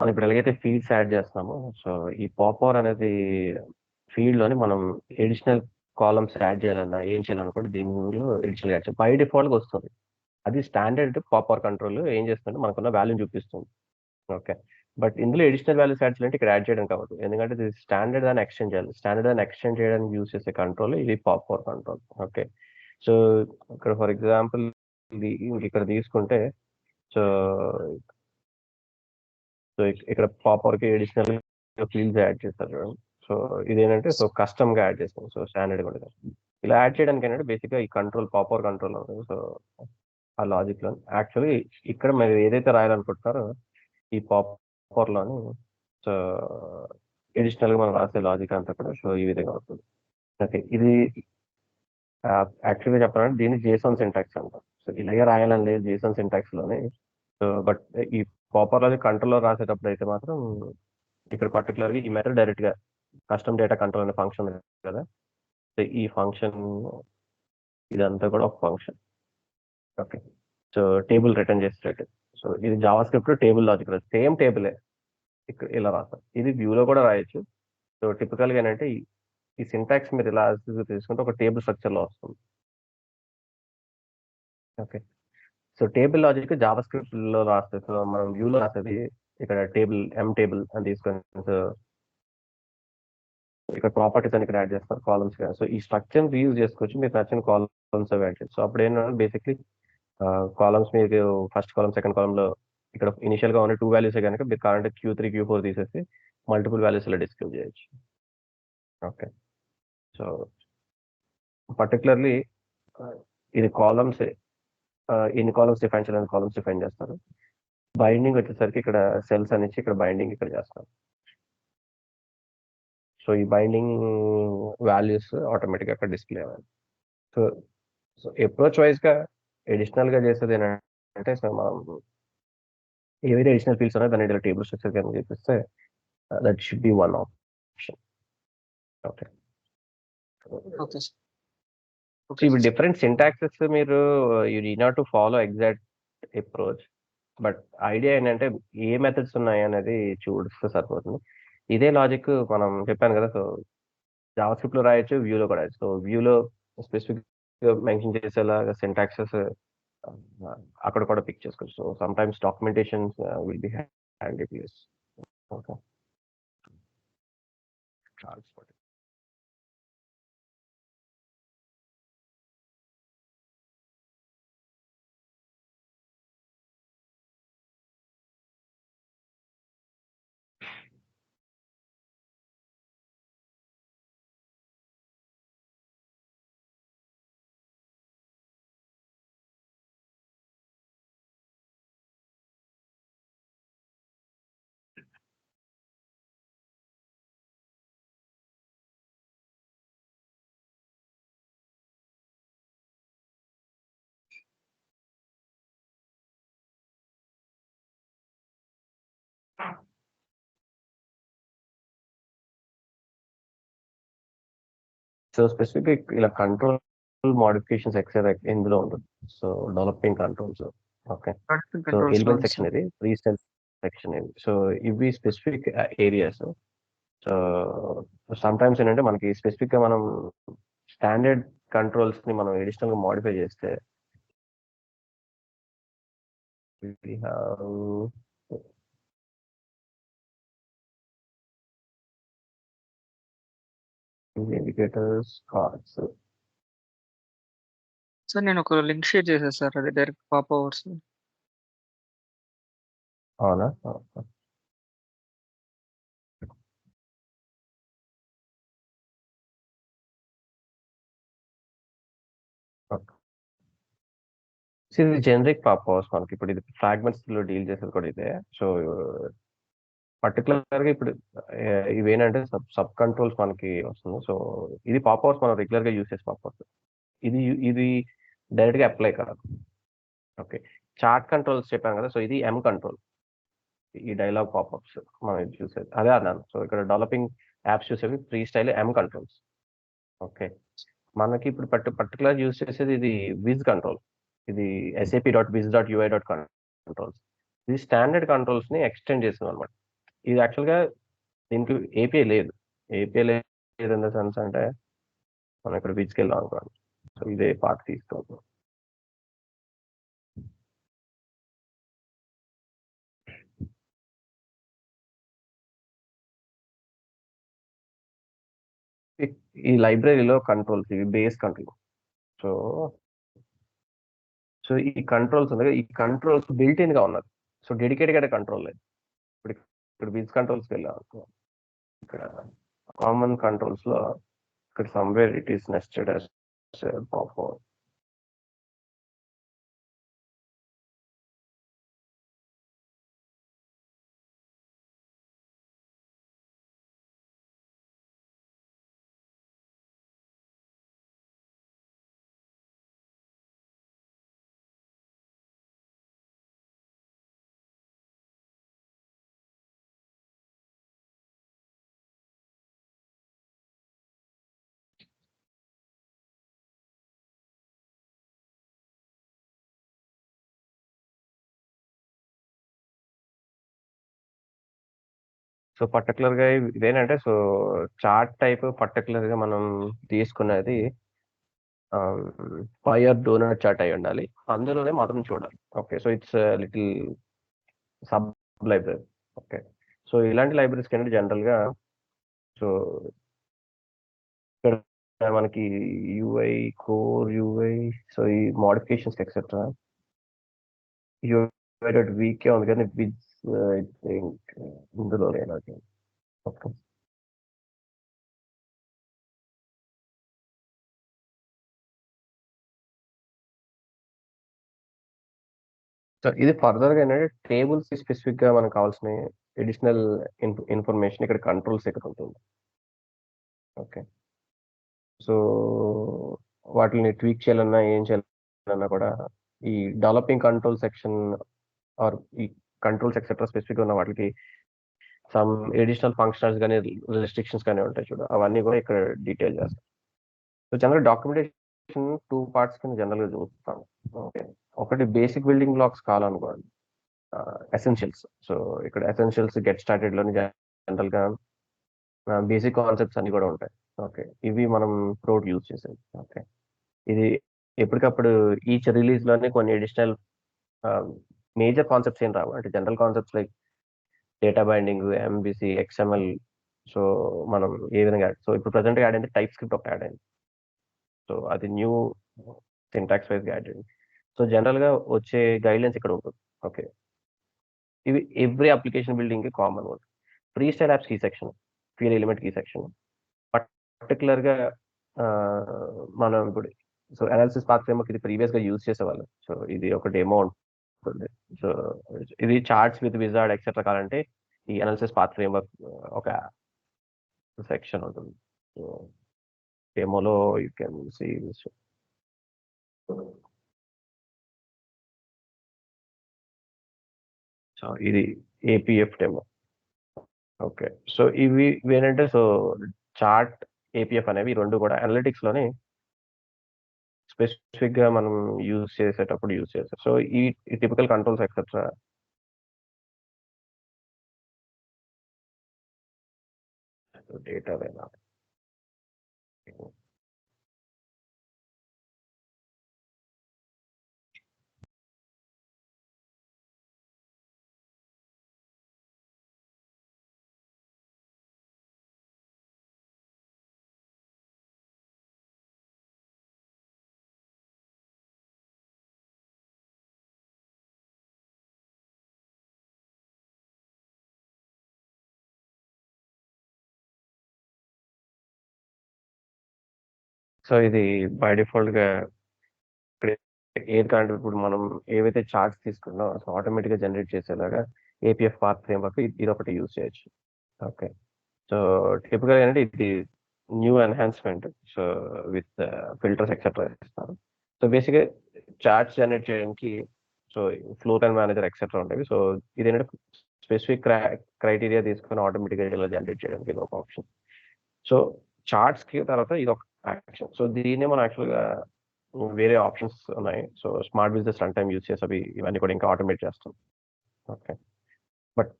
మనం ఇప్పుడు ఎలాగైతే ఫీల్డ్స్ యాడ్ చేస్తున్నామో, సో ఈ పాపర్ అనేది ఫీల్డ్ లోని మనం ఎడిషనల్ కాలమ్స్ యాడ్ చేయాలన్నా ఏం చేయాలనుకోండి దీనిలో ఎడిషనల్ యాడ్ చేయాలి. బై డిఫాల్ట్ గా వస్తుంది. అది స్టాండర్డ్ పాపర్ కంట్రోల్ ఏం చేస్తుందంటే మనకున్న వాల్యూని చూపిస్తుంది. ఓకే. బట్ ఇందులో ఎడిషనల్ వాల్యూస్ యాడ్ చేయాలంటే ఇక్కడ యాడ్ చేయడం కావద్దు. ఎందుకంటే ఇది స్టాండర్డ్ దాన్ని ఎక్స్టెండ్ చేయాలి. స్టాండర్డ్ దాన్ని ఎక్స్టెండ్ చేయడానికి యూస్ చేసే కంట్రోల్ ఇది పాపర్ కంట్రోల్. ఓకే. సో ఇక్కడ ఫర్ ఎగ్జాంపుల్ ఇది ఇక్కడ తీసుకుంటే, సో సో ఇక్కడ పాపర్ కి అడిషనల్ ఫీల్డ్స్ యాడ్ చేస్తారు చూడండి. సో ఇదేంటంటే సో కస్టమ్ గా యాడ్ చేస్తాం. సో స్టాండర్డ్ కూడా కాదు. ఇలా యాడ్ చేయడానికి ఏంటంటే బేసిక్ గా ఈ కంట్రోల్ పాపర్ కంట్రోల్ ఉంటుంది. సో ఆ లాజిక్ లో యాక్చువల్లీ ఇక్కడ మీరు ఏదైతే రాయాలనుకుంటున్నారో ఈ పాపర్ లోని సో అడిషనల్ గా మనం రాసే లాజిక్ అంతా కూడా సో ఈ విధంగా అవుతుంది. ఓకే. ఇది యాక్చువల్గా చెప్పాలంటే దీన్ని జేసన్ సింటాక్స్ అంటాం. సో ఇలాగే రాయాలని లేదు జేసన్ సింటాక్స్ లోనే. సో బట్ ఈ పాపర్ లాజిక్ కంట్రోల్ లో రాసేటప్పుడు అయితే మాత్రం ఇక్కడ పర్టికులర్ గా ఈ మెథడ్ డైరెక్ట్ గా కస్టమ్ డేటా కంట్రోల్ అనే ఫంక్షన్ ఉంది కదా. సో ఈ ఫంక్షన్ ఇదంతా కూడా ఒక function. Okay. So table return చేసేటట్టు. సో ఇది JavaScript table logic same టేబులే ఇక్కడ ఇలా రాస్తాం. ఇది వ్యూలో కూడా రాయొచ్చు. సో టిపికల్ గా ఏంటంటే ఈ సింటాక్స్ మీరు ఇలా తీసుకుంటే ఒక టేబుల్ స్ట్రక్చర్ లో వస్తుంది. Okay. So table logic Java script లో రాస్తే సో మనం వ్యూలో రాసేది ఇక్కడ టేబుల్ టేబుల్ అని తీసుకొని సో ఇక్కడ ప్రాపర్టీస్ అని ఇక్కడ యాడ్ చేస్తారు కాలమ్స్. సో ఈ స్ట్రక్చర్ రీయూజ్ చేసుకోవచ్చు. మీకు నచ్చిన కాలమ్స్ యాడ్ చేయొచ్చు. సో అప్పుడు ఏంటంటే బేసిక్లీ కాలమ్స్ మీకు ఫస్ట్ కాలమ్ సెకండ్ కాలమ్ లో ఇక్కడ ఇనిషియల్ గా ఉన్న 2 వాల్యూస్ కనుక మీరు కావాలంటే Q3 Q4 తీసేసి మల్టిపుల్ వాల్యూస్ ఇలా డిస్ప్లే చేయొచ్చు. ఓకే. సో పర్టికులర్లీ ఇది కాలమ్స్ ఎన్ని కాలమ్స్ డిఫైన్ చేయాలని కాలమ్స్ డిఫైన్ చేస్తారు. బైండింగ్ వచ్చేసరికి ఇక్కడ సెల్స్ అని ఇక్కడ బైండింగ్ ఇక్కడ చేస్తారు. సో ఈ బైండింగ్ వాల్యూస్ ఆటోమేటిక్గా అక్కడ డిస్ప్లే అవ్వాలి. సో సో అప్రోచ్ వైజ్ గా అడిషనల్ గా చేసేది ఏంటంటే సో మనం ఏవైతే అడిషనల్ ఫీల్డ్స్ ఉన్నాయో దాన్ని టేబుల్ స్ట్రక్చర్ కింద చూపిస్తే that should be one option. Okay. Okay ఇవి డిఫరెంట్ సింటాక్సెస్ మీరు you need not to follow exact approach. But idea ఏంటంటే ఏ మెథడ్స్ ఉన్నాయి అనేది చూస్తే సరిపోతుంది. ఇదే లాజిక్ మనం చెప్పాను కదా. సో జావా స్క్రిప్ట్ లో రాయొచ్చు, వ్యూలో కూడా రాయొచ్చు. సో వ్యూలో స్పెసిఫిక్ మెన్షన్ చేసేలాగా సింటాక్సెస్ అక్కడ కూడా పిక్ చేసుకోవచ్చు. So sometimes documentation will be handy to use. Okay. So specific ఇలా కంట్రోల్ మోడిఫికేషన్స్ ఎక్సెల్ ఇందులో ఉంటుంది. So developing controls. Okay. So element section ఇది, రీస్టైల్ సెక్షన్ ఇది. సో ఇవి specific areas. So sometimes ఏంటంటే మనకి specific గా మనం స్టాండర్డ్ కంట్రోల్స్ ని మనం అడిషనల్ గా మోడిఫై చేస్తే ఇండికేటర్స్ కార్డ్స్. సార్ నేను ఒక లింక్ షేర్ చేశాను సార్, అది డైరెక్ట్ పాప్ అవర్స్. అవునా? ఇది జనరిక్ పాప్ అవర్స్ మనకి ఇప్పుడు ఇది ఫ్రాగ్మెంట్స్ లో డీల్ చేసేది కూడా ఇదే. సో పర్టికులర్ గా ఇప్పుడు ఇవేంటంటే సబ్ కంట్రోల్స్ మనకి వస్తుంది. సో ఇది పాప్ అవర్స్ మనం రెగ్యులర్ గా యూస్ చేసే పాప్ అవర్స్. ఇది డైరెక్ట్ గా అప్లై కాదు. ఓకే. చార్ట్ కంట్రోల్స్ చెప్పాను కదా. సో ఇది ఎం కంట్రోల్. ఈ డైలాగ్ పాప్అప్స్ మనం ఇది చూసేది అదే అన్నాను. సో ఇక్కడ డెవలపింగ్ యాప్స్ చూసేవి ఫ్రీ స్టైల్ ఎం కంట్రోల్స్. ఓకే. మనకి ఇప్పుడు పర్టికులర్ యూస్ చేసేది ఇది విజ్ కంట్రోల్. ఇది sap.wiz.ui.controls. ఇది స్టాండర్డ్ కంట్రోల్స్ ని ఎక్స్టెండ్ చేస్తుంది అనమాట. ఇది యాక్చువల్గా దీనికి ఏపీఐ లేదు. ఏపీఐ లేదు ఇన్ ద సెన్స్ అంటే మనం ఇక్కడ బీచ్కి వెళ్ళాం అనుకోండి, సో ఇదే పార్ట్ తీసుకోవచ్చు. ఈ లైబ్రరీలో కంట్రోల్స్, ఇవి బేస్ కంట్రోల్. సో సో ఈ కంట్రోల్స్ ఉన్నాయి, ఈ కంట్రోల్స్ బిల్ట్ ఇన్ గా ఉన్నది. సో డెడికేటెడ్ కంట్రోల్ లేదు. ఇప్పుడు ఇక్కడ బీచ్ కంట్రోల్స్కి వెళ్ళాం అనుకో, ఇక్కడ కామన్ కంట్రోల్స్ లో ఇక్కడ somewhere it is nested as pop. So particular గా ఇదేంటంటే, సో చార్ట్ టైప్ పర్టికులర్ గా మనం తీసుకున్నది ఫైర్ డోనట్ చార్ట్ అయి ఉండాలి, అందులోనే మాత్రం చూడాలి. Okay, so it's little sub library. Okay, so ఇలాంటి లైబ్రరీస్ కి జనరల్ గా సో ఇక్కడ మనకి యూఐ కోర్ యూఐ, సో ఈ మోడిఫికేషన్స్ ఎక్సెట్రా యూఐ డాట్ వీకే ఉంది, కానీ విత్ ఐ థింక్ ఇందులో లేదు. ఓకే, సో ఇది ఫర్దర్ గా ఏంటంటే టేబుల్స్ స్పెసిఫిక్ గా మనకు కావాల్సిన అడిషనల్ ఇన్ఫర్మేషన్ ఇక్కడ కంట్రోల్స్ ఇక్కడ ఉంటుంది. ఓకే, సో వాటిని ట్వీక్ చేయాలన్నా ఏం చేయాలన్నా కూడా ఈ డెవలపింగ్ కంట్రోల్ సెక్షన్ ఆర్ ఈ కంట్రోల్స్ ఎక్సెట్రా స్పెసిఫిక్ ఉన్న వాటికి సమ్ ఎడిషనల్ ఫంక్షనల్స్ కానీ రెస్ట్రిక్షన్స్ కానీ ఉంటాయి చూడ, అవన్నీ కూడా ఇక్కడ డీటెయిల్ చేస్తాం. సో జనరల్ డాక్యుమెంటేషన్ 2 పార్ట్స్ కింద జనరల్ గా చూస్తాం. ఓకే, ఒకటి బేసిక్ బిల్డింగ్ బ్లాక్స్ కావాలనుకోండి, ఎసెన్షియల్స్. సో ఇక్కడ ఎసెన్షియల్స్ గెట్ స్టార్టెడ్ లోని జనరల్ గా బేసిక్ కాన్సెప్ట్స్ అన్ని కూడా ఉంటాయి. ఓకే, ఇవి మనం ప్రోడ్ యూజ్ చేసేది. ఓకే, ఇది ఎప్పటికప్పుడు ఈచ్ రిలీజ్ లోనే కొన్ని అడిషనల్ మేజర్ కాన్సెప్ట్స్ ఏం రావు, అంటే general concepts like data binding, MVC, XML. So మనం ఏ విధంగా, సో ఇప్పుడు ప్రజెంట్ యాడ్ అయింది టైప్ స్క్రిప్ట్ ఒకటి యాడ్ అయింది. సో అది న్యూ సింటాక్స్ వైజ్ యాడ్ అయింది. సో జనరల్ గా వచ్చే గైడ్లైన్స్ ఇక్కడ ఉంటుంది. ఓకే, ఇవి ఎవ్రీ అప్లికేషన్ బిల్డింగ్ కి కామన్ ఉంటుంది. ఫ్రీ స్టైల్ యాప్స్ కీ సెక్షన్, ఫ్రీ ఎలిమెంట్ కీ సెక్షన్ పర్టికులర్ గా మనం ఇప్పుడు సో అనాలిసిస్ పాత్ ఫ్రేమ్వర్క్ ఇది ప్రీవియస్ గా యూజ్ చేసేవాళ్ళం. సో ఇది ఒక డెమో ఉంటుంది. సో ఇది చార్ట్స్ విత్ విజార్డ్ ఎక్సెట్రా కావాలంటే ఈ అనాలిసిస్ పాత్ ఫ్రేమ్వర్క్ ఒక సెక్షన్ ఉంటుంది. సో డెమోలో you can see this. So ఇది ఏపీఎఫ్ డెమో. ఓకే, సో ఇవి ఏంటంటే, సో చార్ట్, ఏపీఎఫ్ అనేవి రెండు కూడా అనలిటిక్స్ లోనే స్పెసిఫిక్ గా మనం యూజ్ చేసేటప్పుడు యూజ్ చేస్తాం. సో ఈ టిపికల్ కంట్రోల్స్ ఎక్సెట్రా డేటా వేనా. సో ఇది బై డిఫాల్ట్ గా ఇక్కడ ఏది కాంటే ఇప్పుడు మనం ఏవైతే చార్ట్స్ తీసుకున్నామో సో ఆటోమేటిక్ గా జనరేట్ చేసేలాగా ఏపీఎఫ్ పాత్ ఫ్రేమ్వర్క్ ఇది ఒకటి యూజ్ చేయొచ్చు. ఓకే, సో టిపికల్ ఏంటంటే ఇది new enhancement, so with filters etcetera ఇస్తారు. సో బేసిక్గా చార్ట్స్ జనరేట్ చేయడానికి so floor and manager etcetera ఉంటాయి. సో ఇది ఏంటంటే స్పెసిఫిక్ క్రైటీరియా తీసుకొని ఆటోమేటిక్గా ఇలా జనరేట్ చేయడానికి ఇది ఒక ఆప్షన్. సో చార్ట్స్ కి తర్వాత ఇది ఒక యాక్షన్. సో దీన్ని మనం యాక్చువల్గా వేరే ఆప్షన్స్ ఉన్నాయి. So smart business run time use చేసి అవి ఇవన్నీ కూడా ఇంకా ఆటోమేట్ చేస్తాం. ఓకే, బట్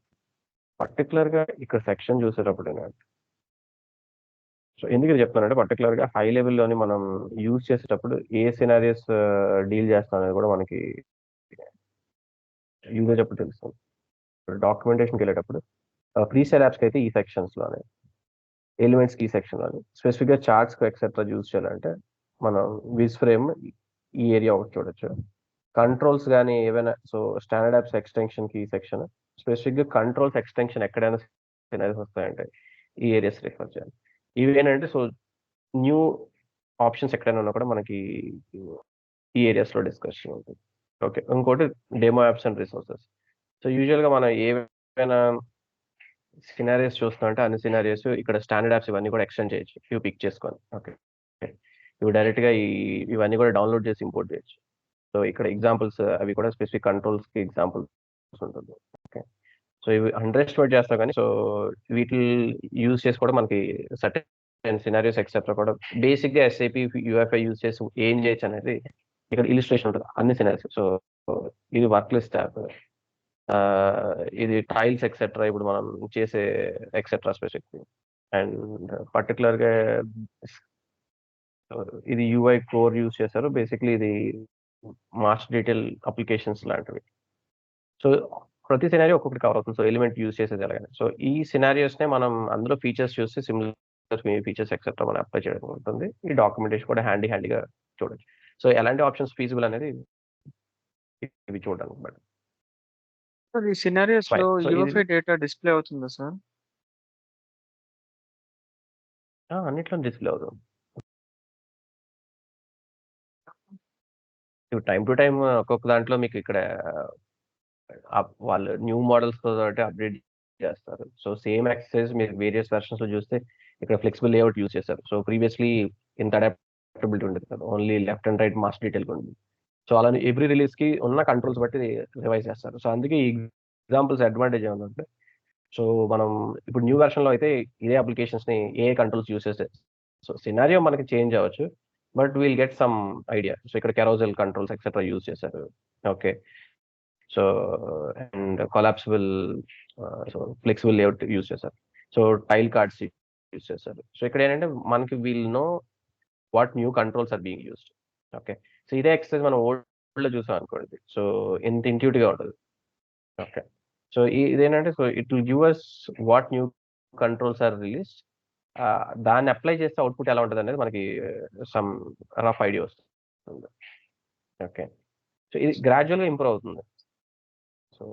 పర్టికులర్ గా ఇక్కడ సెక్షన్ చూసేటప్పుడు సో ఎందుకు ఇది చెప్తున్నానంటే పర్టికులర్ గా హై లెవెల్లోని మనం యూజ్ చేసేటప్పుడు ఏ సినారియస్ డీల్ చేస్తాం అనేది కూడా మనకి యూజ్ అయ్యేటప్పుడు తెలుస్తుంది. డాక్యుమెంటేషన్కి వెళ్ళేటప్పుడు ప్రీ సేల్ యాప్స్కి అయితే ఈ సెక్షన్స్ లోనే, ఎలిమెంట్స్ ఈ సెక్షన్ లోని, స్పెసిఫిక్ గా చార్ట్స్ ఎక్సెట్రా యూజ్ చేయాలంటే మనం విజ్ ఫ్రేమ్ ఈ ఏరియా ఒకటి చూడొచ్చు. కంట్రోల్స్ కానీ ఏవైనా, సో స్టాండర్డ్ యాప్స్ ఎక్స్టెన్షన్ కి ఈ సెక్షన్, స్పెసిఫిక్ గా కంట్రోల్స్ ఎక్స్టెన్షన్ ఎక్కడైనా సినారీస్ వస్తాయంటే ఈ ఏరియాస్ రిఫర్ చేయాలి. ఇవి ఏంటంటే సో న్యూ ఆప్షన్స్ ఎక్కడైనా ఉన్నా కూడా మనకి ఈ ఏరియాస్ లో డిస్కషన్ ఉంటుంది. ఓకే, ఇంకోటి demo apps and resources. So usual గా మనం ఏవైనా సినారియస్ చూస్తుంటే అన్ని సినారియస్ ఇక్కడ స్టాండర్డ్ యాప్స్ ఇవన్నీ కూడా ఎక్స్టెండ్ చేయొచ్చు, ఇవి పిక్ చేసుకొని. ఓకే, ఇవి డైరెక్ట్ గా ఇవన్నీ కూడా డౌన్లోడ్ చేసి ఇంపోర్ట్ చేయొచ్చు. సో ఇక్కడ ఎగ్జాంపుల్స్ అవి కూడా స్పెసిఫిక్ కంట్రోల్స్ కి ఎగ్జాంపుల్స్ ఉంటుంది. ఓకే, సో ఇవి అండర్ ఎస్టిమేట్ చేస్తాం కానీ సో వీటి యూజ్ చేసి కూడా మనకి సర్టెన్ సినారియోస్ ఎక్సెట్రా కూడా బేసిక్ గా ఎస్ఐపి యూఎఫ్ఐ యూజ్ చేసి ఏం చేయొచ్చు అనేది ఇక్కడ ఇలిస్ట్రేషన్ ఉంటుంది అన్ని సినారియోస్. సో ఇది వర్క్ లిస్ట్ యాప్, ఇది టైల్స్ ఎక్సెట్రా ఇప్పుడు మనం చేసే ఎక్సెట్రా స్పెసిఫిక్. అండ్ పర్టికులర్ గా ఇది యూఐ కోర్ యూజ్ చేశారు. బేసిక్లీ ఇది మాస్టర్ డీటెయిల్ అప్లికేషన్స్ లాంటివి. సో ప్రతి సినారియో ఒక్కొక్కటి కవర్ అవుతుంది. సో ఎలిమెంట్ యూజ్ చేసేది ఎలాగని, సో ఈ సినారియోస్ నే మనం అందులో ఫీచర్స్ చూసి సిమిలర్ ఫీచర్స్ ఎక్సెట్రా మనం అప్లై చేయడం ఉంటుంది. ఈ డాక్యుమెంటేషన్ కూడా హ్యాండీగా చూడొచ్చు. సో ఎలాంటి ఆప్షన్స్ ఫీజిబుల్ అనేది ఇవి చూడడానికి బట్ సార్ ఈ సినారియోస్ లో సో ఇది యూఎఫ్ఐ డేటా డిస్ప్లే అవుతుందా సార్? అన్నిట్లో డిస్ప్లే అవుతుంది. టైం టు టైం ఒక్కొక్క దాంట్లో మీకు ఇక్కడ వాళ్ళు న్యూ మోడల్స్ తో అప్డేట్ చేస్తారు. సో సేమ్ ఎక్సర్సైజ్ మీరు వేరియస్ వెర్షన్స్ లో చూస్తే ఇక్కడ ఫ్లెక్సిబుల్ లేఅవుట్ యూజ్ చేస్తారు. సో ప్రీవియస్లీ ఇంత అడాప్టబిలిటీ ఉండేది కదా, only left and right master detail ఉంది. సో అలా ఎవ్రీ రిలీజ్ కి ఉన్న కంట్రోల్స్ బట్టి రివైజ్ చేస్తారు. సో అందుకే ఈ ఎగ్జాంపుల్స్ అడ్వాంటేజ్ ఏమంటే, సో మనం ఇప్పుడు న్యూ వెర్షన్ లో అయితే ఇదే అప్లికేషన్స్ ని ఏ కంట్రోల్స్ యూస్ చేస్తే సో సినారియో మనకి చేంజ్ అవ్వచ్చు, but we'll get some idea. So ఇక్కడ కెరోజల్ కంట్రోల్స్ ఎక్సెట్రా యూజ్ చేశారు. Okay, so and collapsible, so flexible layout use చేశారు. సో టైల్ కార్డ్స్ యూజ్ చేశారు. సో ఇక్కడ ఏంటంటే మనకి we'll know what new controls are being used. Okay, so ఇదే exercise మనం old లో చూసాం అనుకోండి, సో ఎంత ఇంట్యూటివ్ గా ఉంటుంది. ఓకే, సో ఇదేంటంటే so it will give us what new controls are release, దాన్ని అప్లై చేస్తే అవుట్పుట్ ఎలా ఉంటుంది అనేది మనకి సమ్ రఫ్ ఐడియా వస్తుంది. ఓకే, సో ఇది గ్రాడ్యువల్ గా ఇంప్రూవ్ అవుతుంది. సో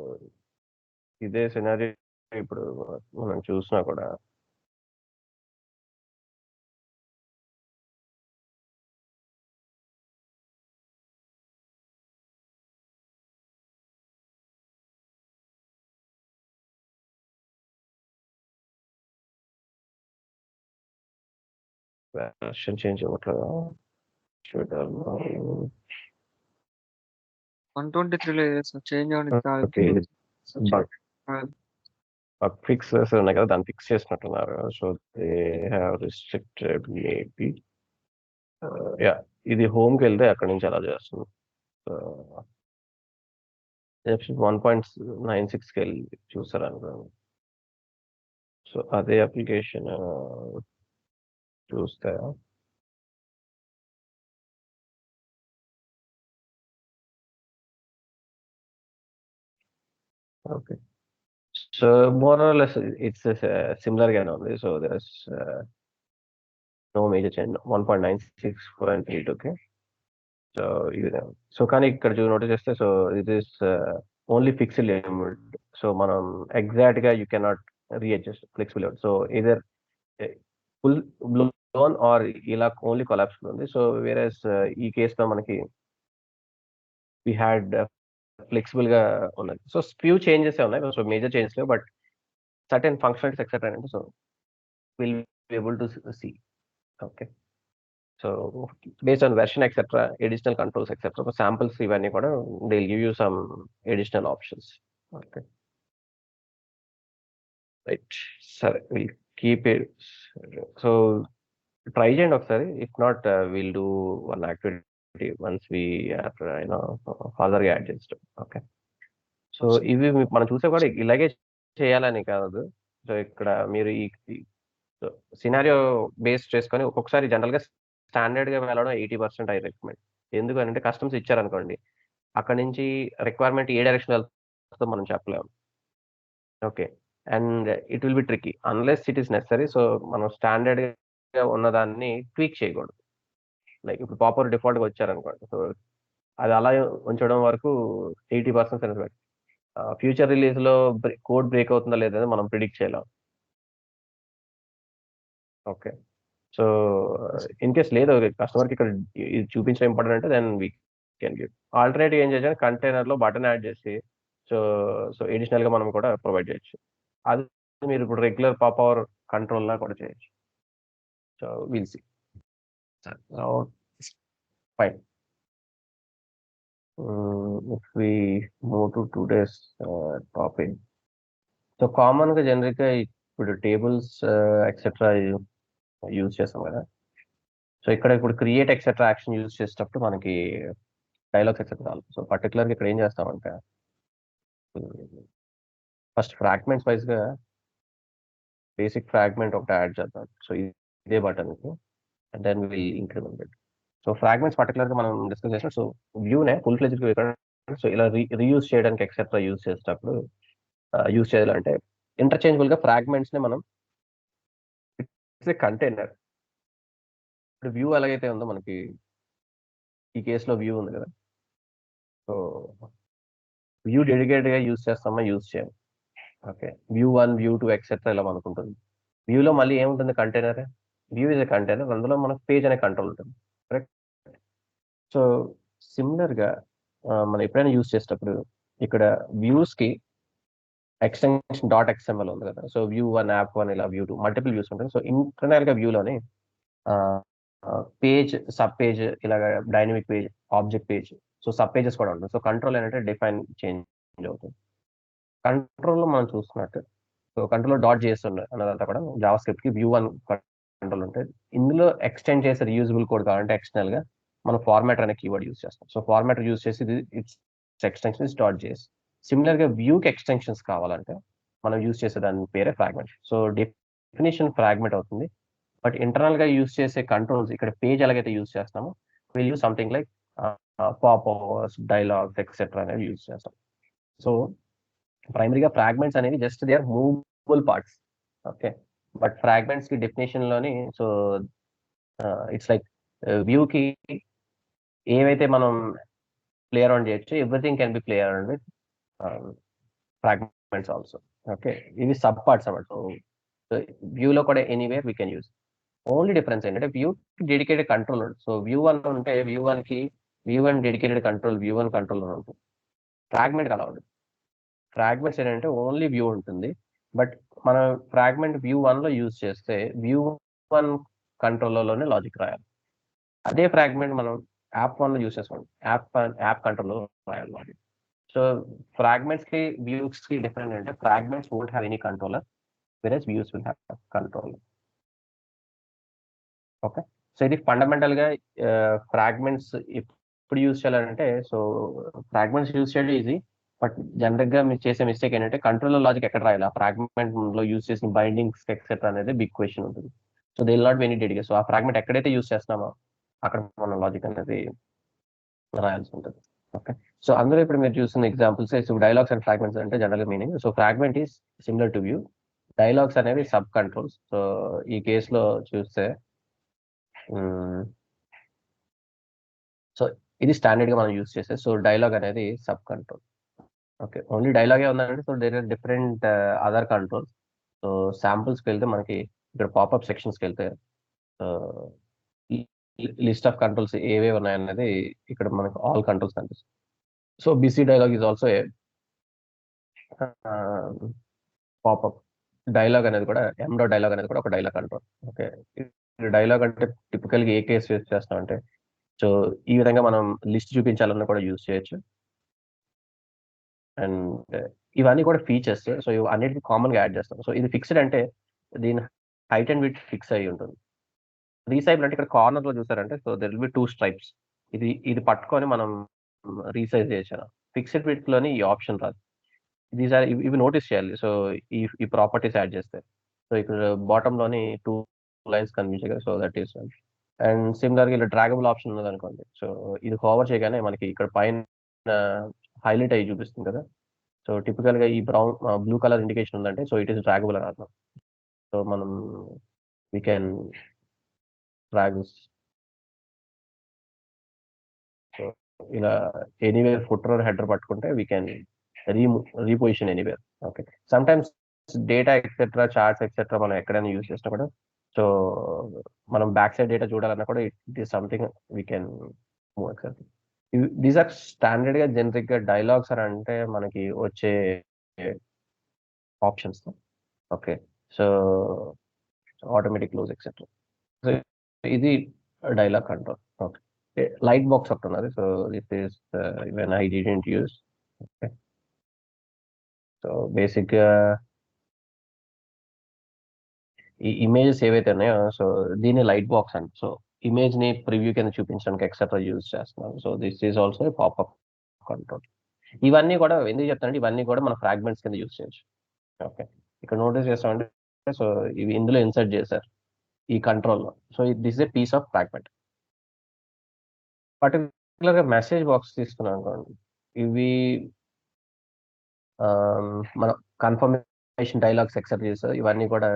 ఇదే సినారీ ఇప్పుడు మనం చూసినా కూడా వెర్షన్ చేంజ్ అవ్వట్లేదు. 123 చేంజ్ ఓకే, ఫిక్స్ ఉన్నాయి కదా, దాన్ని ఫిక్స్ చేసినట్టున్నారు. So they have restricted maybe. Yeah, ఇది హోమ్కి వెళ్తే అక్కడ నుంచి అలా చేస్తుంది. సో 1.96కి వెళ్ళి చూసారు అనుకో, సో అదే అప్లికేషన్ చూస్తే okay, so more or less it's similar గానే ఉంది. So there is no major change, 1.96.8. Okay, so ఇది, సో కానీ ఇక్కడ నోటీస్ చేస్తే so it is only fixed limit. So మనం ఎగ్జాక్ట్ గా you cannot readjust flexible limit. So either full blown or ఇలా only collapse ఉంది. సో వేరే ఈ కేసులో మనకి వీ హ్యాడ్ ఫ్లెక్సిబుల్ గా ఉన్నది. సో ఫ్యూ చేంజెస్ ఉన్నాయి, సో మేజర్ చేంజెస్ లేవు, బట్ సర్టెన్ ఫంక్షనాలిటీస్ ఎక్సెట్రా అంటే so will be able to see. Okay, so based on version etcetera, additional controls etcetera, samples ఇవన్నీ కూడా they will give you some additional options. Okay, right, సరే will keep it. So try చేయండి ఒకసారి. If not will do one activity once we are further గా add చేస్తాం. Okay, so ఇవి మనం చూసే కూడా ఇలాగే చేయాలని కాదు. సో, ఇక్కడ మీరు ఈ సినారియో బేస్ చేసుకొని ఒక్కొక్కసారి జనరల్‌గా స్టాండర్డ్‌గా వెళ్ళడం 80% ఐ రికమెండ్. ఎందుకనంటే కస్టమ్స్ ఇచ్చారనుకోండి, అక్కడి నుంచి రిక్వైర్మెంట్ ఏ డైరెక్షన్‌లో వెళ్తుందో మనం చెప్పలేము. Okay. And it will B tricky. Unless it is necessary. So, మనం స్టాండర్డ్‌గా ఉన్నదాన్ని ట్వీక్ చేయకూడదు. లైక్ ఇప్పుడు పాపర్ డిఫాల్ట్‌గా వచ్చారనుకోండి. సో, అది అలా ఉంచడం వరకు 80% సక్సెస్. ఫ్యూచర్ రిలీజ్‌లో కోడ్ బ్రేక్ అవుతుందా లేదా అని మనం ప్రిడిక్ట్ చేయలేం. ఓకే. సో, ఇన్ కేస్ లేదు కస్టమర్‌కి ఇక్కడ ఇది చూపించడం ఇంపార్టెంట్ అంటే then we can give. Alternative ఏం చేయొచ్చంటే కంటైనర్‌లో బటన్ యాడ్ చేసి సో, అడిషనల్‌గా మనం కూడా ప్రొవైడ్ చేయొచ్చు. అది మీరు ఇప్పుడు రెగ్యులర్ పవర్ కంట్రోల్‌లా కూడా చేయొచ్చు. So, will see. So, fine. If we move to today's topic. So, కామన్‌గా జనరిక్‌గా ఇప్పుడు టేబుల్స్ ఎక్సెట్రా యూజ్ చేస్తాం కదా! సో, ఇక్కడ ఇప్పుడు క్రియేట్ ఎక్సెట్రా యాక్షన్ యూజ్ చేసేటప్పుడు మనకి డైలాగ్స్ ఎక్సెట్రా కావాలి. సో, పర్టిక్యులర్‌గా ఇక్కడ ఏం చేస్తామంటే ఫస్ట్ ఫ్రాగ్మెంట్స్ వైస్‌గా బేసిక్ ఫ్రాగ్మెంట్ ఒకటి యాడ్ చేద్దాం. సో, ఇదే బటన్‌కి and then will increment it. So, fragments పర్టిక్యులర్‌గా మనం డిస్కస్ చేసాం. సో, వ్యూనే ఫుల్ ఫ్లెడ్జ్డ్ వ్యూ ఇక్కడ సో, ఇలా రీయూజ్ చేయడానికి ఎక్సెట్రా యూజ్ చేసేటప్పుడు యూజ్ చేయాలంటే ఇంటర్చేంజబుల్‌గా ఫ్రాగ్మెంట్స్‌ని మనం ఇట్స్ ఎ కంటైనర్. ఇప్పుడు వ్యూ ఎలాగైతే ఉందో మనకి ఈ కేస్‌లో వ్యూ ఉంది కదా! సో, వ్యూ డెడికేటెడ్‌గా యూజ్ చేస్తామా? యూజ్ చేయం. ఓకే. వ్యూ 1, వ్యూ 2 ఎక్సెట్రా ఇలా మనకుంటుంది. వ్యూలో మళ్ళీ ఏముంటుంది container? View is a container. అందులో మనకు పేజ్ అనే కంట్రోల్ ఉంటుంది. కరెక్ట్? సో, సిమిలర్‌గా మనం ఎప్పుడైనా యూజ్ చేసేటప్పుడు ఇక్కడ వ్యూస్‌కి ఎక్స్‌టెన్షన్ డాట్ ఎక్స్ఎంఎల్ ఉంది కదా! సో, వ్యూ 1, యాప్ 1 ఇలా వ్యూ 2 మల్టిపుల్ వ్యూస్ ఉంటాయి. సో, ఇంటర్నల్‌గా వ్యూలోని ఆహ్, పేజ్, సబ్ పేజ్ ఇలాగ dynamic page, object page so, sub pages కూడా ఉంటాయి. సో, కంట్రోల్ ఏంటంటే డిఫైన్ చేంజ్ అవుతుంది. కంట్రోల్‌లో మనం చూస్తున్నట్టు సో, కంట్రోల్‌లో డాట్ జేఎస్ అన్నదంతా కూడా జావాస్క్రిప్ట్‌కి వ్యూ 1 కంట్రోల్ ఉంటాయి. ఇందులో ఎక్స్‌టెండ్ చేసే రీయూజబుల్ కోడ్ కావాలంటే ఎక్స్టర్నల్‌గా మనం ఫార్మాటర్ అనే కీవర్డ్ యూజ్ చేస్తాం. సో, ఫార్మాటర్ యూజ్ చేసి it's extension is dot JS. సిమిలర్‌గా వ్యూకి ఎక్స్‌టెన్షన్స్ కావాలంటే మనం యూజ్ చేసే దాని పేరే ఫ్రాగ్మెంట్. సో, డెఫినిషన్ ఫ్రాగ్మెంట్ అవుతుంది. బట్ ఇంటర్నల్‌గా యూజ్ చేసే కంట్రోల్స్ ఇక్కడ పేజ్ ఎలాగైతే యూజ్ చేస్తామో will use something like pop overs, dialogs etcetera అనేవి యూజ్ చేస్తాం. సో, ప్రైమరీగా ఫ్రాగ్మెంట్స్ అనేవి just they are movable parts. Okay. But ఫ్రాగ్మెంట్స్‌కి డెఫినిషన్‌లోని సో, ఇట్స్ లైక్ వ్యూకి ఏవైతే మనం ప్లే అరౌండ్ చేయొచ్చో everything can be play around with fragments also. Okay. ఇవి సబ్ పార్ట్స్ అన్నమాట. సో, వ్యూలో కూడా anywhere we can use. Only difference ఏంటంటే వ్యూకి డెడికేటెడ్ కంట్రోల్ ఉంటుంది. సో, వ్యూ 1 ఉంటే వ్యూ 1 డెడికేటెడ్ కంట్రోల్ వ్యూ 1 కంట్రోల్‌లో ఉంటుంది. ఫ్రాగ్మెంట్‌కి అలా ఉండదు. ఫ్రాగ్మెంట్స్ ఏంటంటే ఓన్లీ వ్యూ ఉంటుంది. బట్ మనం ఫ్రాగ్మెంట్ వ్యూ 1లో యూజ్ చేస్తే వ్యూ 1 కంట్రోలర్‌లోనే లాజిక్ రాయాలి. అదే ఫ్రాగ్మెంట్ మనం యాప్ 1లో యూజ్ చేసుకోండి. యాప్ కంట్రోల్‌లో రాయాలి లాజిక్. సో, ఫ్రాగ్మెంట్స్‌కి, వ్యూస్‌కి డిఫరెన్స్ ఏంటంటే fragments won't have any controller versus views will have controller. Okay. So, ఇది ఫండమెంటల్‌గా ఫ్రాగ్మెంట్స్ ఎప్పుడు యూజ్ చేయాలంటే సో, ఫ్రాగ్మెంట్స్ యూజ్ చేయడం ఈజీ. బట్ జనరల్‌గా మీరు చేసే మిస్టేక్ ఏంటంటే కంట్రోలర్ లాజిక్ ఎక్కడ రాయాలి? ఆ ఫ్రాగ్మెంట్‌లో యూజ్ చేసిన బైండింగ్స్ ఎక్సెట్రా అనేది బిగ్ క్వెషన్ ఉంటుంది. So, they will not be any dedicated. So, ఆ ఫ్రాగ్మెంట్ ఎక్కడైతే యూజ్ చేస్తున్నామో అక్కడ మనం లాజిక్ అనేది రాయాల్సి ఉంటుంది. ఓకే. సో, అందులో ఇప్పుడు మీరు చూస్తున్న examples so, dialogues and fragments అంటే జనరల్‌గా meaning. So, fragment is similar to view. Dialogues అనేవి సబ్ కంట్రోల్స్. సో, ఈ కేస్‌లో చూస్తే హ్మ్. సో, ఇది స్టాండర్డ్‌గా మనం యూజ్ చేసేది. సో, డైలాగ్ అనేది సబ్ కంట్రోల్. ఓకే. ఓన్లీ డైలాగే ఉందంటే so, there are different other controls. So, శాంపుల్స్‌కెళ్తే మనకి ఇక్కడ పాపప్ సెక్షన్స్‌కెళ్తే ఆహ్, ఈ లిస్ట్ ఆఫ్ కంట్రోల్స్ ఏవేవి ఉన్నాయన్నది ఇక్కడ మనకు ఆల్ కంట్రోల్స్ కనిపిస్తాయి. So, busy dialogue is also a ఆహ్, పాపప్. డైలాగ్ అనేది కూడా డాట్ డైలాగ్ అనేది కూడా ఒక డైలాగ్ కంట్రోల్. ఓకే. డైలాగ్ అంటే టిపికల్‌గా ఏ కేస్ యూజ్ చేస్తామంటే సో, ఈ విధంగా మనం లిస్ట్ చూపించాలన్నా కూడా యూజ్ చేయొచ్చు. అండ్ ఇవన్నీ కూడా ఫీచర్స్. సో, ఇవి అన్నిటికి కామన్‌గా యాడ్ చేస్తాం. సో, ఇది ఫిక్స్‌డ్ అంటే దీని హైట్ అండ్ విడ్త్ ఫిక్స్ అయ్యి ఉంటుంది. రీసైజ్ అంటే ఇక్కడ కార్నర్‌లో చూసారంటే so, there will be 2 stripes. ఇది పట్టుకొని మనం రీసైజ్ చేయొచ్చు. ఫిక్స్డ్ విడ్త్‌లోని ఈ ఆప్షన్ రాదు. దీస్ ఆర్ ఇవి నోటీస్ చేయాలి. సో ఈ ప్రాపర్టీస్ యాడ్ చేస్తే, సో ఇక్కడ బాటమ్ లోని 2 లైన్స్ కనిపించాయి కదా, so that is. And similar గా ఇలా డ్రాగబుల్ ఆప్షన్ ఉన్నది అనుకోండి, సో ఇది హోవర్ చేయగానే మనకి ఇక్కడ పైన హైలైట్ అయ్యి చూపిస్తుంది కదా. సో టిపికల్ గా ఈ బ్లూ కలర్ ఇండికేషన్ ఉందంటే సో ఇట్ ఈస్ డ్రాగబుల్ అని అర్థం. సో మనం we can drag this. So ఇలా ఎనీవేర్ ఫుటర్ హెడర్ పట్టుకుంటే we can reposition anywhere. Okay, some times data etcetera, charts etcetera మనం ఎక్కడైనా యూజ్ చేసినా కూడా, సో మనం బ్యాక్ సైడ్ డేటా చూడాలన్నా కూడా it is something we can move etcetera. These are standard గా జనరిక్ గా డైలాగ్స్ అని అంటే మనకి వచ్చే options. Okay, so automatic close etcetera. So ఇది dialog control. Okay, light box ఒకటి ఉన్నది. So this is when I didn't use. Okay, so basic గా ఈ ఇమేజెస్ ఏవైతే ఉన్నాయో సో దీన్ని లైట్ బాక్స్ అండి. సో ఇమేజ్ ని ప్రివ్యూ కింద చూపించడానికి ఎక్సెట్రా యూజ్ చేస్తున్నాం. So this is also popup control. ఇవన్నీ కూడా ఎందుకు చెప్తానంటే ఇవన్నీ కూడా మన ఫ్రాగ్మెంట్స్ కింద యూజ్ చేయొచ్చు. ఓకే, ఇక్కడ నోటీస్ చేస్తామంటే సో ఇవి ఇందులో ఇన్సర్ట్ చేశారు ఈ కంట్రోల్లో. So this a piece of fragment. Particular గా మెసేజ్ బాక్స్ తీసుకున్నాం అనుకోండి, ఇవి మనం కన్ఫర్మేషన్ డైలాగ్స్ ఎక్సెప్ట్ చేస్తారు. ఇవన్నీ కూడా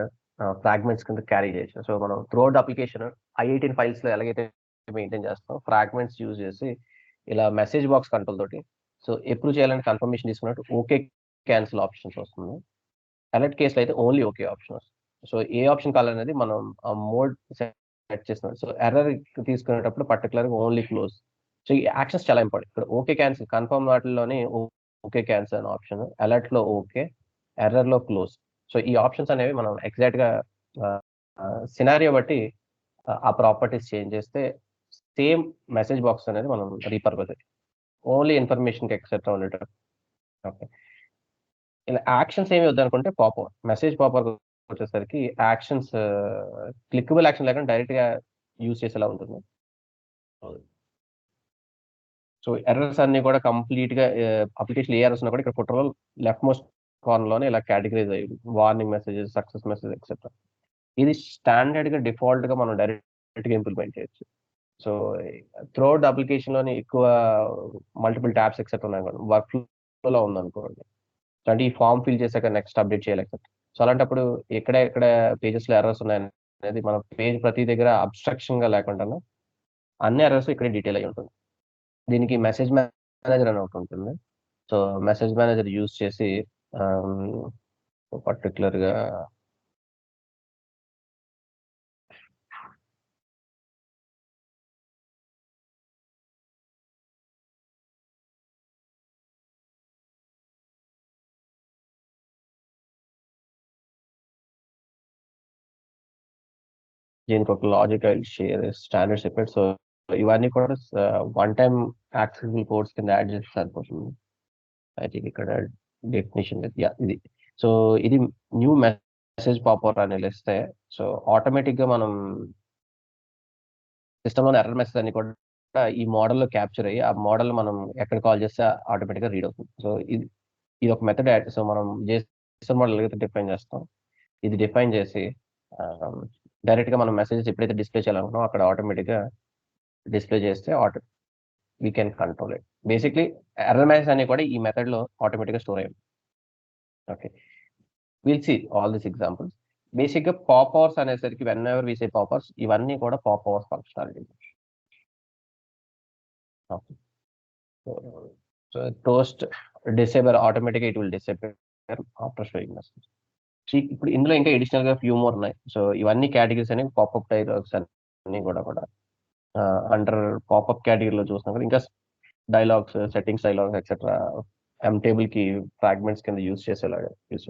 ఫ్రాగ్మెంట్స్ కింద క్యారీ చేయొచ్చు. సో మనం త్రూఅవుట్ అప్లికేషన్ i18 ఫైల్స్ లో ఎలాగైతే మెయింటైన్ చేస్తాం, ఫ్రాగ్మెంట్స్ యూజ్ చేసి ఇలా మెసేజ్ బాక్స్ కంట్రోల్ తోటి సో ఎప్పుడు చేయాలని కన్ఫర్మేషన్ తీసుకున్నట్టు ఓకే క్యాన్సిల్ ఆప్షన్స్ వస్తుంది. అలర్ట్ కేసులో అయితే ఓన్లీ ఓకే ఆప్షన్ వస్తుంది. సో ఏ ఆప్షన్ కావాలనేది మనం ఆ మోడ్ సెట్ చేస్తున్నాం. సో ఎర్రర్ తీసుకునేటప్పుడు పర్టికులర్ గా ఓన్లీ క్లోజ్. సో ఈ యాక్షన్స్ చాలా ఇంపార్టెంట్. ఇక్కడ ఓకే క్యాన్సిల్ కన్ఫర్మ్ వాటిలోనే ఓకే క్యాన్సిల్ అనే ఆప్షన్, అలర్ట్ లో ఓకే, ఎర్రర్ లో క్లోజ్. సో ఈ ఆప్షన్స్ అనేవి మనం ఎగ్జాక్ట్ గా సినారియో బట్టి ఆ ప్రాపర్టీస్ చేంజ్ చేస్తే సేమ్ మెసేజ్ బాక్స్ అనేది మనం రీపర్పస్ ఓన్లీ ఇన్ఫర్మేషన్ ఎక్సెట్రా ఉండేటట్టు. ఓకే, ఇలా యాక్షన్స్ ఏమి వద్దనుకుంటే పాపర్ మెసేజ్ పాపర్ వచ్చేసరికి యాక్షన్స్ క్లిక్కబుల్ యాక్షన్ లేకుండా డైరెక్ట్ గా యూజ్ చేసేలా ఉంటుంది. సో ఎర్రర్స్ అన్ని కూడా కంప్లీట్ గా అప్లికేషన్ ఏ ఎర్రర్స్ ఉన్నా కూడా ఇక్కడ ఫోటోలో లెఫ్ట్ మోస్ట్ కార్నర్ లోనే ఇలా కేటగిరైజ్ అయ్యింది, warning messages, success message etcetera. ఇది స్టాండర్డ్ గా డిఫాల్ట్ గా మనం డైరెక్ట్ గా ఇంప్లిమెంట్ చేయొచ్చు. సో త్రూఅవుట్ అప్లికేషన్ లోని ఎక్కువ మల్టిపుల్ ట్యాబ్స్ ఎక్సెట్రా ఉన్నాయి, వర్క్ ఫ్లో ఉందనుకోండి, అంటే ఈ ఫామ్ ఫిల్ చేశాక నెక్స్ట్ అప్డేట్ చేయాలి ఎక్సెట్రా. సో అలాంటప్పుడు ఎక్కడ పేజెస్ లో ఎర్రర్స్ ఉన్నాయి అనేది మన పేజ్ ప్రతి దగ్గర అబ్స్ట్రక్షన్ గా లేకుండా అన్ని ఎర్రర్స్ ఇక్కడ డీటెయిల్ అయి ఉంటుంది. దీనికి మెసేజ్ మేనేజర్ అని ఒకటి ఉంటుంది. సో మెసేజ్ మేనేజర్ యూజ్ చేసి పర్టికులర్ గా దీనికి ఒక logic share standard separate. So ఇవన్నీ కూడా వన్ టైమ్ యాక్సెసిబుల్ కోడ్స్ కింద యాడ్ చేస్తే సరిపోతుంది. ఐ థింక్ ఇక్కడ డెఫినేషన్ ఇది. సో ఇది న్యూ మెసేజ్ పాపర్ అని ఇస్తే సో ఆటోమేటిక్ గా మనం సిస్టమ్ లో ఎర్రర్ మెసేజ్ అని కూడా ఈ మోడల్లో క్యాప్చర్ అయ్యి ఆ మోడల్ మనం ఎక్కడ కాల్ చేస్తే ఆటోమేటిక్ గా రీడ్ అవుతుంది. సో ఇది ఒక మెథడ్ యాడ్. సో మనం JSON మోడల్ అయితే డిఫైన్ చేస్తాం, ఇది డిఫైన్ చేసి డైరెక్ట్ గా మనం మెసేజెస్ ఎప్పుడైతే డిస్ప్లే చేయాలనుకున్నాం అక్కడ ఆటోమేటిక్ గా డిస్ప్లే చేస్తే we can control it. Basically error message అన్ని కూడా ఈ మెథడ్ లో ఆటోమేటిక్ గా స్టోర్ అయ్యాయి. Okay, will see all this examples. Basic గా పాప్ అవర్స్ అనేసరికి whenever we say popovers, ఇవన్నీ కూడా popovers functionality. So toast disable automatic it will disable after showing message. ఇప్పుడు ఇందులో ఇంకా అడిషనల్ గా ఫ్యూ మోర్ ఉన్నాయి. So ఇవన్నీ కేటగిరీస్ అనేవి పాపప్ డైలాగ్స్ అన్ని కూడా అండర్ పాపప్ కేటగిరీలో చూస్తున్నాం కదా. ఇంకా dialogues, settings dialogues etcetera table కి ఫ్రాగ్మెంట్స్ కింద యూజ్ చేసేలాగా యూజ్.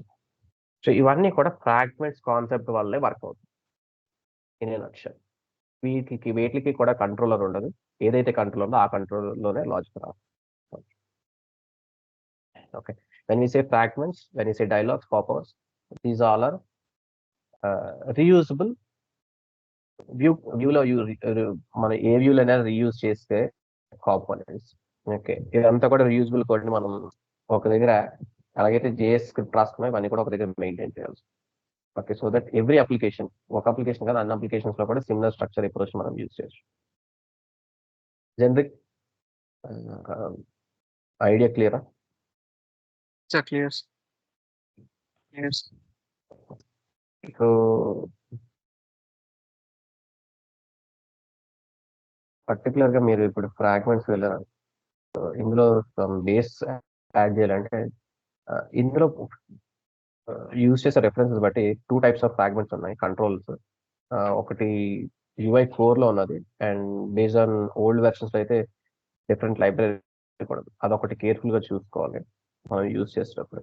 సో ఇవన్నీ కూడా ఫ్రాగ్మెంట్స్ కాన్సెప్ట్ వల్లే వర్క్ అవుతుంది ఇన్ ఏ నట్షెల్. వీటికి కూడా కంట్రోలర్ ఉండదు. ఏదైతే కంట్రోల్ ఉందో ఆ కంట్రోల్లోనే లాజిక్ రాదు. Okay, when we say fragments, when we say dialogues, pop-overs, these all are reusable. వ్యూలో మన ఏ వ్యూలో అయినా రీయూజ్ చేస్తే కాంపోనెంట్స్. ఓకే, ఇదంతా కూడా రీయూజబుల్ కోడ్ మనం ఒక దగ్గర అలాగైతే జేఎస్ స్క్రిప్ట్ రాసుకున్నా ఇవన్నీ కూడా ఒక దగ్గర మెయింటైన్ చేయాలి. Okay, so that every application, ఒక అప్లికేషన్ కాదు అన్ని అప్లికేషన్స్ లో కూడా సిమిలర్ స్ట్రక్చర్ అప్రోచ్ మనం యూజ్ చేయొచ్చు. జనరిక్ ఐడియా క్లియరా? Clear clear. సో పర్టికులర్ గా మీరు ఇప్పుడు ఫ్రాగ్మెంట్స్ వెళ్ళారు, ఇందులో బేస్ యాడ్ చేయాలంటే ఇందులో యూజ్ చేసే రెఫరెన్సెస్ బట్టి 2 టైప్స్ ఆఫ్ ఫ్రాగ్మెంట్స్ ఉన్నాయి కంట్రోల్స్. ఒకటి UI 4 లో ఉన్నది, and based on old versions లో అయితే డిఫరెంట్ లైబ్రరీ కూడా. అదొకటి కేర్ఫుల్ గా చూసుకోవాలి మనం యూజ్ చేసేటప్పుడు.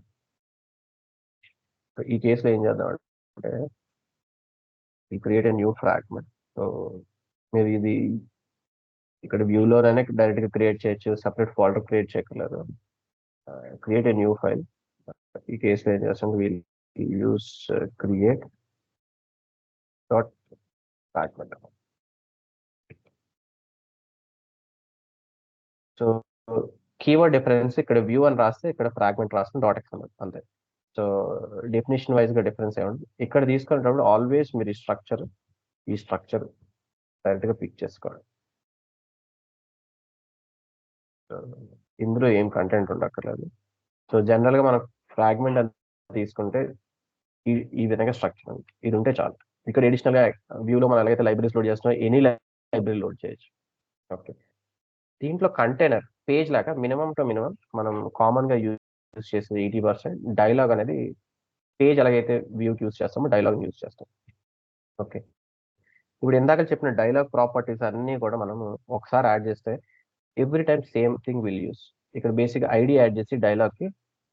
ఈ కేసులో ఏం చేద్దాం అంటే create a new fragment. So మీరు ఇది ఇక్కడ వ్యూలోనే డైరెక్ట్ గా క్రియేట్ చేయొచ్చు, సపరేట్ ఫోల్డర్ క్రియేట్ చేయగలరు. Create a new file. ఈ కేసులో ఏం చేస్తాం, we'll use create dot fragment. So keyword difference ఇక్కడ వ్యూ అని రాస్తే ఇక్కడ ఫ్రాగ్మెంట్ రాస్తే డాట్ ఎక్స్ఎంఎల్ అంతే. సో డెఫినేషన్ వైజ్ గా డిఫరెన్స్ ఏమంటే ఇక్కడ తీసుకునేటప్పుడు ఆల్వేస్ మీరు ఈ స్ట్రక్చర్ డైరెక్ట్ గా పిక్ చేసుకోవాలి. ఇందులో ఏం కంటెంట్ ఉండక్కర్లేదు. సో జనరల్ గా మనం ఫ్రాగ్మెంట్ అని తీసుకుంటే ఈ విధంగా స్ట్రక్చర్ ఉంది, ఇది ఉంటే చాలు. ఇక్కడ ఎడిషనల్ గా వ్యూలో మనం ఎలాగైతే లైబ్రరీస్ లోడ్ చేస్తున్నాం ఎనీ లైబ్రరీ లోడ్ చేయొచ్చు. ఓకే, దీంట్లో కంటైనర్ పేజ్ లాగా మినిమం టు మినిమం మనం కామన్ గా యూజ్ చేసేది 80%. డైలాగ్ అనేది పేజ్ ఎలాగైతే వ్యూకి యూజ్ చేస్తామో డైలాగ్ యూజ్ చేస్తాం. ఓకే, ఇప్పుడు ఇందాక చెప్పిన డైలాగ్ ప్రాపర్టీస్ అన్ని కూడా మనం ఒకసారి యాడ్ చేస్తే every time same thing will use. ఇక్కడ బేసిక్ ఐడి యాడ్ చేసి డైలాగ్ కి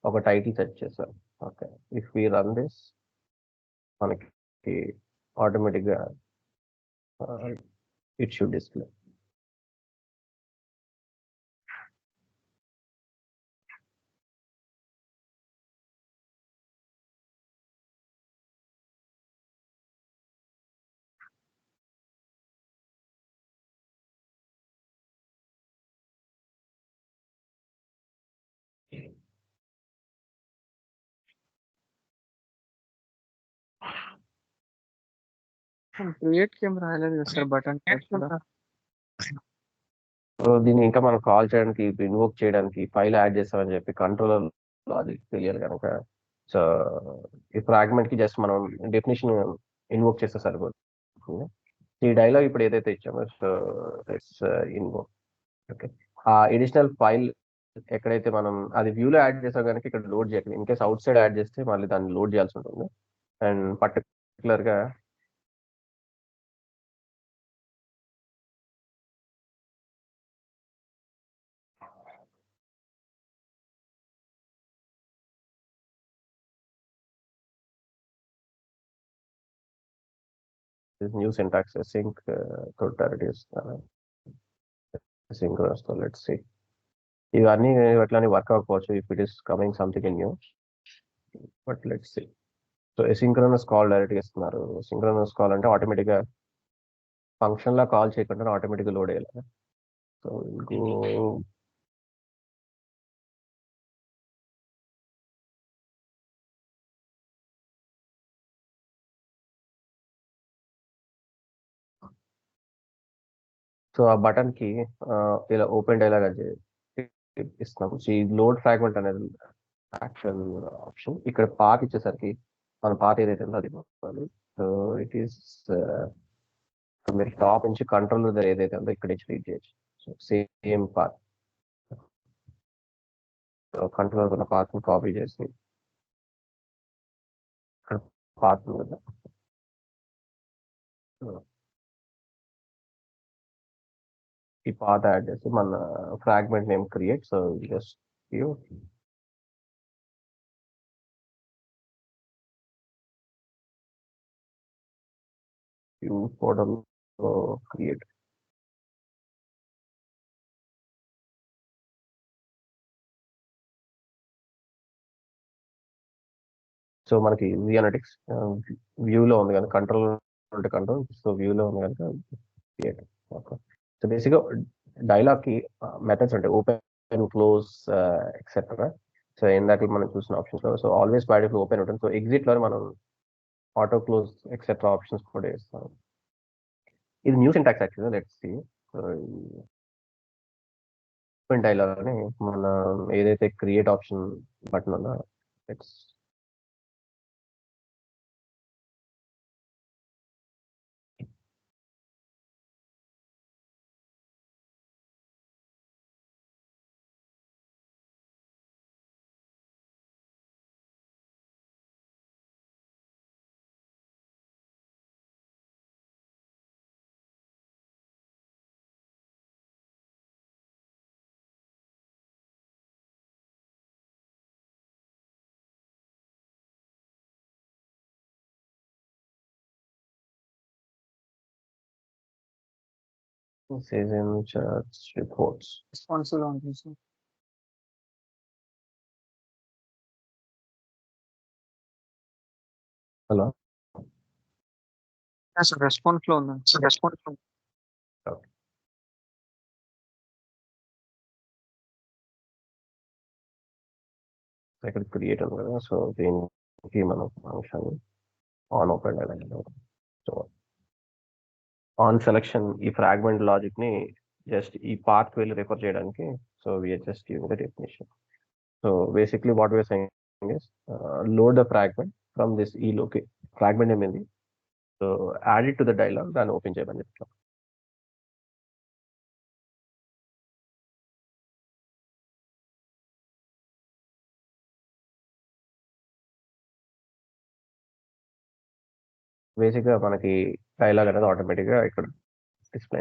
ఒక టైటిల్ సెట్ చేస్తాం. Okay, if we run this మనకి ఆటోమేటిక్ గా ఇట్ షుడ్ డిస్ప్లే. క్రియేట్ కి ఏం రాయలేదు కదా సార్ బటన్ కూడా. సో దీన్ని ఇంకా మనం కాల్ చేయడానికి, ఇన్వోక్ చేయడానికి ఫైల్ యాడ్ చేస్తామని చెప్పి కంట్రోలర్ అది తెలియాలి కనుక, సో ఈ ఫ్రాగ్మెంట్ కి జస్ట్ మనం డెఫినేషన్ ఇన్వోక్ చేస్తే సరిపోతుంది. ఈ డైలాగ్ ఇప్పుడు ఏదైతే ఇచ్చామో సో ఇట్స్ ఇన్వోక్. ఓకే, ఆ ఎడిషనల్ ఫైల్ ఎక్కడైతే మనం అది వ్యూలో యాడ్ చేసాం కనుక ఇక్కడ లోడ్ చేయాలి. In case outside add చేస్తే మళ్ళీ దాన్ని లోడ్ చేయాల్సి ఉంటుంది. అండ్ పర్టికులర్ గా new syntax sync totalities synchronous. Let's see ఇవన్నీ ఎట్లా వర్క్ అవ్వకపోవచ్చు if it is coming something in new, but let's see. So synchronous call direct గా ఇస్తున్నారు. సింక్రోనస్ కాల్ అంటే ఆటోమేటిక్ గా ఫంక్షన్ లా కాల్ చేయకుండా ఆటోమేటిక్ గా లోడ్ అయ్యాలి. సో సో ఆ బటన్ కి ఇలా ఓపెన్ డైలాగ్ అని ఇస్తున్నాము. సో ఈ లోడ్ ఫ్రాగ్మెంట్ అనేది యాక్చువల్ ఆప్షన్. ఇక్కడ పాత్ ఇచ్చేసరికి మన పాత్ ఏదైతే ఉందో అది ఇవ్వాలి. సో ఇట్ ఈస్ మీరు టాప్ నుంచి కంట్రోల్ ఏదైతే ఉందో ఇక్కడ నుంచి రీడ్ చేయొచ్చు. సో సేమ్ పాత్, కంట్రోల్ ఉన్న పాత్ ని కాపీ చేసి ఇక్కడ పాత్ ఉంది. ఈ పాత్ యాడ్ చేసి మన fragment name create. So just ఫోటోలో క్రియేట్. సో మనకి వి అనటిక్స్ వ్యూలో ఉంది కనుక కంట్రోల్ సో వ్యూలో ఉంది కనుక క్రియేట్. ఓకే, సో బేసిక్గా డైలాగ్ కి మెథడ్స్ ఉంటాయి, open, close, etcetera. So so ఇందాక మనం చూసిన ఆప్షన్స్ లో so always by default open ఉంటుంది. సో ఎగ్జిట్ లో మనం ఆటో క్లోజ్ ఎక్సెట్రా ఆప్షన్స్ కూడా ఇస్తాం. ఇది న్యూ సింటాక్స్ యాక్చువల్గా. Let's see. ఓపెన్ డైలాగ్ అని మన ఏదైతే క్రియేట్ ఆప్షన్ బటన్ ఉందో let's season charts reports. Responsible ఉంటుంది సార్. హలో, సార్ రెస్పాన్స్ లో ఉందండి సార్. రెస్పాన్స్ ఇక్కడ క్రియేట్ ఉంది కదా. సో దీనికి మనం function on open dialog. So on selection ఈ ఫ్రాగ్మెంట్ లాజిక్ ని జస్ట్ ఈ పాత్ వెళ్ళి రిఫర్ చేయడానికి. So we're just using the definition. So basically what we're saying is load the fragment from this ఈ లోకి. ఫ్రాగ్మెంట్ ఏమైంది, so add it to the dialog, దాన్ని open చేయమని చెప్తాం. బేసిక్ గా మనకి డైలాగ్ అనేది ఆటోమేటిక్ గా ఇక్కడ డిస్ప్లే.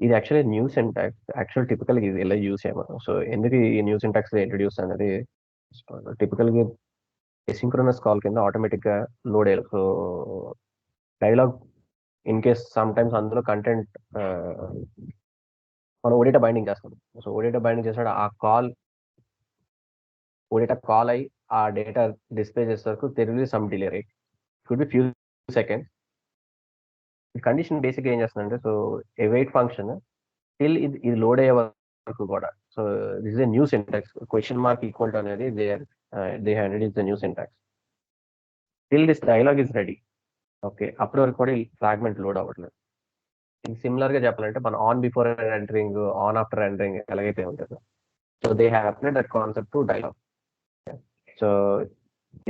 ఇది actually new syntax. Actual typical ఇది ఎలా యూస్ చేయమని. సో ఎందుకు ఈ న్యూ సింటాక్స్ ఇంట్రడ్యూస్ అనేది, టిపికల్ గా ఎసింక్రోనస్ కాల్ కింద ఆటోమేటిక్ గా లోడ్ అయ్యారు. So dialogue in case some times అందులో కంటెంట్ మనం ఓడేటా బైండింగ్ చేస్తాం. సో ఓడేటా బైండింగ్ చేసినప్పుడు ఆ కాల్ ఓడేటా కాల్ అయ్యి ఆ డేటా డిస్ప్లే చేసే వరకు తెలియదు some delay, right? Could be few seconds. ఈ కండిషన్ బేసిక్ ఏం చేస్తుందంటే, సో await ఫంక్షన్ స్టిల్ ఇది లోడ్ అయ్యే వరకు కూడా. So this is a new syntax. Question mark equal to అనేది they handed is the new syntax. Still this dialog is ready. Okay, అప్పటి వరకు కూడా ఈ ఫ్రాగ్మెంట్ లోడ్ అవ్వట్లేదు. ఇది సిమిలర్ గా చెప్పాలంటే మన on before entering, on after entering ఎలాగైతే ఉంటుందో, so they have applied that concept to dialogue. So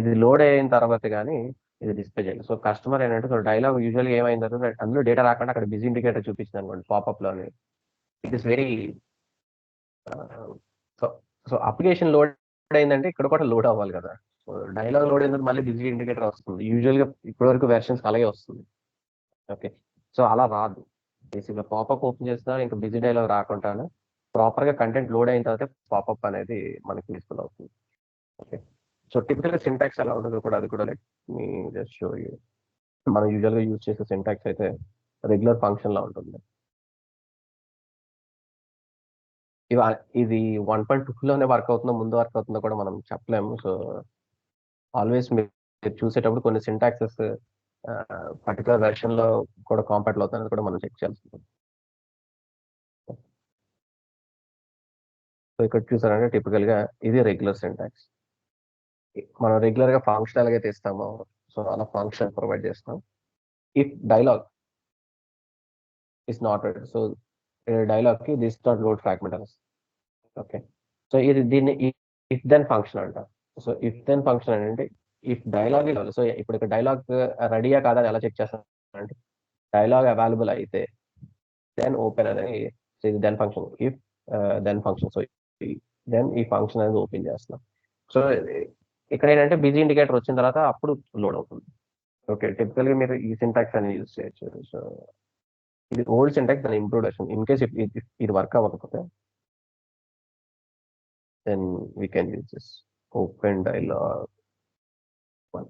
ఇది లోడ్ అయిన తర్వాత కానీ ఇది డిస్ప్లే చేయాలి. సో కస్టమర్ ఏంటంటే, సో డైలాగ్ యూజువల్గా ఏమైందంటే అందులో డేటా రాకుండా అక్కడ బిజీ ఇండికేటర్ చూపించింది అనుకోండి పాపప్ లోని. It is very so so application load అయిందంటే ఇక్కడ కూడా లోడ్ అవ్వాలి కదా. సో డైలాగ్ లోడ్ అయిందంటే మళ్ళీ బిజీ ఇండికేటర్ వస్తుంది. యూజువల్గా ఇప్పటి వరకు వెర్షన్స్ అలాగే వస్తుంది. ఓకే, సో అలా రాదు. బేసిక్గా పాపప్ ఓపెన్ చేస్తున్నా ఇంకా బిజీ డైలాగ్ రాకుండా ప్రాపర్ గా కంటెంట్ లోడ్ అయిన తర్వాత పాపప్ అనేది మనకి విజిబుల్ అవుతుంది. ఓకే, సో టిపికల్ గా సింటాక్స్ ఎలా ఉంటుందో కూడా అది కూడా like me just show you. మనం యూజువల్ గా యూజ్ చేసే సింటాక్స్ అయితే రెగ్యులర్ ఫంక్షన్ లా ఉంటుంది. ఇది 1.2 లోనే వర్క్ అవుతుందో ముందు వర్క్ అవుతుందో కూడా మనం చెప్పలేము. సో ఆల్వేస్ మీరు చూసేటప్పుడు కొన్ని సింటాక్సెస్ పర్టికులర్ వెర్షన్ లో కూడా కాంపాటిబుల్ అవుతుంది కూడా మనం చెక్ చేయాల్సి ఉంటుంది. సో ఇక్కడ చూసారంటే టిపికల్ గా ఇది రెగ్యులర్ సింటాక్స్. మనం రెగ్యులర్ గా ఫంక్షన్ ఎలాగైతే ఇస్తామో సో అలా ఫంక్షన్ ప్రొవైడ్ చేస్తాం. If dialogue is not ready, so dialogue కి దిస్ డాట్ లోడ్ ఫ్రాగ్మెంట్ అని. ఓకే, సో ఇది దీన్ని ఇఫ్ దెన్ ఫంక్షన్ అంట. సో ఇఫ్ దెన్ ఫంక్షన్ అంటే ఇఫ్ డైలాగ్, సో ఇప్పుడు ఇక్కడ డైలాగ్ రెడీయా కాదా అని ఎలా చెక్ చేస్తాం అంటే, డైలాగ్ అవైలబుల్ అయితే దెన్ ఓపెన్ అనేది. సో ఇది then function. If then function, so then ఈ ఫంక్షన్ అనేది ఓపెన్ చేస్తున్నాం. సో ఇక్కడ ఏంటంటే బిజీ ఇండికేటర్ వచ్చిన తర్వాత అప్పుడు లోడ్ అవుతుంది. ఓకే, టిపికల్ గా మీరు ఈ సింటాక్స్ అనేది యూజ్ చేయొచ్చు. సో ఇది ఓల్డ్ సింటాక్స్ దాని ఇంప్రూవ్షన్. ఇన్ కేస్ ఇది వర్క్ అవ్వకపోతే then we can use this open dialog one.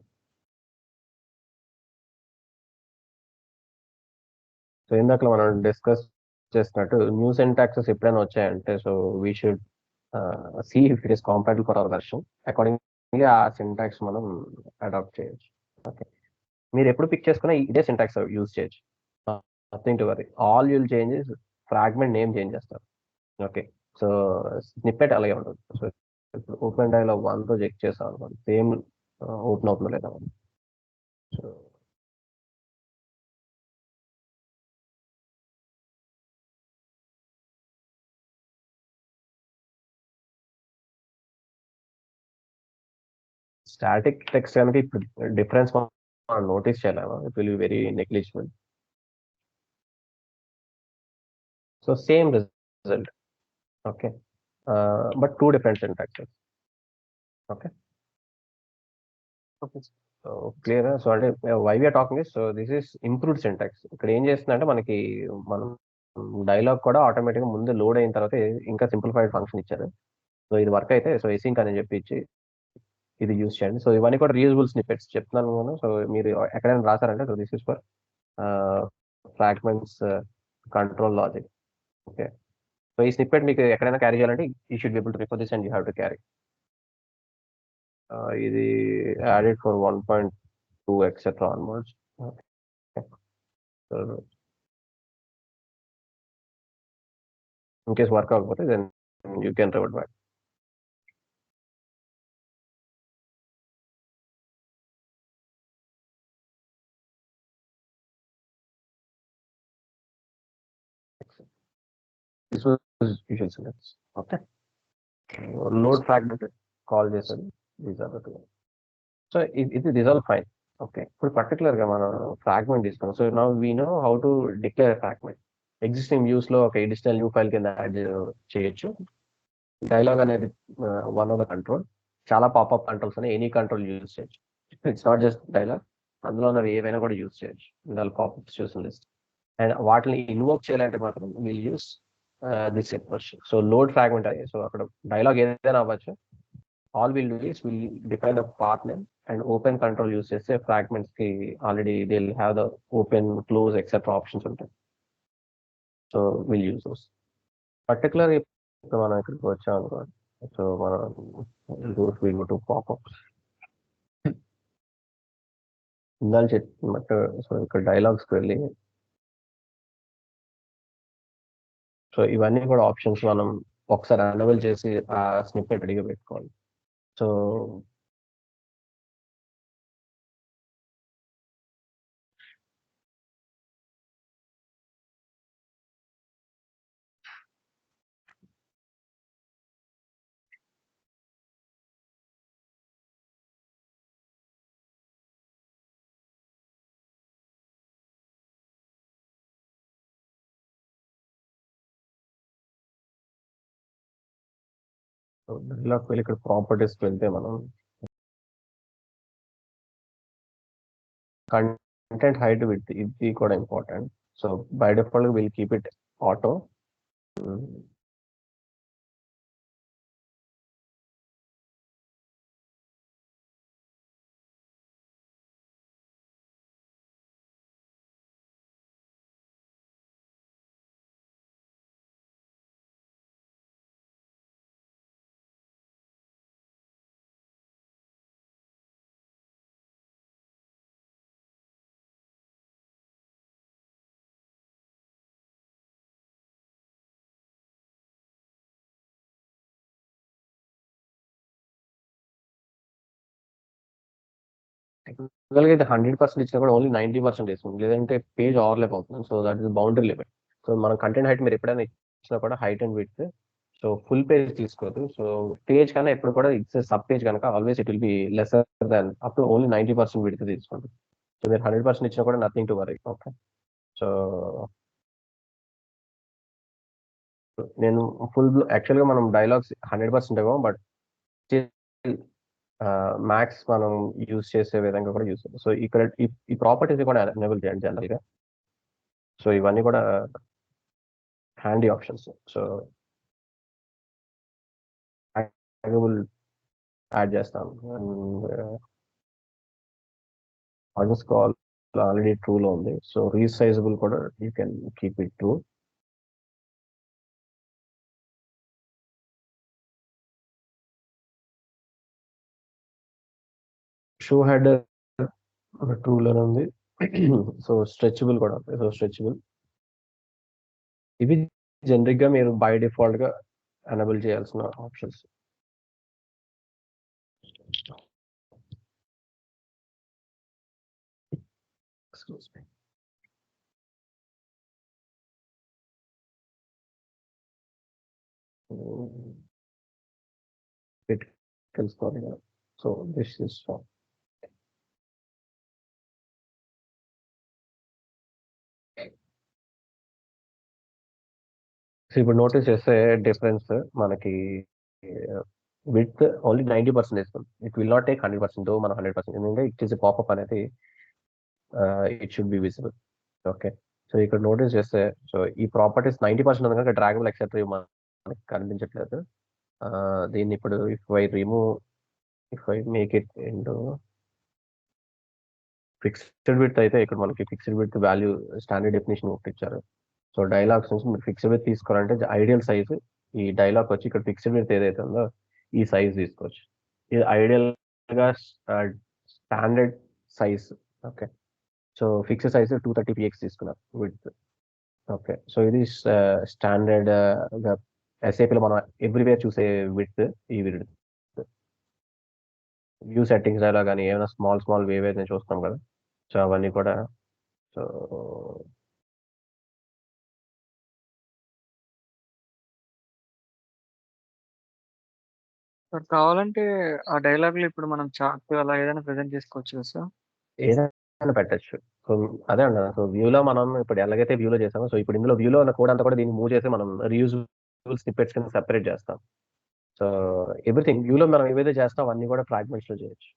So ఇందాక మనం డిస్కస్ చేసినట్టు న్యూ సింటాక్సెస్ ఎప్పుడైనా వచ్చాయంటే, so we should see if it is compatible for our version. According ఆ సింటాక్స్ మనం అడాప్ట్ చేయొచ్చు. ఓకే, మీరు ఎప్పుడు పిక్ చేసుకున్నా ఇదే సింటాక్స్ యూజ్ చేయొచ్చు. Nothing to worry. All you'll changes fragment name change చేస్తారు. ఓకే, సో స్నిప్పెట్ అలాగే ఉంటుంది. సో ఇప్పుడు ఓపెన్ డైలాగ్ 1తో చెక్ చేసాం అనుకోండి, సేమ్ ఓపెన్ అవుతుందో లేదా. సో స్టాటిక్ టెక్స్ట్ కనుక ఇప్పుడు డిఫరెన్స్ మనం నోటీస్ చేయలేము, it will be very negligible. So same result, okay, but 2 different syntaxes. Okay, okay sir. So clear. So అంటే why we're talking is, so this is improved syntax. ఇక్కడ ఏం చేస్తుందంటే మనకి మనం డైలాగ్ కూడా ఆటోమేటిక్గా ముందు లోడ్ అయిన తర్వాత ఇంకా సింప్లిఫైడ్ ఫంక్షన్ ఇచ్చారు. సో ఇది వర్క్ అయితే, సో ఎసింక్ అని చెప్పి ఇచ్చి ఇది యూస్ చేయండి. సో ఇవన్నీ కూడా రీయూజబుల్ స్నిప్పెట్స్ చెప్తున్నాను నేను. సో మీరు ఎక్కడైనా రాసారంటే, so this is for fragments control logic. Okay, so ఈ స్నిప్పెట్ మీకు ఎక్కడైనా క్యారీ చేయాలంటే you should be able to refer this and you have to carry. ఇది added for 1.2 etcetera onwards. In case work అవ్వకపోతే then you can revert back. This was usual syntax. Okay. Load fragment call చేసేది, these are the two. So ఇది resolve fine. Okay, ఇప్పుడు particular గా మనం fragment తీసుకున్నాం. So now we know how to declare fragment. Existing views లో ఒక additional new file కింద add చేయొచ్చు. డైలాగ్ అనేది వన్ ఆఫ్ ద కంట్రోల్. చాలా పాపప్ కంట్రోల్స్ అని ఎనీ కంట్రోల్ యూజ్ చేయొచ్చు. ఇట్స్ నాట్ జస్ట్ డైలాగ్, అందులో ఉన్నవి ఏవైనా కూడా యూజ్ చేయొచ్చు. ఇందులో పాపప్స్ చూసిన లిస్ట్. అండ్ వాటిని ఇన్వోక్ చేయాలంటే మాత్రం will use this version. So load fragment అయ్యి, సో అక్కడ డైలాగ్ ఏదైనా అవ్వచ్చు. All will do is will define the path name and open control use చేస్తే ఫ్రాగ్మెంట్స్ కి already they will have the open, close etcetera options ఉంటాయి. So will use those. Particular ఇప్పుడు మనం ఇక్కడికి వచ్చాం అనుకోండి. సో మనం విల్ గో టు పాపప్స్. ఇందాక చెప్పినట్టు, సో ఇక్కడ డైలాగ్స్కి వెళ్ళి, సో ఇవన్నీ కూడా ఆప్షన్స్ మనం ఒకసారి ఎనేబుల్ చేసి ఆ స్నిప్పెట్ రెడీగా పెట్టుకోవాలి. సో డైలాగ్ వెళ్ళి ఇక్కడ ప్రాపర్టీస్కి వెళ్తే మనం కంటెంట్ హైట్ విత్ ఇది కూడా important. So by default will keep it auto. టెక్నికల్గా అయితే 100% ఇచ్చినా కూడా ఓన్లీ 90% ఇస్తుంది, లేదంటే పేజ్ ఓవర్లాప్ అవుతుంది. So that is boundary limit. So మనం కంటెంట్ హైట్ మీరు ఎప్పుడైనా ఇచ్చినా కూడా height and width, so full page తీసుకోవద్దు. సో పేజ్ కన్నా ఎప్పుడు కూడా ఇట్స్ సబ్ పేజ్ కనుక always it will B lesser than up to only 90% width తీసుకోండి. సో మీరు 100% ఇచ్చినా కూడా nothing to worry. Okay, so నేను యాక్చువల్గా మనం డైలాగ్స్ 100% ఇవ్వం, బట్ మ్యాక్స్ మనం యూజ్ చేసే విధంగా కూడా యూజ్ చేయాలి. సో ఇక్కడ ఈ ప్రాపర్టీస్ కూడా ఎనేబుల్ చేయండి జనరల్గా. సో ఇవన్నీ కూడా handy options. So enable add చేస్తాను. అండ్ కాల్ ఆల్రెడీ ట్రూలో ఉంది. సో రీసైజబుల్ కూడా you can keep it true. Show head ట్రూలోనే ఉంది. సో స్ట్రెచబుల్ కూడా ఉంది. సో స్ట్రెచబుల్ ఇవి జనరిక్ గా మీరు బై డిఫాల్ట్ గా ఎనేబుల్ చేయాల్సిన ఆప్షన్స్. Excuse me. It తెలుసుకోవాలి కదా. So this is for so ఇప్పుడు నోటీస్ చేస్తే డిఫరెన్స్ మనకి విత్ ఓన్లీ 90% ఇస్తుంది. ఇట్ విల్ నాట్ టేక్ 100%, మనం 100%, ఎందుకంటే ఇట్ ఈస్ పాపప్ అనేది it should B visible. Okay, so ఇక్కడ నోటీస్ చేస్తే సో ఈ ప్రాపర్టీస్ 90% ఉంది కనుక డ్రాగబుల్ ఎక్సెట్రా మనకి కనిపించట్లేదు. దీన్ని ఇప్పుడు if I make it into fixed width అయితే ఇక్కడ మనకి fixed width value standard definition ఒకటి ఇచ్చారు. సో డైలాగ్స్ నుంచి మీరు ఫిక్స్డ్ విడ్త్ తీసుకోవాలంటే ఐడియల్ సైజ్ ఈ డైలాగ్ వచ్చి ఇక్కడ ఫిక్స్డ్ విడ్త్ ఏదైతే ఉందో ఈ సైజ్ తీసుకోవచ్చు. ఇది ఐడియల్ గా standard size. Okay, so fixed size 230px తీసుకున్నారు విడ్త్. ఓకే, సో ఇది స్టాండర్డ్ గా ఎస్ఏపీలో మనం ఎవ్రీవేర్ చూసే విడ్త్ ఈ విడ్త్. వ్యూ సెట్టింగ్స్ అలా కానీ ఏమైనా స్మాల్ స్మాల్ వేవ్ అయితే చూస్తాం కదా, సో అవన్నీ కూడా. సో సార్ కావాలంటే ఆ డైలాగులు ఇప్పుడు మనం చార్ట్ అలా ఏదైనా ప్రెజెంట్ చేసుకోవచ్చు కదా సార్? ఏదైనా పెట్టచ్చు. సో అదే అన్నా, సో వ్యూలో మనం ఇప్పుడు ఎలాగైతే వ్యూలో చేసామో, సో ఇప్పుడు ఇందులో వ్యూలో ఉన్న కోడ్ అంతా కూడా దీన్ని మూవ్ చేసి మనం రీయూజబుల్ స్నిప్పెట్స్ కింద సెపరేట్ చేస్తాం. సో ఎవ్రీథింగ్ వ్యూలో మనం ఏవైతే చేస్తాం అన్ని కూడా ఫ్రాగ్మెంట్స్ లో చేయొచ్చు.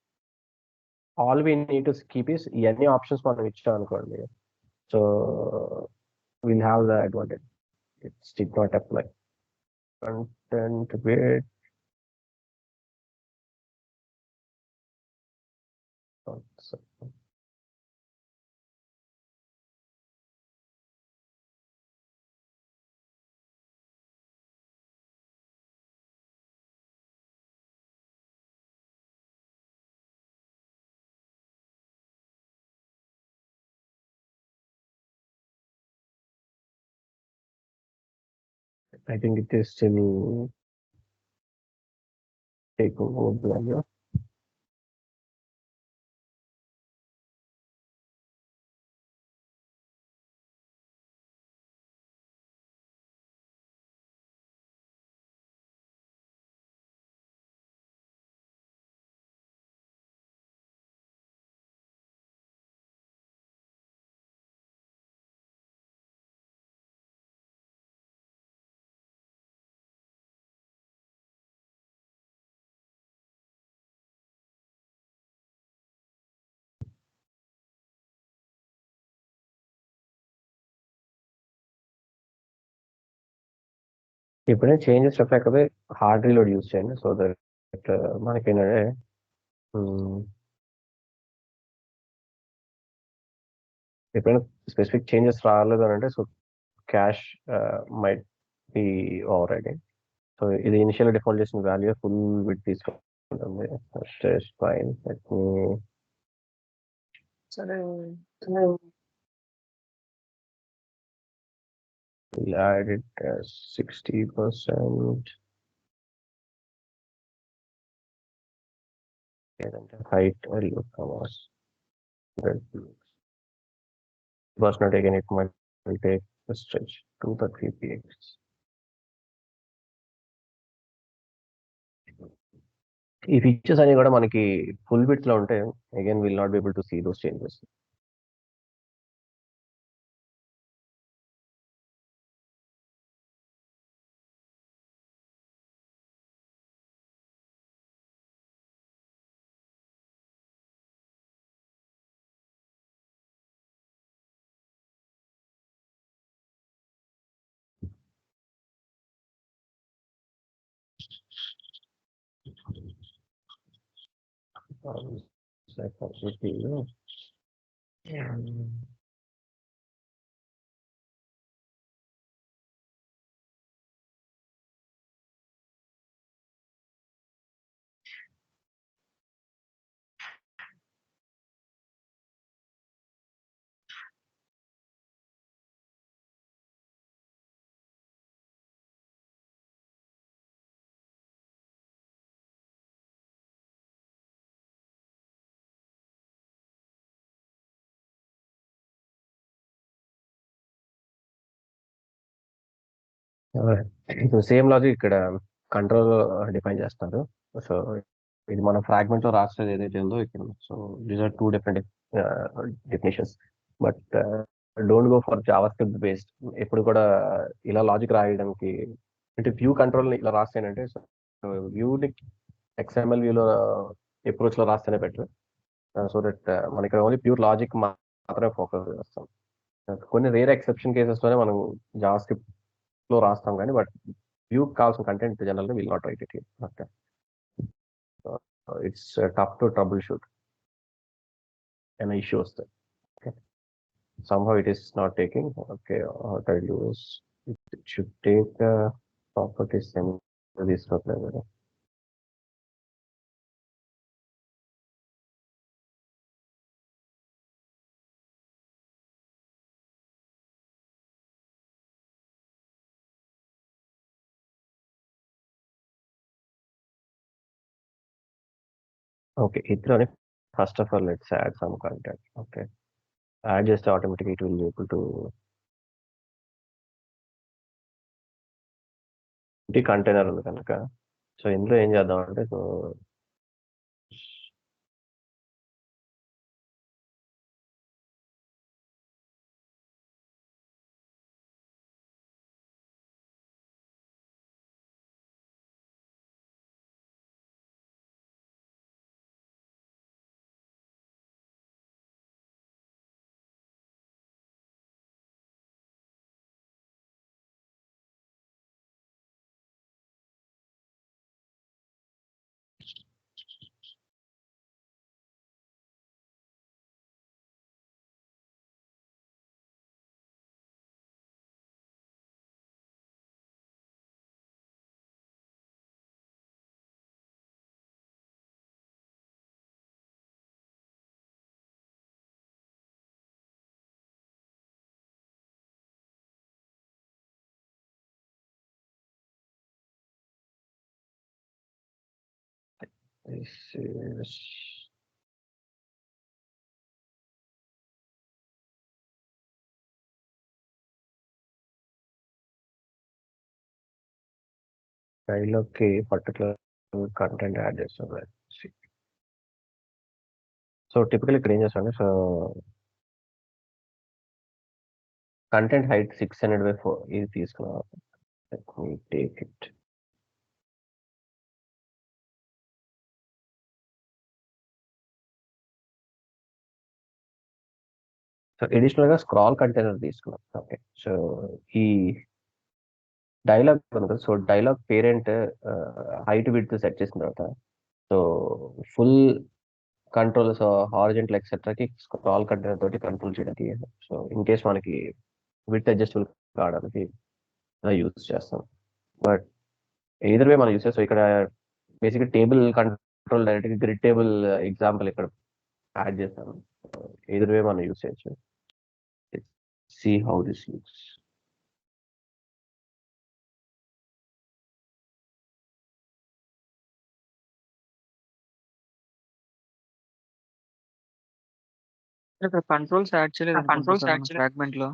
All we need to keep is ఇవన్నీ ఆప్షన్స్ మనం ఇచ్చాం అనుకోండి, so will have the advantage. It's did not apply content with I think it is still taking over. ఎప్పుడైనా చేంజెస్ రిఫ్లెక్ట్ అయితే హార్డ్ రీలోడ్ యూస్ చేయండి. So that మనకి ఏంటంటే ఎప్పుడైనా స్పెసిఫిక్ చేంజెస్ రాలేదు అని అంటే, so cash might be over riding. So ఇది ఇనిషియల్ డిఫాల్ట్ చేసిన వాల్యూ ఫుల్ విత్ తీసుకుంటుంది. ఫైన్, లెట్ మీ సరే add it as 60%. లేదంటే height మరియు commas. Personal again, it might will take a stretch 230px. ఈ ఫీచర్స్ అన్ని కూడా మనకి ఫుల్ విడ్త్ లో ఉంటే again will not be able to see those changes. Same logic ఇక్కడ కంట్రోల్ డిఫైన్ చేస్తారు. సో ఇది మన ఫ్రాగ్మెంట్ లో రాసేది ఏదైతే ఉందో ఇక్కడ. So these are two different definitions. But don't go for JavaScript based. ఎప్పుడు కూడా ఇలా లాజిక్ రాయడానికి, అంటే వ్యూ కంట్రోల్ ఇలా రాస్తేనంటే, సో వ్యూని ఎక్స్ఎంఎల్ వ్యూలో అప్రోచ్ లో రాస్తేనే బెటర్. సో దట్ మన ఇక్కడ ఓన్లీ ప్యూర్ లాజిక్ మాత్రమే ఫోకస్ చేస్తాం. కొన్ని రేర్ ఎక్సెప్షన్ కేసెస్ లోనే మనం జావా స్క్రిప్ట్ లో రాస్తాం కానీ, బట్ వ్యూ కావాల్సిన content general will not right it. Okay, it's tough to trouble shoot ఏమైనా ఇష్యూ వస్తాయి. Okay, somehow it is not taking. Okay, what I'll do is it should take properties and this level. Okay, ithrone, first of all, let's add some content. Okay, add just automatically it will be able to the container ఉంది కనుక. So ఇందులో ఏం చేద్దాం అంటే, so this is ఫైల్లోకి particular content add చేస్తాం. So typical ఇక్కడ ఏం చేస్తామంటే, సో కంటెంట్ హైట్ 600/4 ఇది తీసుకున్నాం. Let me take it. So additional గా స్క్రాల్ కంటైనర్ తీసుకున్నాం. ఓకే, సో ఈ డైలాగ్ ఉంది కదా, so dialog parent height width set చేసిన తర్వాత, so full control, so horizontal ఎక్సెట్రాకి స్క్రాల్ కంటైనర్ తోటి కంట్రోల్ చేయడానికి, సో ఇన్ కేస్ మనకి విడ్త్ అడ్జస్టబుల్ కావడానికి యూజ్ చేస్తాం. బట్ ఎయిదర్ వే మనం యూస్ చేస్తాం. ఇక్కడ బేసిక్గా table control direct grid table example ఇక్కడ యాడ్ చేస్తాను. ఎయిదర్ వే మనం యూస్ చేయొచ్చు. See how this looks. ఇక్కడ కంట్రోల్స్ యాడ్ చేయలేదు అనుకుంటా సార్ మన ఫ్రాగ్మెంట్ లో.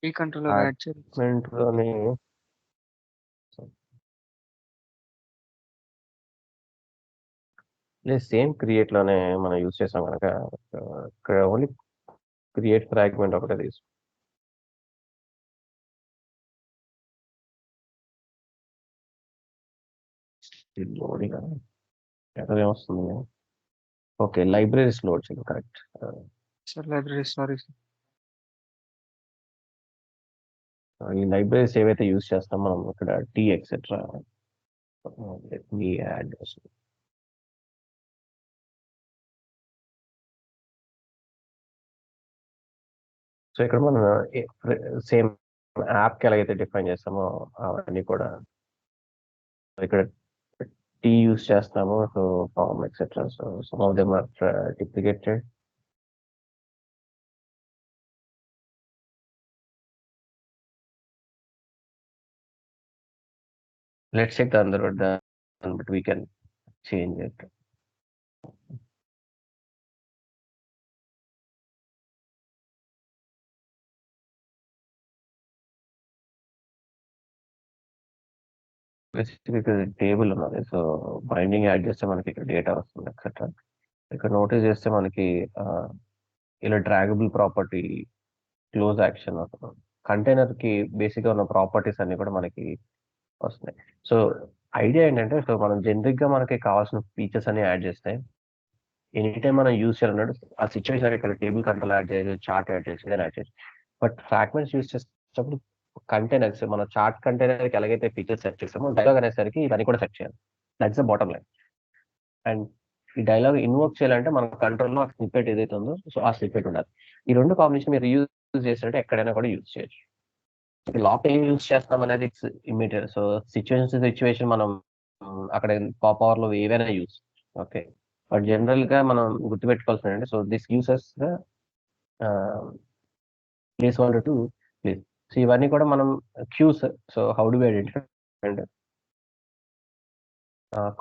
ఈ కంట్రోల్ యాడ్ చేయలేదు. Fragment లోని లేదు, సేమ్ క్రియేట్ లోనే మనం యూజ్ చేసాం కనుక ఇక్కడ ఓన్లీ క్రియేట్ ఫ్రాగ్మెంట్ ఒకటే తీసు. లోడింగ్ ఎక్కడ ఏమొస్తుంది? ఓకే, లైబ్రరీస్ లోడ్ చేయాలి. Correct sir library, sorry sir. ఈ లైబ్రరీస్ ఏవైతే యూజ్ చేస్తాం మనం ఇక్కడ టీ ఎక్సెట్రా యాడ్ చేస్తాం. సో ఇక్కడ మనం సేమ్ యాప్కి ఎలాగైతే డిఫైన్ చేస్తామో అవన్నీ కూడా ఇక్కడ టీ యూస్ చేస్తాము. So form etcetera. So some of them are duplicated. Let's check the other one, but we can change it. Specific table ఉన్నది. సో బైండింగ్ యాడ్ చేస్తే మనకి ఇక్కడ డేటా వస్తుంది ఎక్సెట్రా. ఇక్కడ నోటీస్ చేస్తే మనకి ఇలా డ్రాగబుల్ ప్రాపర్టీ, క్లోజ్ యాక్షన్ కంటైనర్ కి బేసిక్ గా ఉన్న ప్రాపర్టీస్ అన్ని కూడా మనకి వస్తున్నాయి. సో ఐడియా ఏంటంటే, సో మనం జనరిక్ గా మనకి కావాల్సిన ఫీచర్స్ అన్ని యాడ్ చేస్తాయి. ఎనీ టైం మనం యూజ్ చేయాలన్నాడు ఆ సిచ్యువేషన్ ఇక్కడ టేబుల్ కంట్రోల్ యాడ్ చేయొచ్చు, చార్ట్ యాడ్ చేయొచ్చు, ఏదైనా యాడ్ చేయొచ్చు. బట్ ఫ్రాగ్మెంట్స్ యూజ్ చేసేటప్పుడు కంటైనర్స్, మన చార్ట్ కంటైనర్ కి ఎలాగైతే ఫీచర్స్ సెట్ చేస్తామో డైలాగ్ అనేసరికి ఇవన్నీ కూడా సెట్ చేయాలి. That's the bottom line. And ఈ డైలాగ్ ఇన్వోక్ చేయాలంటే మన కంట్రోల్లో ఆ స్నిప్పెట్ ఏదైతే ఉందో సో ఆ స్నిప్పెట్ ఉండాలి. ఈ రెండు కాంబినేషన్ మీరు యూజ్ చేసినట్టే ఎక్కడైనా కూడా యూజ్ చేయొచ్చు. లోపల ఏం యూజ్ చేస్తాం అనేది ఇమ్మీడియట్. సో సిచ్యువేషన్ మనం అక్కడ పవర్ లో ఏవైనా యూజ్. ఓకే, బట్ జనరల్ గా మనం గుర్తుపెట్టుకోవాల్సింది అంటే, so this uses placeholder to place. సో ఇవన్నీ కూడా మనం cues. So how do we identify and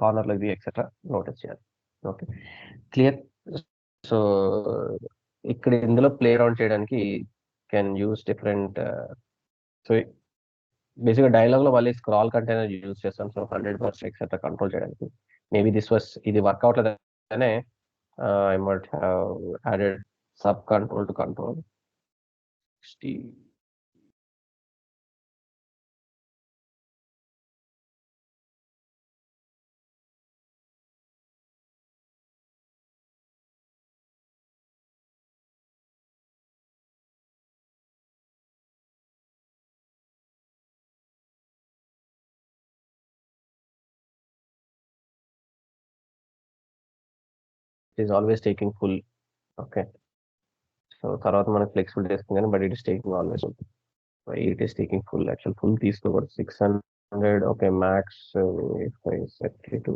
corner లో ఇవి ఎక్సెట్రా నోటీస్ చేయాలి. Okay, clear. సో ఇక్కడ ఇందులో ప్లే అరౌండ్ చేయడానికి కెన్ యూస్ డిఫరెంట్. సో బేసిక్గా డైలాగ్ లో మళ్ళీ స్క్రాల్ కంటైనర్ యూజ్ చేస్తాం. సో 100% ఎక్సెట్రా కంట్రోల్ చేయడానికి. మేబీ ఇది వర్క్ అవట్లేదనే I might have added sub control to control. It is always taking full. Okay, so తర్వాత మనకి ఫ్లెక్సిబుల్ చేస్తుంది కానీ, but it is taking always. It is taking full. Actual full తీసుకోకూడదు. 600. Okay, max set to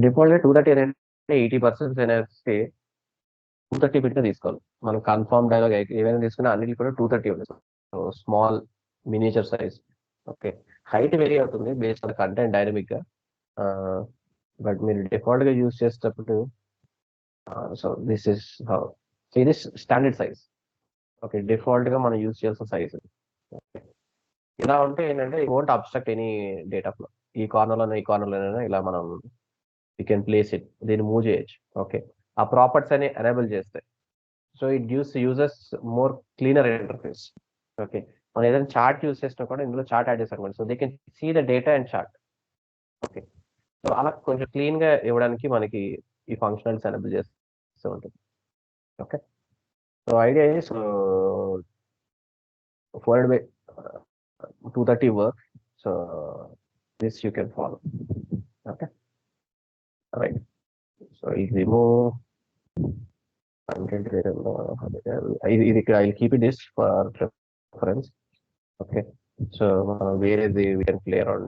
default 230 అంటే 80% అనేస్తే 230 bit తీసుకోవాలి. మనం confirm dialogue ఏవైనా తీసుకున్నా అన్నిటి కూడా 230 ఉంది. So small miniature size. Okay, height vary అవుతుంది బేస్డ్ ఆన్ కంటెంట్ డైనమిక్ గా. బట్ మీరు డిఫాల్ట్ గా యూజ్ చేసేటప్పుడు సో దిస్ ఇస్ హౌ. ఇది స్టాండర్డ్ సైజ్. ఓకే, డిఫాల్ట్ గా మనం యూజ్ చేయాల్సిన సైజ్. ఇలా ఉంటే ఏంటంటే ఈ won't obstruct any data flow. ఈ కార్నర్లోనైనా ఇలా మనం యూ కెన్ ప్లేస్ ఇట్, దీన్ని మూవ్ చేయొచ్చు. ఓకే, ఆ ప్రాపర్టీస్ అని ఎనేబుల్ చేస్తాయి. So it uses more cleaner interface. Okay, మనం ఏదైనా చార్ట్ యూజ్ చేసినా కూడా ఇందులో చార్ట్ యాడ్ చేస్తాం. So they can see the data and chart. Okay, so అలా కొంచెం క్లీన్ గా ఇవ్వడానికి మనకి ఈ ఫంక్షనల్స్ ఎనేబుల్ చేస్తూ ఉంటుంది. Okay, so idea is 400/230 work. So this you can follow. Okay, right. So I'll remove content I'll keep it this for reference. Okay, so where is we can play around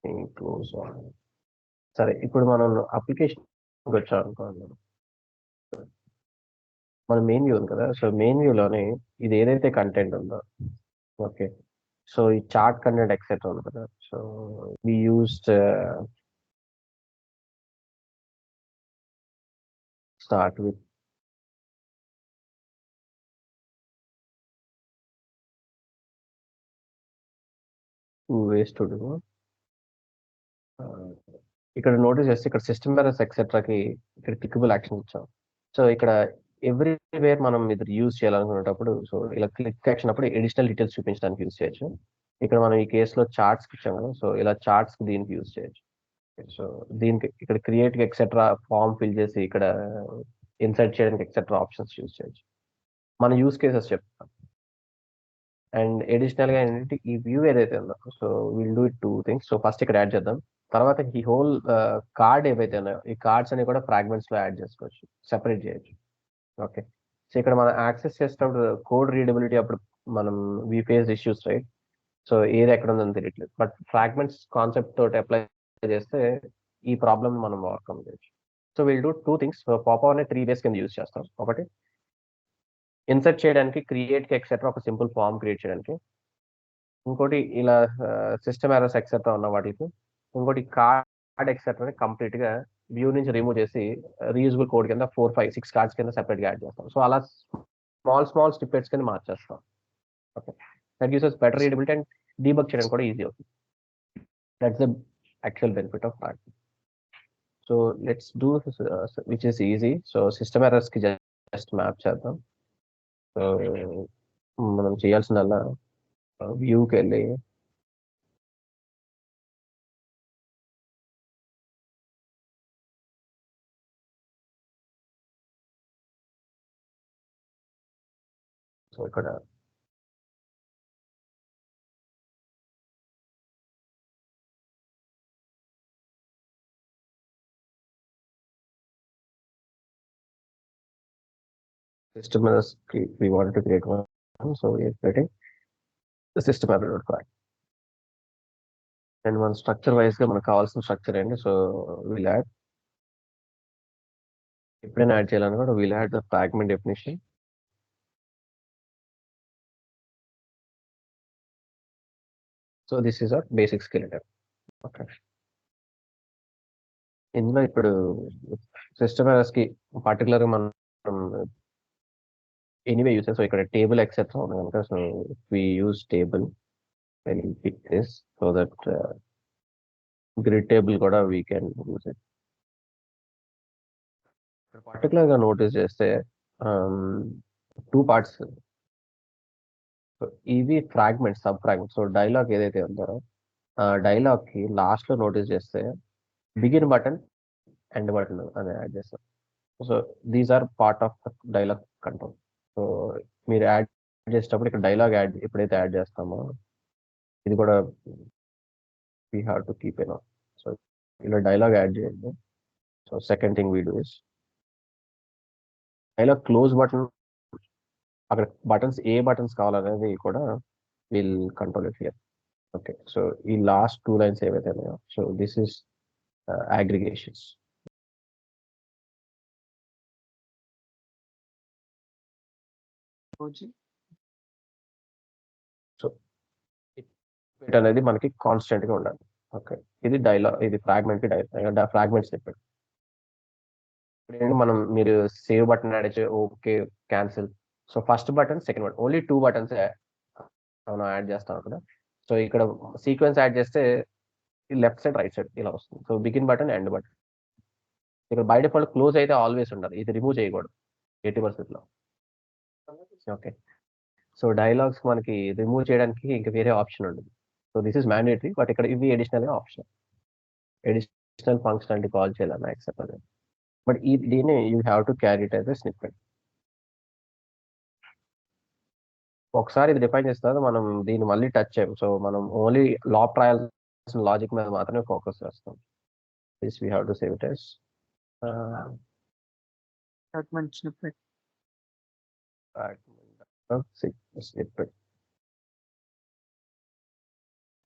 in close on. సరే, ఇప్పుడు మనం application వచ్చాం అనుకోండి. మన main view ఉంది కదా. So main వ్యూలోని ఇది ఏదైతే కంటెంట్ ఉందో, ఓకే, సో ఈ చార్ట్ కంటెంట్ ఎక్సెట్రా ఉంది కదా. So we used start with two ways to do. ఇక్కడ నోటీస్ చేస్తే ఇక్కడ సిస్టమ్ ఎర్రర్స్ ఎక్సెట్రాకి ఇక్కడ క్లికబుల్ యాక్షన్ ఇచ్చాం. సో ఇక్కడ ఎవ్రీవేర్ మనం ఇది యూజ్ చేయాలనుకునేటప్పుడు, సో ఇలా క్లిక్ యాక్షన్ అప్పుడు అడిషనల్ డీటెయిల్స్ చూపించడానికి యూజ్ చేయొచ్చు. ఇక్కడ మనం ఈ కేసులో చార్ట్స్ ఇచ్చాం కదా. సో ఇలా చార్ట్స్ దీనికి యూజ్ చేయొచ్చు. సో దీనికి ఇక్కడ క్రియేట్ ఎక్సెట్రా ఫామ్ ఫిల్ చేసి ఇక్కడ ఇన్సర్ట్ చేయడానికి ఎక్సెట్రా ఆప్షన్స్ యూజ్ చేయొచ్చు. మన యూజ్ కేసెస్ చెప్తాం. అండ్ అడిషనల్ గా ఏంటంటే ఈ వ్యూ ఏదైతే ఉందో, so will do it 2 things. So first ఇక్కడ యాడ్ చేద్దాం. తర్వాత ఈ హోల్ కార్డ్ ఏవైతే ఉన్నాయో ఈ కార్డ్స్ అన్ని కూడా ఫ్రాగ్మెంట్స్ లో యాడ్ చేసుకోవచ్చు, సెపరేట్ చేయొచ్చు. ఓకే, సో ఇక్కడ మనం యాక్సెస్ చేసేటప్పుడు కోడ్ రీడబిలిటీ అప్పుడు మనం we face issues, right. So ఏది ఎక్కడ ఉందని తెలియట్లేదు. బట్ ఫ్రాగ్మెంట్స్ కాన్సెప్ట్ తోటి అప్లై చేస్తే ఈ ప్రాబ్లమ్ మనం ఓవర్కమ్ చేయొచ్చు. So will do 2 things. So popper ని 3 ways కింద యూజ్ చేస్తాం. ఒకటి ఇన్సర్ట్ చేయడానికి క్రియేట్ కి ఎక్సెట్రా ఒక సింపుల్ ఫామ్ క్రియేట్ చేయడానికి, ఇంకోటి ఇలా సిస్టమ్ ఎర్రర్స్ ఎక్సెట్రా ఉన్న వాటికి, ఇంకోటి కార్డ్ ఎక్సెట్రా కంప్లీట్ గా వ్యూ నుంచి రిమూవ్ చేసి రీయూజబుల్ కోడ్ కింద 4, 5, 6 కార్డ్స్ కింద సెపరేట్ గా యాడ్ చేస్తాం. సో అలా స్మాల్ స్నిప్పెట్స్ కింద మార్చేస్తాం. Okay, that gives us better readability and debug చేయడం కూడా ఈజీ అవుతుంది. That's the actual benefit of card. So let's do which is easy. So system errors కి జస్ట్ మ్యాప్ చేద్దాం. సో మనం చేయాల్సిందల్లా వ్యూకి వెళ్ళి సో ఇక్కడ system errors we wanted to create one, so we are creating the system error.card. And one structure wise గా మనకు కావాల్సిన structure ఏంటి, సో వీల్ యాడ్ ఎప్పుడైనా యాడ్ చేయాలని కూడా we'll add the fragment definition. So this is our basic skeleton. Okay, ఇందులో ఇప్పుడు system errors కి పర్టికులర్ గా మనం ఎనీవే యూస్, సో ఇక్కడ టేబుల్ ఎక్సెట్రా ఉంది కనుక, so we use table and pick this so that grid table కూడా we can use it. Particular గా నోటీస్ చేస్తే 2 పార్ట్స్, ఇవి fragments, sub fragments. So dialog ఏదైతే ఉందో ఆ డైలాగ్ కి లాస్ట్ లో నోటీస్ చేస్తే బిగిన్ బటన్, ఎండ్ బటన్ అని యాడ్ చేస్తాం. So these are part of dialog control. So మీరు యాడ్ చేసేటప్పుడు ఇక్కడ డైలాగ్ యాడ్ ఎప్పుడైతే యాడ్ చేస్తామో ఇది కూడా we have to keep in on. So ఇలా డైలాగ్ యాడ్ చేయండి. So second thing we do is dialogue close button, అక్కడ బటన్స్ ఏ బటన్స్ కావాలనేది కూడా will control it here. Okay, so ఈ లాస్ట్ 2 లైన్స్ ఏవైతే ఉన్నాయో, so this is aggregations. So it అనేది మనకి కాన్స్టెంట్ గా ఉండాలి. ఓకే, ఇది డైలాగ్, ఇది ఫ్రాగ్మెంట్ కి ఫ్రాగ్మెంట్స్ చెప్పాడు. ఇప్పుడు ఏంటి మనం మీరు సేవ్ బటన్ యాడ్ చేసి okay cancel. So first button, second button, only 2 buttons మనం యాడ్ చేస్తాం అక్కడ. సో ఇక్కడ సీక్వెన్స్ యాడ్ చేస్తే లెఫ్ట్ సైడ్ రైట్ సైడ్ ఇలా వస్తుంది. So begin button, end button. ఇక్కడ బై డిఫాల్ట్ క్లోజ్ అయితే ఆల్వేస్ ఉండాలి, ఇది రిమూవ్ చేయకూడదు 80% లో. ఓకే, సో డైలాగ్స్ మనకి రిమూవ్ చేయడానికి ఇంకా వేరే ఆప్షన్ ఉండదు. So this is mandatory, but ఇక్కడ ఇవి అడిషనల్ గా ఆప్షన్, అడిషనల్ ఫంక్షనాలిటీ కాల్ చేయాలన్నా యాక్సెప్ట్ అనేది. బట్ దీన్ని you have to carry it as a snippet. ఒకసారి ఇది డిఫైన్ చేసిన తర్వాత మనం దీన్ని మళ్ళీ టచ్ చేయం. సో మనం ఓన్లీ లాప్ రాయాల్సిన లాజిక్ మీద మాత్రమే ఫోకస్ చేస్తాం. This we have to save it as snippet. Snippet.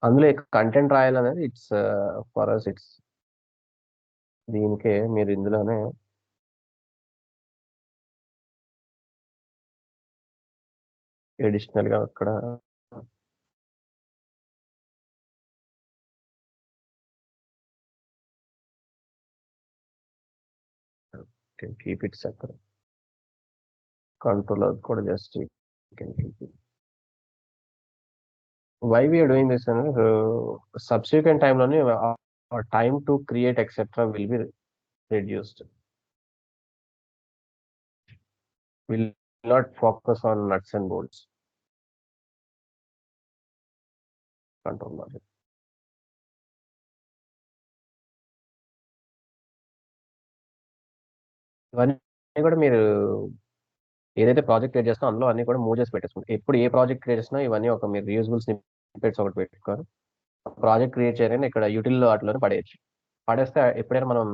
అందులో కంటెంట్ రాయాలనేది ఇట్స్ ఫర్ అస్, ఇట్స్ దీనికే మీరు ఇందులోనే అడిషనల్ గా అక్కడ కీప్ ఇట్ సెపరేట్. కంట్రోలర్ కూడా just why we are doing this, subsequent time లోనే our time to create etc will be reduced. Will not focus on nuts and bolts. Control logic. ఇవన్నీ కూడా మీరు ఏదైతే ప్రాజెక్ట్ క్రియేట్ చేస్తున్నా అందులో అన్ని కూడా మూవ్ చేసి పెట్టేసుకుంటారు. ఎప్పుడు ఏ ప్రాజెక్ట్ క్రియేట్ చేసినా ఇవన్నీ ఒక మీరు రీయూజబుల్ స్నిప్పెట్స్ ఒకటి పెట్టుకోరు. ప్రాజెక్ట్ క్రియేట్ చేయగానే ఇక్కడ యూటిల్ వాటిలోనే పడేయచ్చు. పడేస్తే ఎప్పుడైనా మనం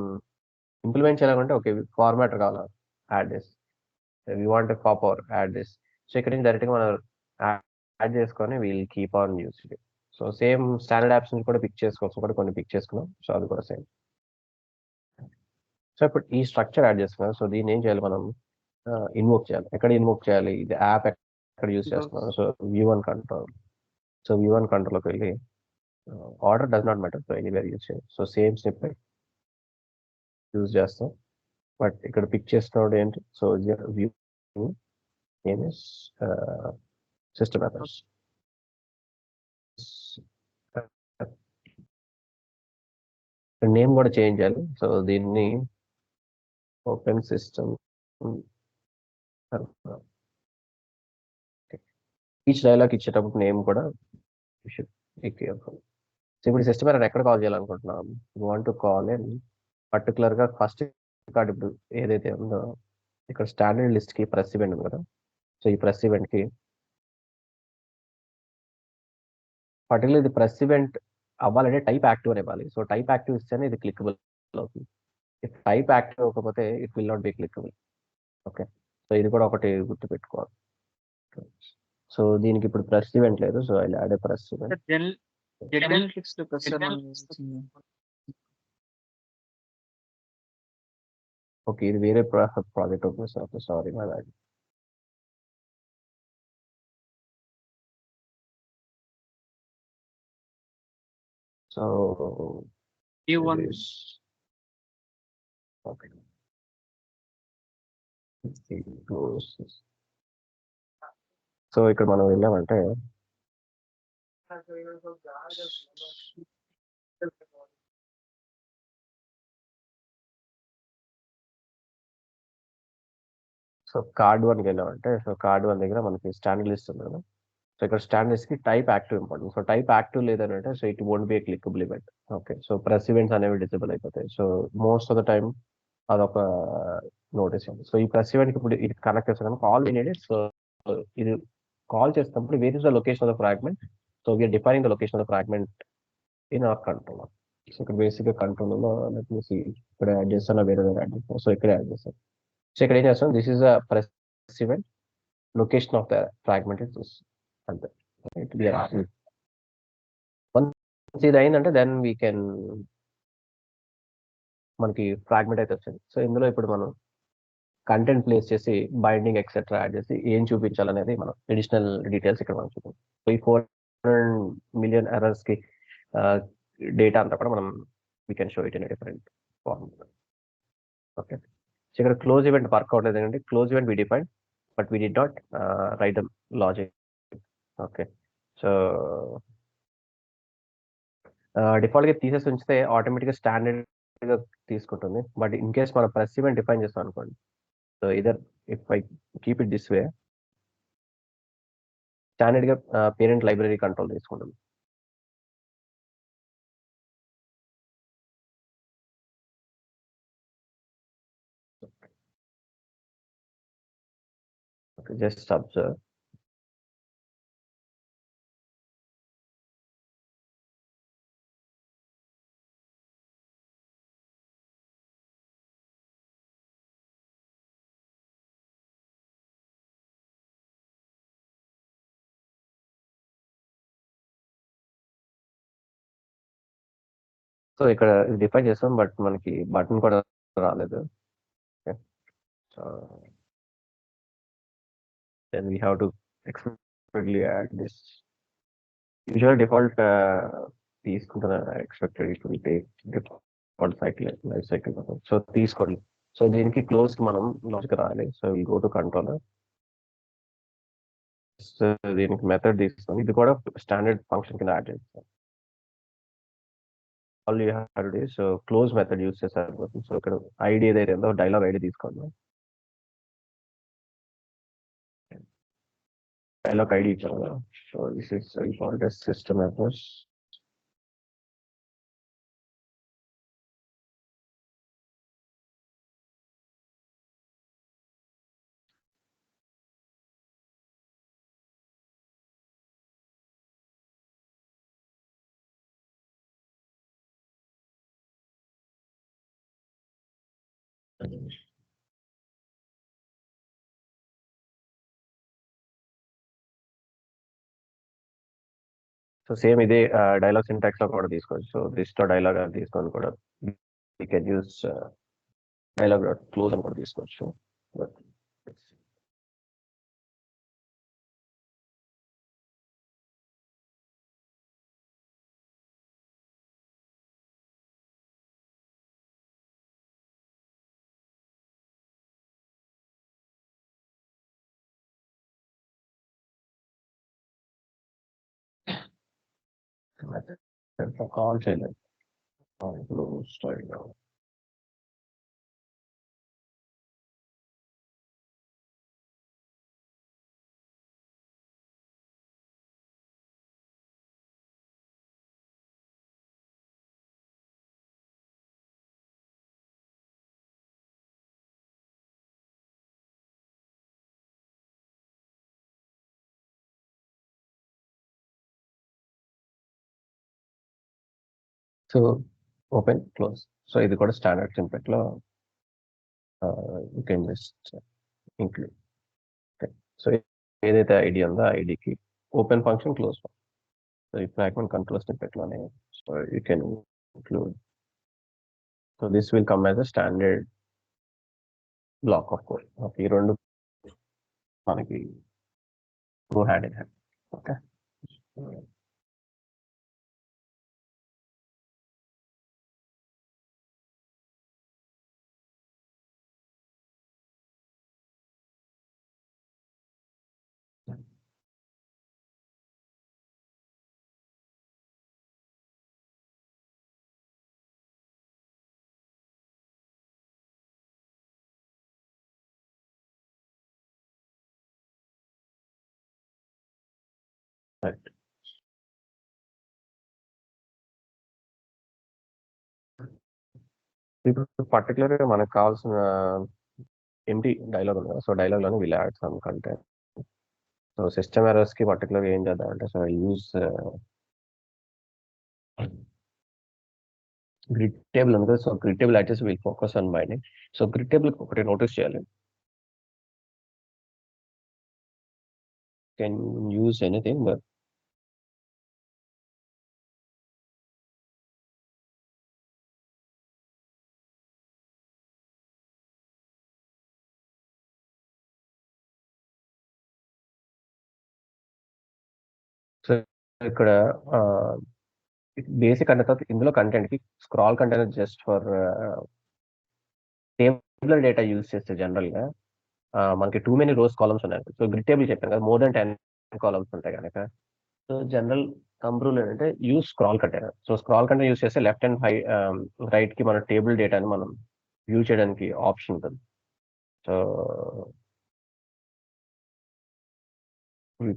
ఇంప్లిమెంట్ చేయాలంటే ఓకే ఫార్మాట్ కావాలి, add this, we want pop our add this. So ఇక్కడ నుంచి డైరెక్ట్గా మనం యాడ్ చేసుకొని we'll keep on use it. So same standard apps నుంచి కూడా పిక్ చేసుకోవచ్చు, కూడా కొన్ని పిక్ చేసుకున్నాం. సో అది కూడా సేమ్. సో ఇప్పుడు ఈ స్ట్రక్చర్ యాడ్ చేసుకున్నాం. సో దీన్ని ఏం చేయాలి మనం, ఇన్వోక్ చేయాలి. ఎక్కడ ఇన్వోక్ చేయాలి? ఇది యాప్ ఎక్కడ యూస్ చేస్తున్నాను? So V1 control. So V1 కంట్రోల్కి వెళ్ళి order does not matter. So anywhere use చేయాలి. సో సేమ్ స్టెప్ యూజ్ చేస్తాం. బట్ ఇక్కడ పిక్ చేస్తున్నప్పుడు ఏంటి? So view name is system address. Name కూడా చేంజ్ చేయాలి. సో దీన్ని ఓపెన్ సిస్టమ్ ఈచ్ డైలాగ్ ఇచ్చేటప్పుడు నేమ్ కూడా ఇప్పుడు సిస్టమ్ ఎర్రర్ ఎక్కడ కాల్ చేయాలనుకుంటున్నాం? Want to call in particular గా ఫస్ట్ కార్డ్ ఇప్పుడు ఏదైతే ఉందో ఇక్కడ స్టాండర్డ్ లిస్ట్ కి ప్రెస్ ఈవెంట్ ఉంది కదా. సో ఈ ప్రెస్ ఈవెంట్ కి పర్టికులర్ ఇది ప్రెస్ ఈవెంట్ అవ్వాలంటే టైప్ యాక్టివ్ అని ఇవ్వాలి. సో టైప్ యాక్టివ్ ఇస్తేనే ఇది క్లికబుల్ అవుతుంది. ఇఫ్ టైప్ యాక్టివ్ అవ్వకపోతే it will not B clickable. Okay, so ఇది కూడా ఒకటి గుర్తు పెట్టుకోవాలి. సో దీనికి ఇప్పుడు ప్రెస్ ఈవెంట్ లేదు. సో ఇలా యాడ్ ప్రెస్ ఈవెంట్. ఓకే, ఇది వేరే ప్రాజెక్ట్ ఓపెన్ చేస్తాను. Sorry my bad. So okay, so ఇక్కడ మనం వెళ్ళామంటే సో కార్డ్ 1కి వెళ్ళామంటే సో కార్డ్ 1 దగ్గర మనకి స్టాండర్డ్ లిస్ట్ ఉంది కదా. సో ఇక్కడ స్టాండర్డ్ లిస్ట్ కి type active important. So type active లేదంటే so it won't be a clickable event. Okay, so press events అనేవి డిసేబుల్ అయిపోతాయి. So most of the time అదొక నోటీస్ ఉంది. సో ఈ ప్రెస్ ఈవెంట్ ఇప్పుడు ఇది కనెక్ట్ చేస్తాను కాల్ వినేది. సో ఇది కాల్ చేసినప్పుడు where is the location of the fragment. So we're defining the location of the fragment in our control. So ఇక్కడ బేసిక్ గా కంట్రోల్ లో ఇక్కడ యాడ్ చేస్తాను, వేరే యాడ్ చేస్తాను. సో ఇక్కడ యాడ్ చేస్తాను. సో ఇక్కడ ఏం చేస్తాం? This is a press event, location of the fragment is this. అంతే. వన్స్ ఇది అయిందంటే దెన్ వీ కెన్ మనకి ఫ్రాగ్మెంట్ అయితే వచ్చింది. సో ఇందులో ఇప్పుడు మనం కంటెంట్ ప్లేస్ చేసి బైండింగ్ ఎక్సెట్రా యాడ్ చేసి ఏం చూపించాలనేది మనం అడిషనల్ డీటెయిల్స్ ఇక్కడ మనం చూద్దాం. సో ఈ 400 మిలియన్ ఎర్రర్స్ కి డేటా అంతా కూడా మనం we can show it in different form. Okay, so ఇక్కడ క్లోజ్ ఈవెంట్ వర్క్ అవుట్ ఏంటంటే close event we define but we did not write the logic. Okay, so default గా తీసేసి ఉంచితే ఆటోమేటిక్ గా స్టాండర్డ్ గా తీసుకుంటుంది. బట్ ఇన్ కేస్ మనం press event define చేస్తాం అనుకోండి, so either if I keep it this way standard గా పేరెంట్ లైబ్రరీ కంట్రోల్ తీసుకుంటుంది. Just observe. సో ఇక్కడ డిఫైన్ చేస్తాం బట్ మనకి బటన్ కూడా రాలేదు. So then we have to expectedly add this. Usual default తీసుకుంటున్న expected it will take default cycle life cycle. So తీసుకోండి. So దీనికి క్లోజ్ కి మనం లాజిక్ రాయాలి. So will go to controller. So దీనికి మెథడ్ తీసుకొని ఇది కూడా స్టాండర్డ్ ఫంక్షన్ కింద యాడ్ చేస్తాం. All you have to do so close method use చేస్తారు. సో ఇక్కడ ఐడి ఏదైతే ఉందో డైలాగ్ ఐడి తీసుకోండి. డైలాగ్ ఐడి ఇచ్చాము కదా. So this is default system address. So same ఇదే డైలాగ్ సింటాక్స్ లో కూడా తీసుకోవచ్చు. సో దిస్ తో డైలాగ్ తీసుకొని కూడా we can use dialogue dot close అని కూడా తీసుకోవచ్చు. బట్ కాల్ చేయలేదు ఇప్పుడు straight so open close. So ఇది కూడా స్టాండర్డ్ టెంప్లెట్ లో you can just include. So ఏదైతే ఐడి ఉందో ఐడికి open function close function. So ఈ ఫ్రాగ్మెంట్ కంట్రోల్ టెంప్లెట్ లోనే so you can include. So this will come as a standard black of code. ఈ రెండు మనకి go hand in hand. Okay. Right. ఇప్పుడు particular గా మనకు కావాల్సిన ఎంటీ డైలాగ్ ఉంది కదా. సో డైలాగ్ లోనే will add some content. So system errors కి పర్టికులర్ ఏం చేద్దాం అంటే సో యూస్ గ్రిడ్ టేబుల్ ఉంది కదా. So grid table access will focus on binding. So grid table ఒకటి నోటీస్ చేయాలి. Can use anything but so ఇక్కడ బేసిక్ అన్న తర్వాత ఇందులో కంటెంట్ కి scroll content just for tabular data use చేస్తే జనరల్ గా మనకి టూ మెనీ రోస్ కాలమ్స్ ఉన్నాయి. సో గ్రిడ్ టేబుల్ చెప్పాను కదా, మోర్ దెన్ 10 కాలమ్స్ ఉంటాయి కనుక సో జనరల్ థంబ్ రూల్ ఏంటంటే use scroll container. So scroll container use చేస్తే లెఫ్ట్ అండ్ రైట్ కి మన టేబుల్ డేటాని మనం వ్యూ చేయడానికి ఆప్షన్ ఉంటుంది. సో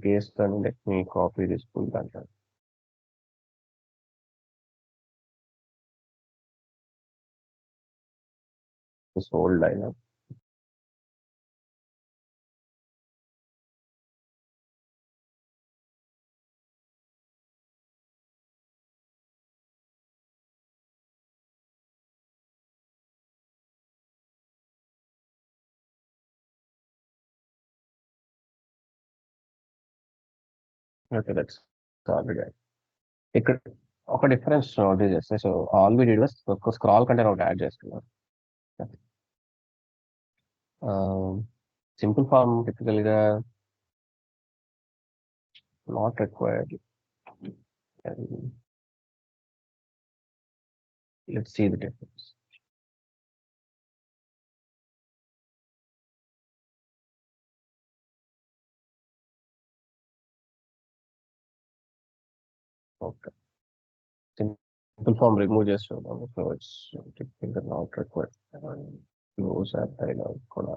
పేస్ట్ అని let me copy this full దాంట్లో. This whole dialog. Okay, that's already. ఇక్కడ ఒక డిఫరెన్స్ నోటీస్ చేస్తే so all we did was ఒక స్క్రాల్ కంటైనర్ ఒకటి యాడ్ చేసుకున్నారు. సింపుల్ ఫార్మ్ టిపికల్ గా not required. Let's see the difference. Okay, simple form remove చేస్తున్నాము. So it's typical not required. Close app dialog కూడా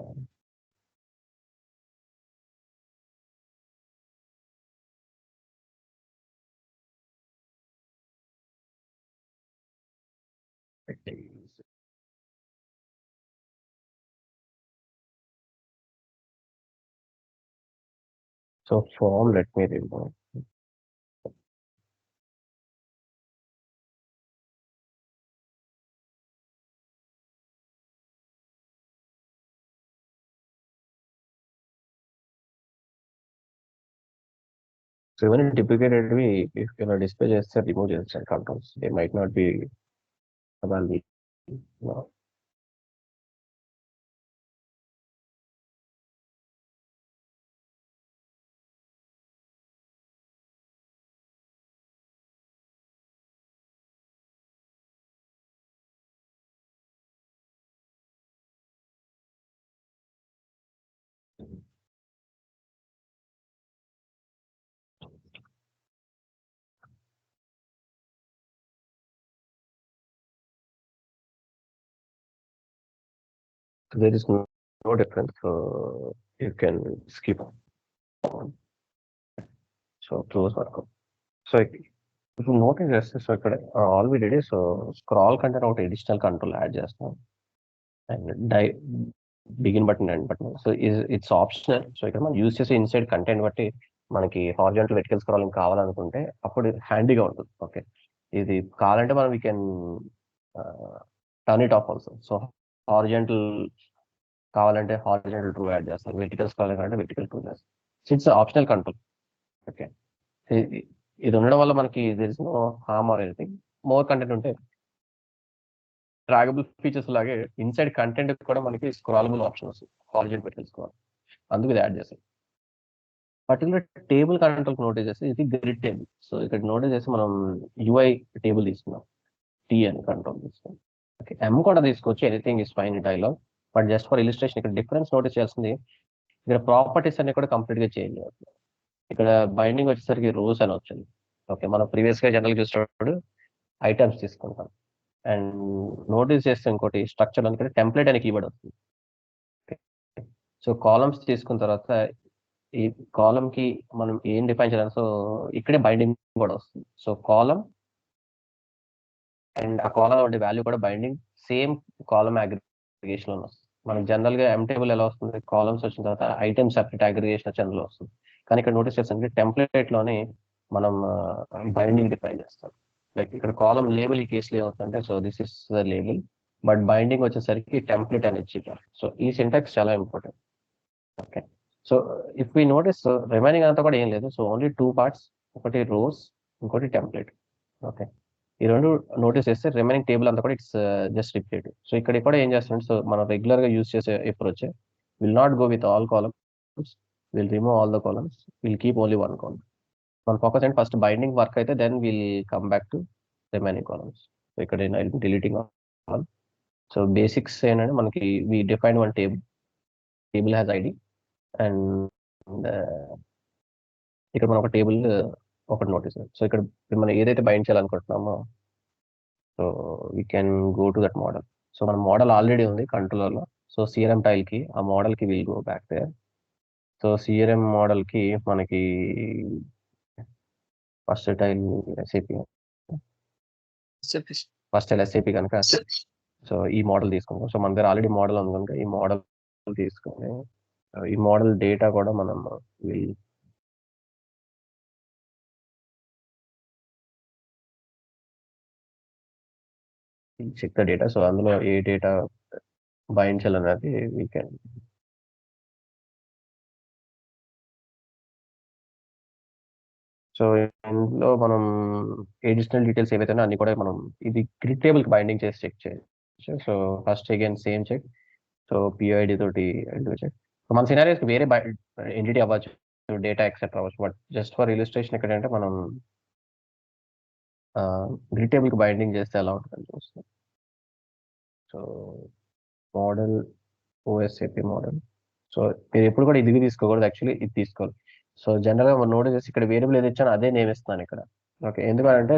పెట్టి. So form let me remove. So ఇవన్నీ typical అనేవి ఇలా display చేస్తే రిమూవ్ చేస్తాయి controls. They might not be available. there is no difference, so you can skip on. So close work. So if you notice చేస్తే so ఇక్కడ all we did so scroll content ఒకటి additional control add చేస్తాం and begin button end button so it's optional. So ఇక్కడ మనం use చేసే inside content బట్టి మనకి horizontal vertical scrolling కావాలనుకుంటే అప్పుడు హ్యాండీగా ఉంటుంది. ఓకే, ఇది కావాలంటే మనం we can turn it off also. So horizontal కావాలంటే హారిజాంటల్ ట్రూ యాడ్ చేస్తాం, వెర్టికల్ స్క్రాలింగ్ అంటే వెర్టికల్ ట్రూ చేస్తాం. It's optional control. ఓకే, ఇది ఉండడం వల్ల మనకి there is no harm or anything. More content ఉంటే డ్రాగబుల్ ఫీచర్స్ లాగే ఇన్సైడ్ కంటెంట్ కూడా మనకి స్క్రాలబుల్ ఆప్షన్ వస్తుంది, హారిజాంటల్ వెర్టికల్ స్క్రాల్, అందుకు ఇది యాడ్ చేస్తాం. పర్టికులర్ టేబుల్ కంట్రోల్ నోటీస్ చేస్తే ఇది గ్రిడ్ టేబుల్. సో ఇక్కడ నోటీస్ చేసి మనం యూఐ టేబుల్ తీసుకున్నాం, టీ అని కంట్రోల్ తీసుకున్నాం. ఓకే, ఎం కూడా తీసుకోవచ్చు, anything is fine dialogue. But just for illustration ఇక్కడ డిఫరెన్స్ నోటీస్ చేయాల్సింది, ఇక్కడ ప్రాపర్టీస్ అన్ని కూడా కంప్లీట్ గా చేంజ్ అవుతుంది. ఇక్కడ బైండింగ్ వచ్చేసరికి రోస్ అని వచ్చింది. ఓకే, మనం ప్రీవియస్ గా జనరల్ చూసినప్పుడు ఐటమ్స్ తీసుకుంటాం అండ్ నోటీస్ చేస్తే ఇంకోటి స్ట్రక్చర్ అనుకుంటే టెంప్లెట్ అని కీవర్డ్ వస్తుంది. సో కాలమ్స్ తీసుకున్న తర్వాత ఈ కాలమ్ కి మనం ఏం డిఫైన్ చేయాలి, సో ఇక్కడే బైండింగ్ కూడా వస్తుంది. సో కాలమ్ అండ్ ఆ కాలం ఉండే వాల్యూ కూడా బైండింగ్ సేమ్ కాలమ్ అగ్రిగేషన్ లో వస్తుంది. మనకి జనరల్ గా ఎం టేబుల్ ఎలా వస్తుంది, కాలమ్స్ వచ్చిన తర్వాత ఐటమ్స్ సెపరేట్ అగ్రిగేషన్ వచ్చి వస్తుంది. కానీ ఇక్కడ నోటీస్ చేస్తే టెంప్లెట్ లోనే మనం బైండింగ్ డిఫైన్ చేస్తాం. లైక్ ఇక్కడ కాలమ్ లేబుల్ ఈ కేసులో ఏమవుతుందంటే, so this is the label, but binding వచ్చేసరికి టెంప్లెట్ అని ఇచ్చి. సో ఈ సింటాక్స్ చాలా important. Okay, so if we notice remaining అంతా కూడా ఏం లేదు. సో ఓన్లీ 2 పార్ట్స్, ఒకటి రోస్, ఇంకోటి టెంప్లెట్. ఓకే, ఈ రెండు నోటీస్ చేస్తే రిమైనింగ్ టేబుల్ అంతా కూడా ఇట్స్ జస్ట్ రిపీట్. సో ఇక్కడ కూడా ఏం చేస్తుంది, సో మనం రెగ్యులర్ గా యూస్ చేసే approach will not go with all columns, will remove all the columns, will keep only 1 column. మన focus and first binding work అయితే then will come back to remaining columns. So ఇక్కడ deleting all. So basics ఏంటంటే మనకి we define one table has ID and ఇక్కడ మనం ఒక table ఒకటి notice. So ఇక్కడ మనం ఏదైతే బైండ్ చేయాలనుకుంటున్నామో so we can go to that model. So మన మోడల్ ఆల్రెడీ ఉంది కంట్రోలర్ లో. సో సిఆర్ఎం టైల్ కి ఆ మోడల్ కి will go back there. So CRM model కి మనకి first tile SAP, first tile SAP కనుక సో ఈ మోడల్ తీసుకుంటాం. సో మన దగ్గర ఆల్రెడీ మోడల్ ఉంది కనుక ఈ మోడల్ తీసుకుని ఈ మోడల్ డేటా కూడా మనం చెక్ ద డేటా. సో అందులో ఏ డేటా బైండ్ చేయాలనేది వీ కెన్. సో ఇందులో మనం ఎడిషనల్ డీటెయిల్స్ ఏవైతే అన్ని కూడా మనం ఇది గ్రిడ్ టేబుల్ కి బైండింగ్ చేసి చెక్ చేయొచ్చు. So first again same check. So PID తోటి చెక్. మన సినారీస్ వేరే ఎంటిటీ అవ్వచ్చు, డేటా ఎక్సెట్రా అవ్వచ్చు. బట్ జస్ట్ ఫర్ ఇలిస్ట్రేషన్ ఇక్కడ అంటే మనం గ్రిడ్ టేబుల్ కి బైండింగ్ చేస్తే ఎలా ఉంటుందని చూస్తాం. So model O SAP model. So మీరు ఎప్పుడు కూడా ఇది తీసుకోకూడదు, యాక్చువల్లీ ఇది తీసుకోవాలి. సో జనరల్ గా నోటీస్ చేసి ఇక్కడ వేరియబుల్ ఏది ఇచ్చానో అదే నేమ్ ఇస్తున్నాను ఇక్కడ. ఓకే, ఎందుకంటే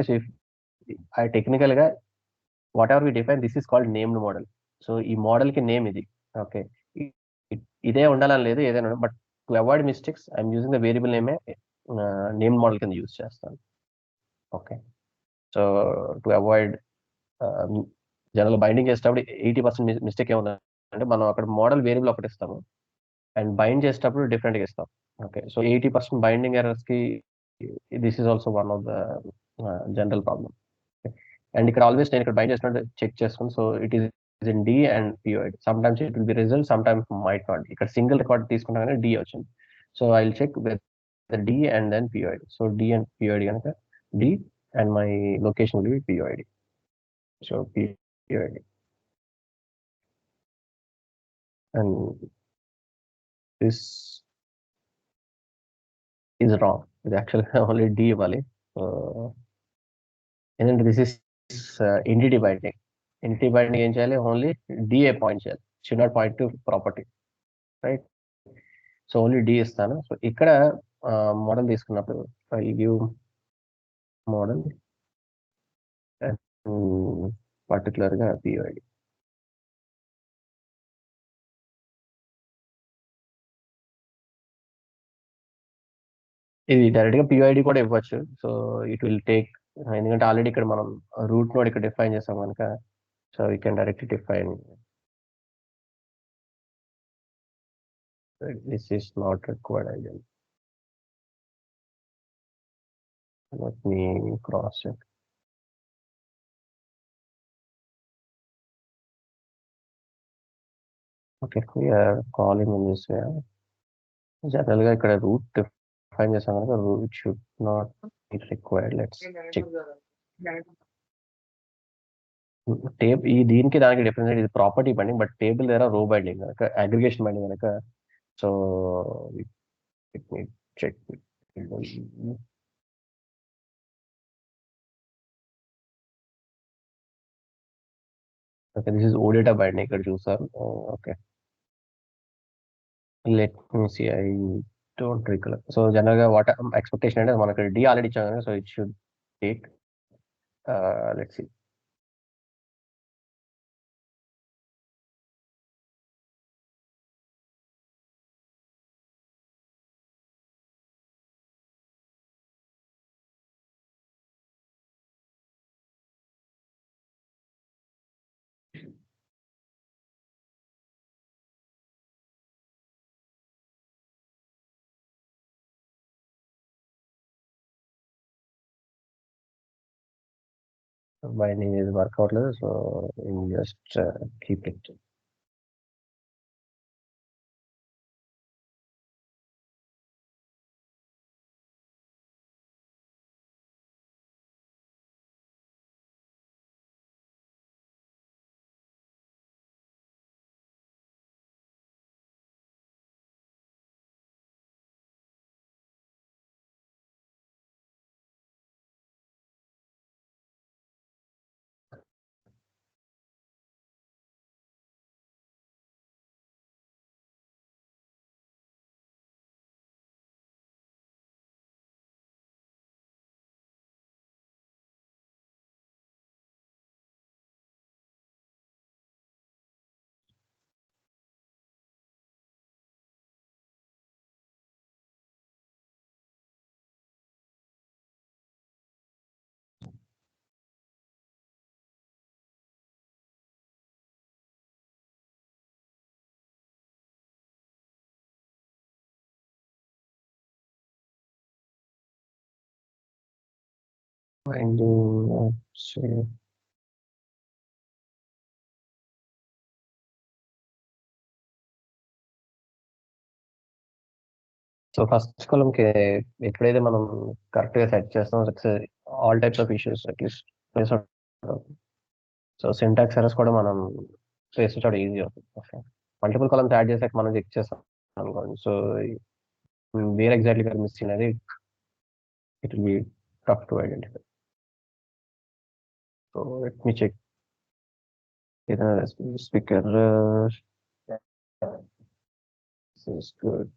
ఐ టెక్నికల్ గా whatever we define this is called named model. So ఈ మోడల్ కి నేమ్ ఇది. ఓకే, ఇదే ఉండాలని లేదు, ఏదైనా. But to avoid mistakes I'm using the variable నేమే నేమ్ మోడల్ కింద యూజ్ చేస్తాను. Okay, so to avoid general binding చేసేటప్పుడు 80% మిస్టేక్ ఏముంది అంటే మనం అక్కడ మోడల్ వేరియబుల్ ఒకటి ఇస్తాము అండ్ బైండ్ చేసేటప్పుడు డిఫరెంట్ గా ఇస్తాం. ఓకే, సో 80% బైండింగ్ ఎర్రర్స్ కి this is also one of the general problem. And ఇక్కడ ఆల్వేస్ నేను ఇక్కడ బైండ్ చేసినట్టు చెక్ చేసుకుని. So it is in D and POID. Sometimes it will be result, sometimes might not. ఇక్కడ single record తీసుకున్నా కానీ D వచ్చింది. So I will check with D and then POID. So D and POID కనుక D and my location will be POID. So POID and this is wrong. It's actually only D ఇవ్వాలి. and this is entity binding. Entity binding ఏం చేయాలి, only DA point చేయాలి, should not point to property, right? So only D ఇస్తాను. So ఇక్కడ model తీసుకున్నప్పుడు I give model particular గా పిఓఐడి. ఇది direct గా PID కూడా ఇవ్వచ్చు. సో ఇట్ విల్ టేక్, ఎందుకంటే ఆల్రెడీ ఇక్కడ మనం రూట్ నోడ్ ఇక్కడ డిఫైన్ చేసాం కనుక, so we can directly define this is not required ideal. Let me cross check. Okay, we are calling in this way. General గా ఇక్కడ రూట్ డిఫైన్ చేసాం కనుక route should not be required. Let's check. ఈ దీనికి దానికి difference ఇది property binding, but table దగ్గర row binding కనుక, అగ్రిగేషన్ బైండింగ్ కనుక. So check. Okay, this is OData binding ఇక్కడ చూసారు. Okay, let me see. I don't recall. So general గా వాట్ ఎక్స్పెక్టేషన్ అంటే మనకి డి ఆల్రెడీ ఇచ్చాం కదా, so it should take. Let's see. Binding ఇది వర్క్ అవ్వట్లేదు, so just keep it. Binding, say. So first column కి ఎప్పుడైతే మనం కరెక్ట్ గా సెట్ చేస్తాం, all types of issues at least face అవుతాం. సో సింటాక్స్ ఎర్రర్స్ కూడా మనం ఫేస్ చేయడం ఈజీ అవుతుంది. మల్టిపుల్ కాలమ్స్ యాడ్ చేసాక మనం చెక్ చేస్తాం అనుకోండి, సో వేర్ ఎగ్జాక్ట్లీ గారు మిస్ అనేది it will be tough to identify. So let me check. Speaker is good.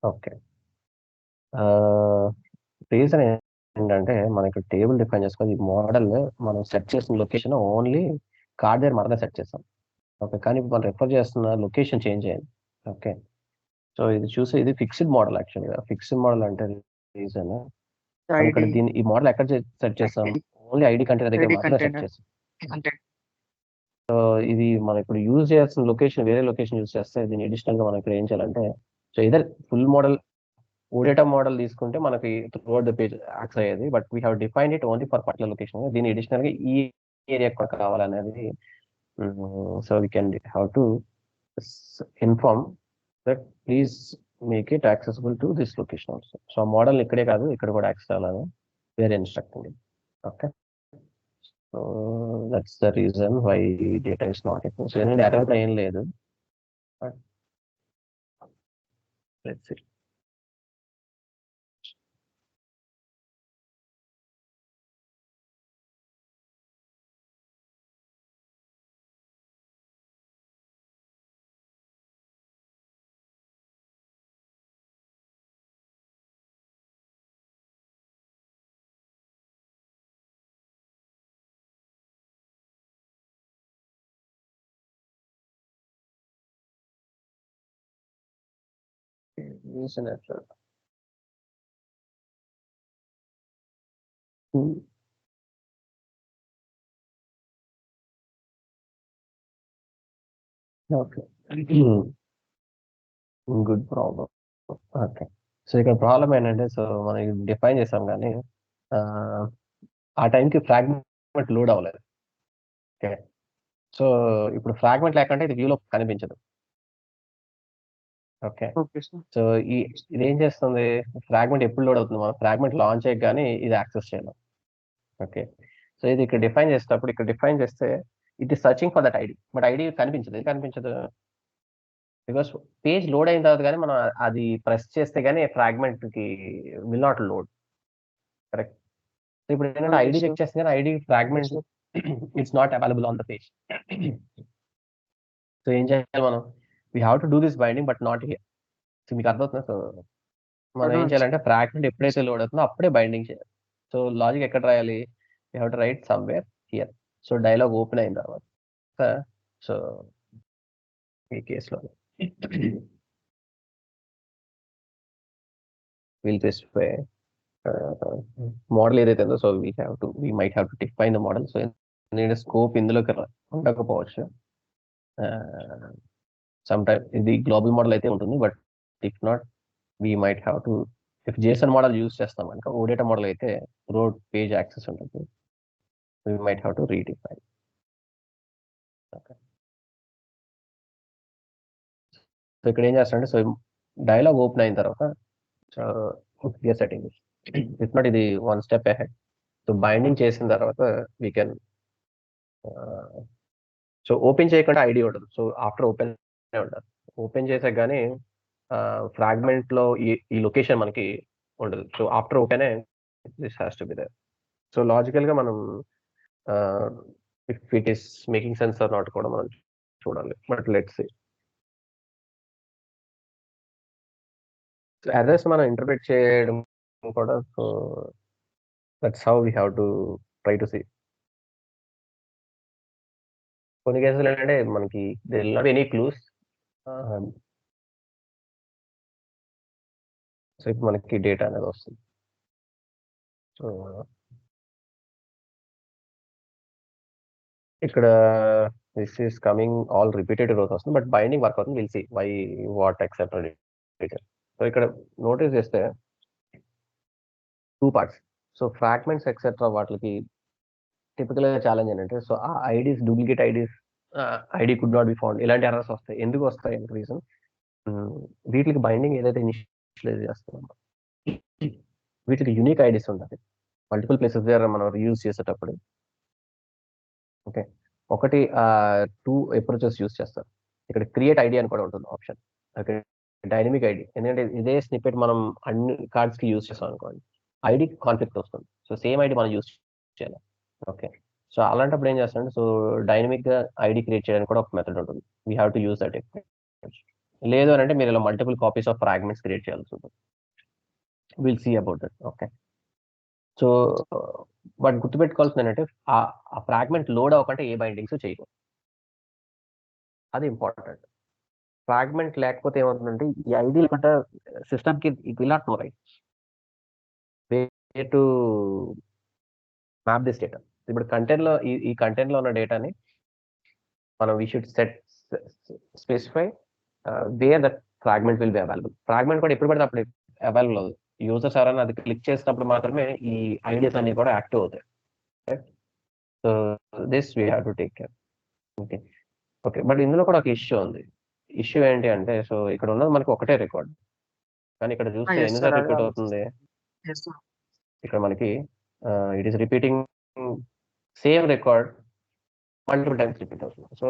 Okay, reason ఏంటంటే మనకి టేబుల్ డిఫైన్ చేసుకోవాలి. ఈ మోడల్ మనం సెట్ చేసిన లొకేషన్ ఓన్లీ కార్డ్ దగ్గర మాత్రమే సెట్ చేస్తాం. ఓకే, కానీ ఇప్పుడు మనం రెఫర్ చేస్తున్న లొకేషన్ చేంజ్ అయ్యింది. ఓకే, సో ఇది చూసి ఇది ఫిక్స్డ్ మోడల్. యాక్చువల్గా ఫిక్స్డ్ మోడల్ అంటే రీజన్ ఇక్కడ దీని ఈ మోడల్ ఎక్కడ సెట్ చేస్తాం, ఓన్లీ ఐడి కంటైనర్ దగ్గర మాత్రమే సెట్ చేస్తాం. సో ఇది మనం ఇప్పుడు యూజ్ చేయాల్సిన లొకేషన్ వేరే లొకేషన్ యూజ్ చేస్తే దీన్ని అడిషనల్ గా మనం ఇక్కడ ఏం చేయాలంటే, so either full model OData model తీసుకుంటే మనకి త్రూఅవుట్ ద పేజ్ యాక్సెస్ అయ్యేది, but we have defined it only for particular location. దీని అడిషనల్ గా ఈ ఏరియా కూడా కావాలనేది. So we can have to inform that please make it accessible to this location also. So ఆ model ఇక్కడే కాదు ఇక్కడ కూడా యాక్సెస్ అవ్వాలని వేరే instructing. Okay, so that's the reason why data is not ఎక్కువ. సో డేటా కూడా ఏం లేదు. But let's see. Okay, good problem. Okay, so ఇక్కడ ప్రాబ్లం ఏంటంటే, సో మనం డిఫైన్ చేసాం కానీ ఆ టైంకి ఫ్రాగ్మెంట్ లోడ్ అవ్వలేదు. ఓకే, సో ఇప్పుడు ఫ్రాగ్మెంట్ లేకుంటే ఇది వ్యూలో కనిపించదు. Okay, okay sir. సో ఇది ఏం చేస్తుంది, ఫ్రాగ్మెంట్ ఎప్పుడు లోడ్ అవుతుంది, మనం ఫ్రాగ్మెంట్ లాంచ్ చేయగానే ఇది యాక్సెస్ చేయాలి. ఓకే, సో ఇది ఇక్కడ డిఫైన్ చేసేటప్పుడు ఇక్కడ డిఫైన్ చేస్తే it is searching for that ID, but ID కనిపించదు. ఇది కనిపించదు బికాస్ పేజ్ లోడ్ అయిన తర్వాత కానీ మనం అది ప్రెస్ చేస్తే కానీ ఫ్రాగ్మెంట్ కి will not load. Correct. So ఇప్పుడు ఏంటంటే ఐడి చెక్ చేస్తే కానీ ID fragment it's not available on the page. So ఏం చేయాలి మనం, we have to do this binding but not here. So మీకు అర్థమవుతుంది. సో మనం ఏం చేయాలంటే ఫ్రాగ్మెంట్ ఎప్పుడైతే లోడ్ అవుతుందో అప్పుడే బైండింగ్ చేయాలి. సో లాజిక్ ఎక్కడ రాయాలి, you have to right somewhere here. So dialogue open అయిన తర్వాత సో ఈ కేసులో విల్ స్పెసిఫై మోడల్ ఏదైతే ఉందో, so we might have to define the model. So ఎందుకంటే స్కోప్ ఇందులోకి ఉండకపోవచ్చు. సమ్ టైమ్ ఇది గ్లోబల్ మోడల్ అయితే ఉంటుంది, but if not we might have to, if Jason model use చేస్తాం కనుక ఓడేటా మోడల్ అయితే రోడ్ పేజ్ యాక్సెస్ ఉంటుంది. We might have to redefine. Okay, so ఇక్కడ ఏం చేస్తారంటే, సో డైలాగ్ ఓపెన్ అయిన తర్వాత సెట్టింగ్, ఇఫ్ నాట్ ఇది one step ahead. So binding చేసిన తర్వాత వీ కెన్, సో ఓపెన్ చేయకుండా ఐడి ఉండదు. సో ఆఫ్టర్ ఓపెన్ ఉండదు. ఓపెన్ చేసాక కానీ ఫ్రాగ్మెంట్ లో ఈ లొకేషన్ మనకి ఉండదు. So after open this has to be there. So logical గా మనం if it is making sense or not కూడా మనం చూడాలి. But let's see. So address మనం ఇంటర్ప్రిట్ చేయడం కూడా, so that's how we have to try to see. కొన్ని కేసులు ఏంటంటే మనకి they will not any clues. So ఇప్పుడు మనకి డేటా అనేది వస్తుంది. సో ఇక్కడ this is coming all repeated rows వస్తుంది, బట్ బైండింగ్ వర్క్ అవుతుంది. Will see why what etcetera detail. So ఇక్కడ నోటీస్ చేస్తే 2 పార్ట్స్. సో ఫ్రాగ్మెంట్స్ ఎక్సెట్రా వాటికి టిపికల్ గా ఛాలెంజ్ ఏంటంటే, సో ఆ IDs duplicate IDs, ID could not be found, ఇలాంటి errors వస్తాయి. ఎందుకు వస్తాయి అంటే రీజన్, వీటికి బైండింగ్ ఏదైతే ఇనిషియలైజ్ చేస్తున్నామో వీటికి యూనిక్ ఐడీస్ ఉండాలి మల్టిపుల్ ప్లేసెస్ దగ్గర మనం యూజ్ చేసేటప్పుడు. ఓకే, ఒకటి 2 అప్రోచెస్ యూజ్ చేస్తారు. ఇక్కడ క్రియేట్ ఐడి అని కూడా ఉంటుంది ఆప్షన్. ఓకే, డైనమిక్ ఐడి, ఎందుకంటే ఇదే స్నిప్పెట్ మనం అన్ని కార్డ్స్ కి యూజ్ చేస్తాం అనుకోండి, ఐడి కాన్ఫ్లిక్ట్ వస్తుంది. సో సేమ్ ఐడి మనం యూజ్ చేయాలి. ఓకే, సో అలాంటప్పుడు ఏం చేస్తామంటే, సో డైనమిక్ గా ఐడి క్రియేట్ చేయడానికి కూడా ఒక మెథడ్ ఉంటుంది. We have to use that. లేదు అని అంటే మీరు ఇలా multiple copies of fragments create చేయాల్సి ఉంటుంది. Will see about that. Okay, so but గుర్తుపెట్టుకోవాల్సింది ఏంటంటే, ఆ ఫ్రాగ్మెంట్ లోడ్ అవ్వకంటే ఏ బైండింగ్స్ చేయకూడదు. అది ఇంపార్టెంట్. ఫ్రాగ్మెంట్ లేకపోతే ఏమవుతుందంటే, ఈ ఐడి లేకుండా సిస్టమ్ కి it will not no right way to map this data. ఇప్పుడు కంటెంట్ లో ఈ కంటెంట్ లో ఉన్న డేటాని మనం we should specify where that fragment will be available. Fragment కూడా ఎప్పుడు పడితే అప్పుడు అవైలబుల్ అవుతుంది. యూజర్స్ ఎవరైనా అది క్లిక్ చేసినప్పుడు మాత్రమే ఈ ఐడియాస్ అన్ని కూడా యాక్టివ్ అవుతాయి. So this we have to take care. Okay, okay, but ఇందులో కూడా ఒక ఇష్యూ ఉంది. ఇష్యూ ఏంటి అంటే, సో ఇక్కడ ఉన్నది మనకి ఒకటే రికార్డ్, కానీ ఇక్కడ చూస్తే ఎన్నిసార్లు రిపీట్ అవుతుంది. ఇక్కడ మనకి it is repeating same record multiple times repeat అవుతుంది. సో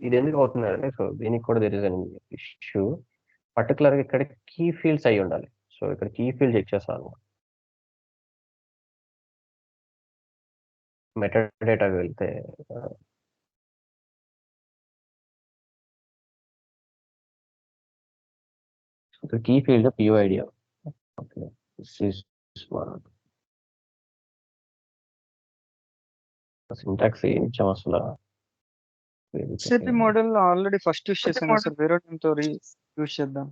ఇది ఎందుకు అవుతుంది అంటే, సో దీనికి కూడా దేర్ ఇస్ అన్ ఇష్యూ. పర్టికులర్గా ఇక్కడ కీ ఫీల్డ్స్ అయి ఉండాలి. సో ఇక్కడ కీ ఫీల్డ్ చెక్ చేస్తాను. మెటాడేటాకి వెళ్తే కీ ఫీల్డ్ పిఓఐడి. ఓకే, సింటాక్స్ ఏం ఇచ్చాం అసలు? SAP model already first use చేశాను సార్, వేరే టీంతో యూస్ చేద్దాం.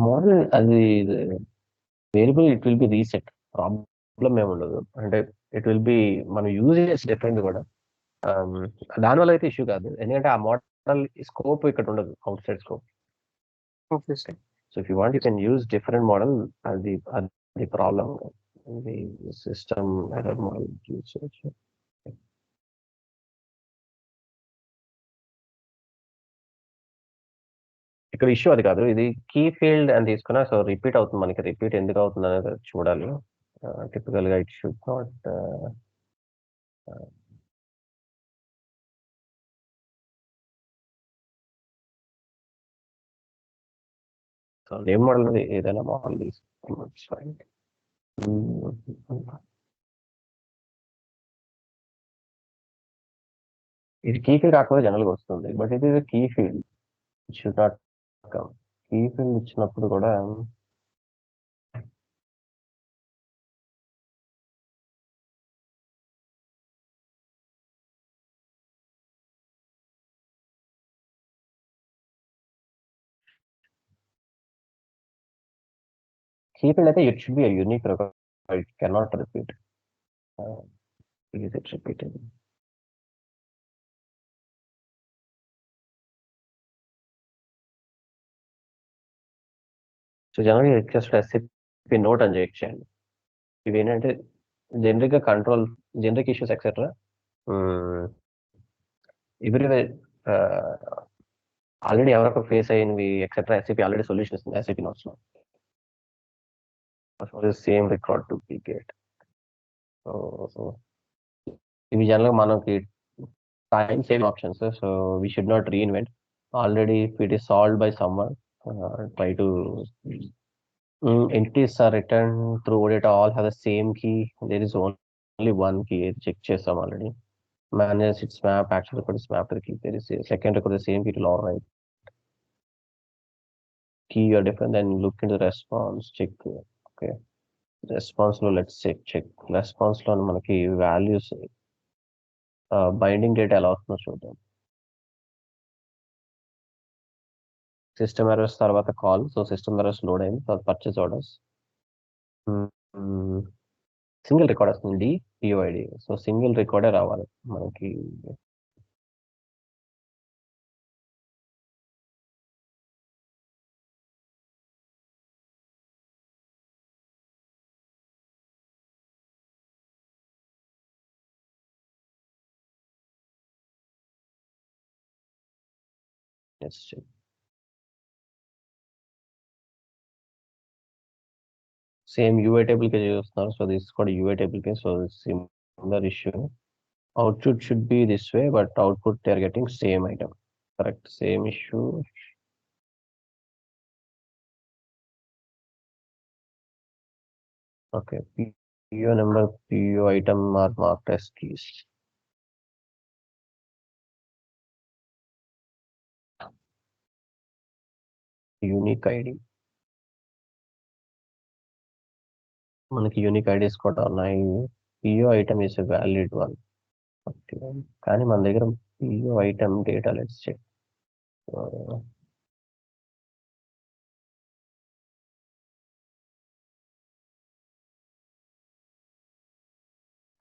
మోడల్ అది variable it will B reset, problem ఏమి ఉండదు. అంటే ఇట్ విల్ బి మనం యూజ్ చేసి డిఫరెంట్ కూడా. దానివల్ల అయితే ఇష్యూ కాదు, ఎందుకంటే ఆ మోడల్ స్కోప్ ఇక్కడ ఉండదు, out side scope. Okay sir. So if you want you can use different model. అది అది ప్రాబ్లం. ఇది సిస్టమ్ ఎర్రర్ మోడల్ యూజ్ చేయొచ్చు. ఇక్కడ ఇష్యూ అది కాదు, ఇది కీ ఫీల్డ్ అని తీసుకున్నా. సో రిపీట్ అవుతుంది, మనకి రిపీట్ ఎందుకు అవుతుంది అనేది చూడాలి. టిపికల్ గా it should not. So name model ఏదైనా మోడల్ తీసుకున్నాం. ఇది కీ ఫీల్డ్ కాకపోతే జనరల్గా వస్తుంది, బట్ ఇది key field should not come. Key field ఇచ్చినప్పుడు కూడా కీ ఫీల్డ్ అయితే it should be unique record, it cannot repeat. It repeated. So జనరల్గా రిక్వెస్ట్ ఎస్సిపి నోట్ అని చేయొచ్చండి. ఇవి ఏంటంటే జనరిక్ గా control, generic issues etcetera everywhere already ఎవరొక ఫేస్ అయినవి ఎక్సెట్రా ఎస్సిపి ఆల్రెడీ సొల్యూషన్ ఇస్తుంది ఎస్సిపి నోట్స్ లో. Same record duplicate. సో ఇవి జనరల్గా మనకి time saving options. So we should not reinvent. Already it is solved by someone. Try to entities are returned through OData all have the same key. There is only one key. Check chesam already. Manage its map, actual record is mapped to the key. There is a second record the same key to all right. Key are different, then look into the response, check. Okay. Response lo let's check. Response lo manaki values binding data ఎలా అవుతుందో చూద్దాం. System errors తర్వాత call. So system errors load అయింది, తర్వాత purchase orders. Single record వస్తుంది పిఓఐడి. So single రికార్డే రావాలి మనకి. Same UI table కే చూస్తున్నారు. సో దిస్ కూడా యూఐ టేబుల్ కే. So similar issue. Output should be this way, but output they are getting same item. Correct, same issue. Okay, PO number, PO item are marked as keys. Unique ID, మనకి unique IDs కూడా ఉన్నాయి. PO item is a valid one. కానీ మన దగ్గర PO item data let's check.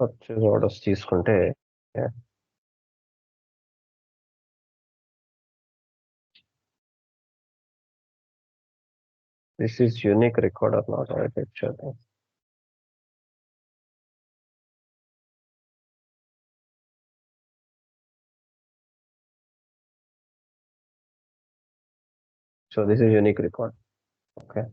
Purchase orders తీసుకుంటే this is unique record or not, check. So this is unique record. Okay.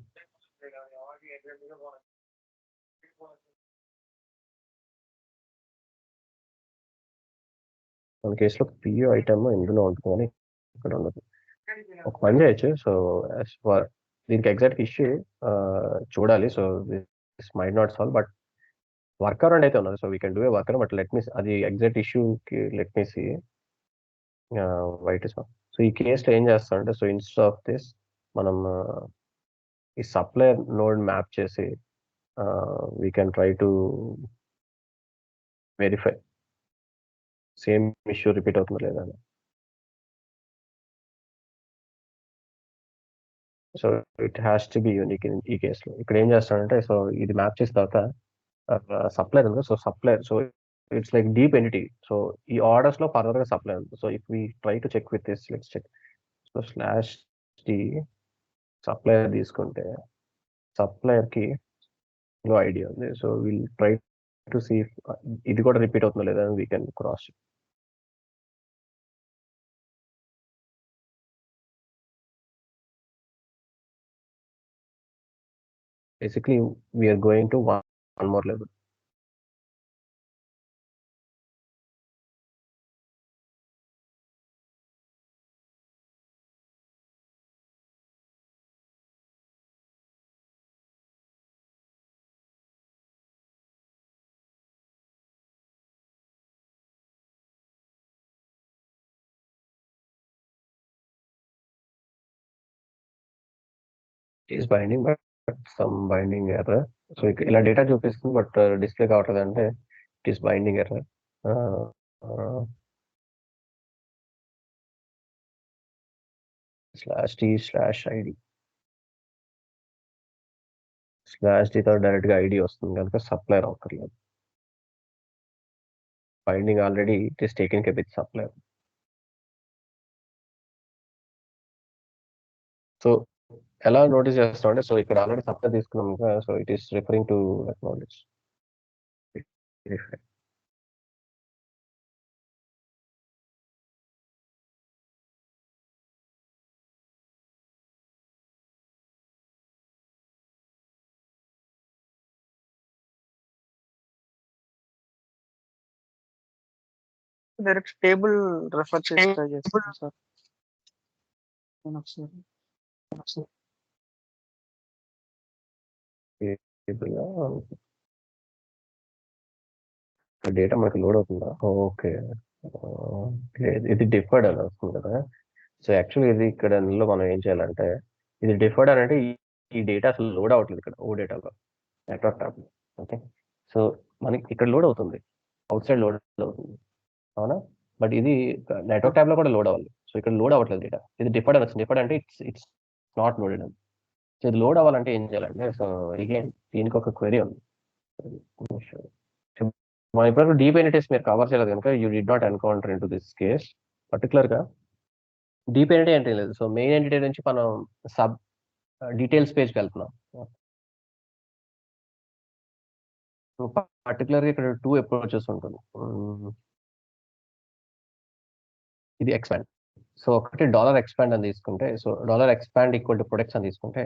మన కేసులో పియో item ఇందులో ఉంటుంది కానీ ఇక్కడ ఉండదు. ఒక పని చేయొచ్చు. సో దీనికి ఎగ్జాక్ట్ ఇష్యూ చూడాలి. So this might not solve, but workaround అయితే ఉన్నది. So we can do a workaround, but let me అది ఎగ్జాక్ట్ ఇష్యూకి let me see what is. So ఈ కేసులో ఏం చేస్తామంటే, సో ఇన్స్టెడ్ ఆఫ్ దిస్ మనం ఈ సప్లయర్ నోడ్ మ్యాప్ చేసి we can try to verify same issue repeat అవుతుందో లేదా అని. So it has to be unique ఈ కేసులో. ఇక్కడ ఏం చేస్తాడంటే, సో ఇది మ్యాప్ చేసిన తర్వాత సప్లయర్ ఉంది. So supplier, so it's like deep entity. So ఈ ఆర్డర్స్ లో ఫర్దర్ గా సప్లై ఉంది. So if we try to check with this, let's check. So slash D supplier తీసుకుంటే సప్లయర్ కి ఐడి ఉంది. So will try to see ఇది కూడా repeat అవుతుందో లేదా we can cross. Basically, we are going to one more level. It is binding, but some binding error. So ఇలా data చూపిస్తుంది, but display కావట్లేదు అంటే it is binding error. Slash T slash ID slash టీతో direct గా ID వస్తుంది కనుక supplier అవక్కర్లేదు. Binding already it is taken care with supplier. So ఎలా నోటీస్ చేస్తాం అంటే, సో ఇక్కడ ఆల్రెడీ సప్లై తీసుకున్నాం కదా, so it is referring to acknowledge. Direct table refer చేసి ట్రై చేస్తాను సార్. ఒకసారి డేటా మనకి లోడ్ అవుతుందా? ఓకే, ఇది డిఫర్డ్ అని వస్తుంది కదా. సో యాక్చువల్లీ ఇది ఇక్కడ ఇందులో మనం ఏం చేయాలంటే, ఇది డిఫర్డ్ అని అంటే ఈ డేటా అసలు లోడ్ అవ్వట్లేదు ఇక్కడ ఓ డేటాలో నెట్వర్క్ ట్యాబ్. ఓకే, సో మనకి ఇక్కడ లోడ్ అవుతుంది, అవుట్ సైడ్ లోడ్ అవుతుంది, అవునా? బట్ ఇది నెట్వర్క్ ట్యాబ్ లో కూడా లోడ్ అవ్వాలి. సో ఇక్కడ లోడ్ అవ్వట్లేదు డేటా. ఇది డిఫర్డ్ అని వచ్చింది. డిఫర్డ్ అంటే ఇట్స్ నాట్ లోడెడ్ అని. సో ఇది లోడ్ అవ్వాలంటే ఏం చేయాలంటే, సో అగైన్ దీనికి ఒక క్వెరీ ఉంది. మన ఇప్పుడు డీప్ ఎన్టిటీస్ మీరు కవర్ చేయలేదు కనుక you did not encounter in to this case particular గా. డీప్ ఎన్టిటీ అంటే లేదు. సో మెయిన్ ఎంటిటీ నుంచి మనం సబ్ డీటెయిల్స్ పేజ్కి వెళ్తున్నాం. పర్టికులర్ గా ఇక్కడ 2 అప్రోచెస్ ఉంటుంది. ఇది ఎక్స్పాండ్. సో ఒకటి $ఎక్స్పాండ్ అని తీసుకుంటే, so $expand equal to products అని తీసుకుంటే,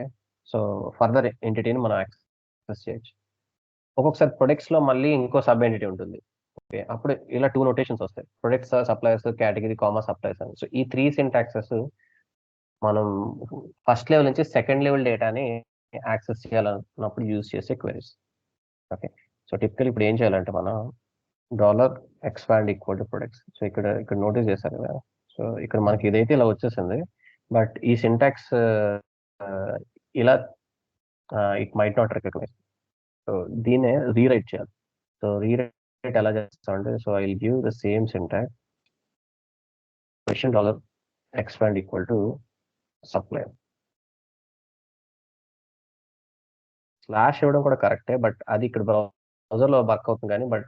సో ఫర్దర్ ఎంటిటీని మనం యాక్సెస్ చేయొచ్చు. ఒక్కొక్కసారి ప్రొడక్ట్స్ లో మళ్ళీ ఇంకో సబ్ ఎంటిటీ ఉంటుంది. ఓకే, అప్పుడు ఇలా 2 నోటేషన్స్ వస్తాయి, products, suppliers, category, comma suppliers అని. సో ఈ 3 సింటాక్సెస్ మనం ఫస్ట్ లెవెల్ నుంచి సెకండ్ లెవెల్ డేటాని యాక్సెస్ చేయాలన్నప్పుడు యూజ్ చేసే క్వెరీస్. ఓకే, సో టిపికల్ ఇప్పుడు ఏం చేయాలంటే మనం $expand equal to products. So ఇక్కడ నోటీస్ చేశారు కదా. సో ఇక్కడ మనకి ఇదైతే ఇలా వచ్చేసింది, బట్ ఈ సింటాక్స్ ఇలా it might not recognise. So దీన్నే రీరైట్ చేయాలి. సో రీరైట్ ఎలా చేస్తామంటే, so I will give the same syntax question $expand equal to supplier. Slash ఇవ్వడం కూడా కరెక్టే, బట్ అది ఇక్కడ బ్రౌజర్ లో వర్క్ అవుతుంది కానీ, బట్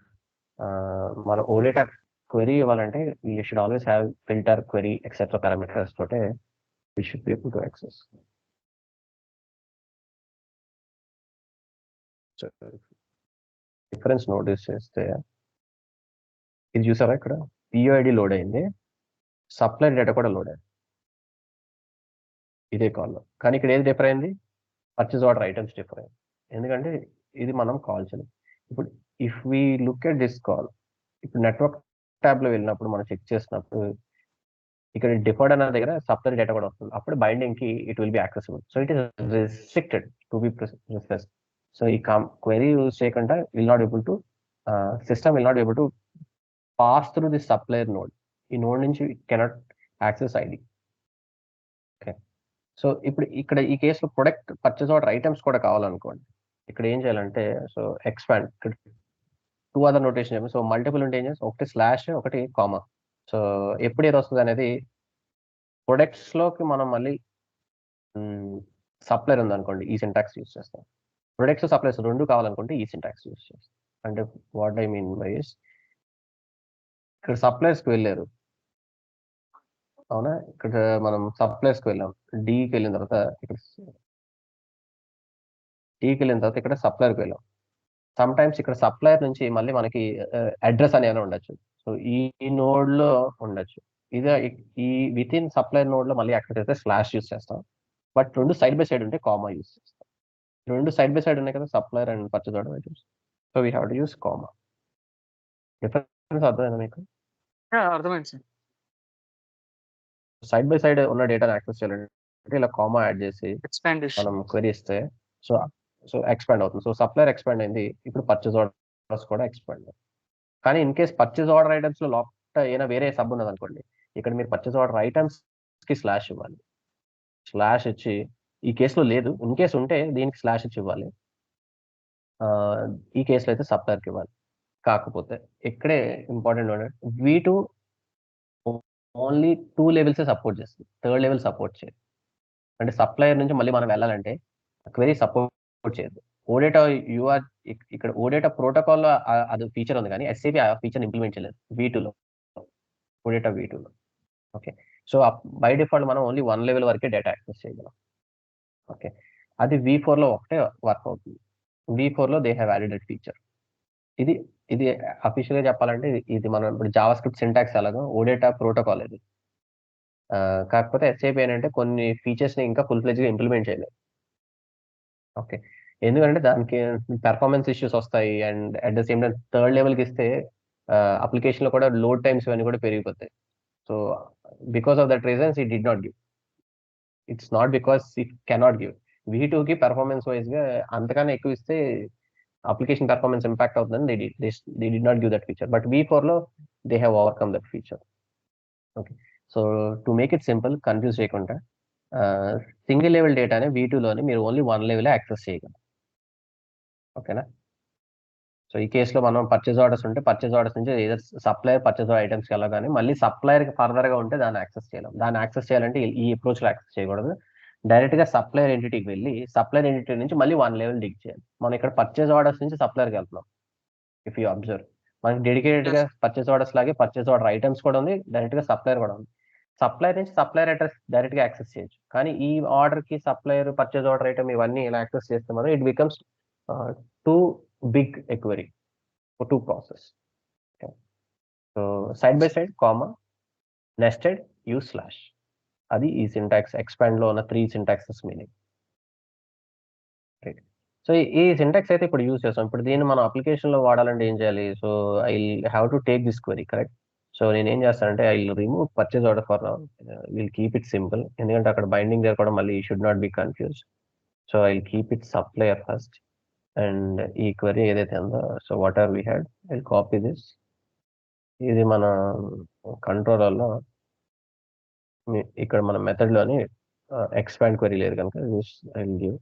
మన ఓడేటా క్వెరీ ఇవ్వాలంటే you should always have filter, query, etcetera parameters తోటే we should be able to access. Difference notice చేస్తే ఇది చూసారా, ఇక్కడ పిఓఐడి లోడ్ అయింది, సప్లై డేటా కూడా లోడ్ అయింది ఇదే కాల్లో. కానీ ఇక్కడ ఏది డిఫర్ అయింది? పర్చేస్ ఆర్డర్ ఐటమ్స్ డిఫర్ అయింది. ఎందుకంటే ఇది మనం కాల్ చేయలేదు. ఇప్పుడు if we look at this call, ఇప్పుడు నెట్వర్క్ ట్యాబ్ లో వెళ్ళినప్పుడు మనం చెక్ చేసినప్పుడు ఇక్కడ డిఫర్డ్ అన్న దగ్గర సప్లై డేటా కూడా వస్తుంది. అప్పుడు బైండింగ్ కి it will B accessible. So it is restricted to be prices. So ఈ క్వెరీ యూజ్ చేయకుండా will not able to system will not able to pass through the supplier node. ఈ node నుంచి cannot access ID. Okay. So ఇప్పుడు ఇక్కడ ఈ కేసులో product purchase order items కూడా కావాలనుకోండి. ఇక్కడ ఏం చేయాలంటే సో ఎక్స్పాండ్ ఇక్కడ 2 అదర్ నోటేషన్ చెప్పి సో మల్టిపుల్ ఉంటే ఏం చేసి ఒకటి స్లాష్ ఒకటి కామా. సో ఎప్పుడు ఏది వస్తుంది అనేది ప్రొడక్ట్స్ లోకి మనం మళ్ళీ సప్లైర్ ఉందనుకోండి ఈ సింటాక్స్ యూస్ చేస్తాం. ప్రొడక్ట్స్ సప్లైస్ రెండు కావాలనుకుంటే ఈ సింటాక్స్ యూస్ చేస్తాం. అంటే వాట్ ఐ మీన్ బై ఇక్కడ సప్లైర్స్కి వెళ్ళారు అవునా, ఇక్కడ మనం సప్లైర్స్కి వెళ్ళాం. డీకి వెళ్ళిన తర్వాత ఇక్కడ ఇక్కడ సప్లైర్కి వెళ్ళాం. సమ్ టైమ్స్ ఇక్కడ సప్లైర్ నుంచి మళ్ళీ మనకి అడ్రస్ అనేది ఉండొచ్చు. సో ఈ నోడ్ లో ఉండొచ్చు. ఇది ఈ విత్ ఇన్ సప్లైర్ నోడ్ లో మళ్ళీ యాక్సెస్ చేస్తే స్లాష్ యూస్ చేస్తాం. బట్ రెండు సైడ్ బై సైడ్ ఉంటే కామా యూస్ చేస్తాం. రెండు సైడ్ బై సైడ్ ఉన్నాయి కదా supplier and purchase order items. So we have to use comma. Difference అర్థమైందా మీకు? అర్థమైంది సార్. సైడ్ బై సైడ్ ఉన్న డేటాను యాక్సెస్ చేయాలంటే ఇలా కామా యాడ్ చేసి మనం క్వెరీ ఇస్తే సో సో ఎక్స్పాండ్ అవుతుంది. సో సప్లైర్ ఎక్స్పాండ్ అయింది, ఇప్పుడు పర్చేస్ ఆర్డర్స్ కూడా ఎక్స్పాండ్ అవుతుంది. కానీ in case purchase order items లో లోపల ఏమైనా వేరే సబ్ ఉన్నది అనుకోండి, ఇక్కడ మీరు పర్చేస్ ఆర్డర్ ఐటమ్స్ కి స్లాష్ ఇవ్వాలి. స్లాష్ ఇచ్చి ఈ కేసులో లేదు, ఇన్ కేసు ఉంటే దీనికి స్లాష్ ఇచ్చి ఇవ్వాలి. ఈ కేసులో అయితే సప్లైర్కి ఇవ్వాలి. కాకపోతే ఇక్కడే important V2 only 2 levels support చేస్తుంది, థర్డ్ లెవెల్ సపోర్ట్ చేయదు. అంటే సప్లైయర్ నుంచి మళ్ళీ మనం వెళ్ళాలంటే క్వెరీ సపోర్ట్ చేయదు. ఓడేటా యూఆర్ ఇక్కడ ఓడేటా ప్రోటోకాల్ లో అది ఫీచర్ ఉంది కానీ ఎస్ఏపి ఆ ఫీచర్ ఇంప్లిమెంట్ చేయలేదు V2లో, ఓడేటా V2లో. ఓకే. సో బై డిఫాల్ట్ మనం ఓన్లీ 1 లెవెల్ వరకే డేటా యాక్సెస్ చేయగలం. ఓకే. అది V4లో ఒకటే వర్క్ అవుతుంది. V4లో they have added that feature. ఇది ఇది అఫీషియల్ గా చెప్పాలంటే ఇది మనం ఇప్పుడు జావా స్క్రిప్ట్ సింటాక్స్ అలాగా ఓడేటా ప్రోటోకాల్ ఇది. కాకపోతే ఎస్ఏపి ఏంటంటే కొన్ని ఫీచర్స్ ని ఇంకా ఫుల్ ఫ్లెజ్ గా ఇంప్లిమెంట్ చేయలేదు. ఓకే. ఎందుకంటే దానికి పెర్ఫార్మెన్స్ ఇష్యూస్ వస్తాయి and at the same time third లెవెల్కి ఇస్తే అప్లికేషన్ లో కూడా లోడ్ టైమ్స్ ఇవన్నీ కూడా పెరిగిపోతాయి. So because of that reasons it did not give. It's not because it cannot give. V2కి పెర్ఫార్మెన్స్ వైజ్ గా అంతకన్నా ఎక్కువ ఇస్తే అప్లికేషన్ పెర్ఫార్మెన్స్ ఇంపాక్ట్ అవుతుందని they did not give that feature. But V4లో they have overcome that feature. Okay. So to make it simple, confuse చేయకుండా single level డేటాని V2లోని మీరు ఓన్లీ 1 లెవెల్ యాక్సెస్ చేయగలరు. ఓకేనా? సో ఈ కేసులో మనం పర్చేస్ ఆర్డర్స్ ఉంటే పర్చేస్ ఆర్డర్స్ నుంచి ఏదర్ సప్లైర్ పర్చేస్ ఐటమ్స్కి వెళ్ళగానే మళ్ళీ సప్లైర్ ఫర్దర్ గా ఉంటే దాన్ని యాక్సెస్ చేయలేం. దాన్ని యాక్సెస్ చేయాలంటే ఈ అప్రోచ్ లో యాక్సెస్ చేయకూడదు. డైరెక్ట్ గా సప్లైర్ ఎంటిటీకి వెళ్ళి సప్లైర్ ఎంటిటీ నుంచి మళ్ళీ 1 లెవెల్ డిగ్ చేయాలి. మనం ఇక్కడ పర్చేస్ ఆర్డర్స్ నుంచి సప్లైర్కి వెళ్తున్నాం. ఇఫ్ యూ అబ్జర్వ్ మనకి డెడికేటెడ్ గా పర్చేస్ ఆర్డర్స్ లాగే పర్చేస్ ఆర్డర్ ఐటమ్స్ కూడా ఉంది, డైరెక్ట్ గా సప్లైర్ కూడా ఉంది. సప్లైర్ నుంచి సప్లైర్ అడ్రస్ డైరెక్ట్ గా యాక్సెస్ చేయొచ్చు. కానీ ఈ ఆర్డర్ కి సప్లైర్ పర్చేస్ ఆర్డర్ ఐటమ్ ఇవన్నీ ఇలా యాక్సెస్ చేస్తే మనం it becomes too big a query for two process. Okay. So side by side, comma, nested, use slash. అది ఈ సింటాక్స్ ఎక్స్పాండ్ లో ఉన్న 3 సింటాక్సెస్ మీనింగ్. రైట్. సో ఈ సింటాక్స్ అయితే ఇప్పుడు యూజ్ చేస్తాం. ఇప్పుడు దీన్ని మనం అప్లికేషన్ లో వాడాలంటే ఏం చేయాలి? So I have to take this query, correct? So నేను ఏం చేస్తానంటే I remove purchase order for now, will keep it simple. ఎందుకంటే అక్కడ బైండింగ్ దగ్గర కూడా మళ్ళీ should not be confuse. So I keep it supplier first. And ఈ query ఏదైతే ఉందో so what are we had, I copy this. ఇది మన కంట్రోలర్లో ఇక్కడ మన మెథడ్ లోని ఎక్స్పాండ్ క్వరీ లేదు కనుక ఐ విల్ గివ్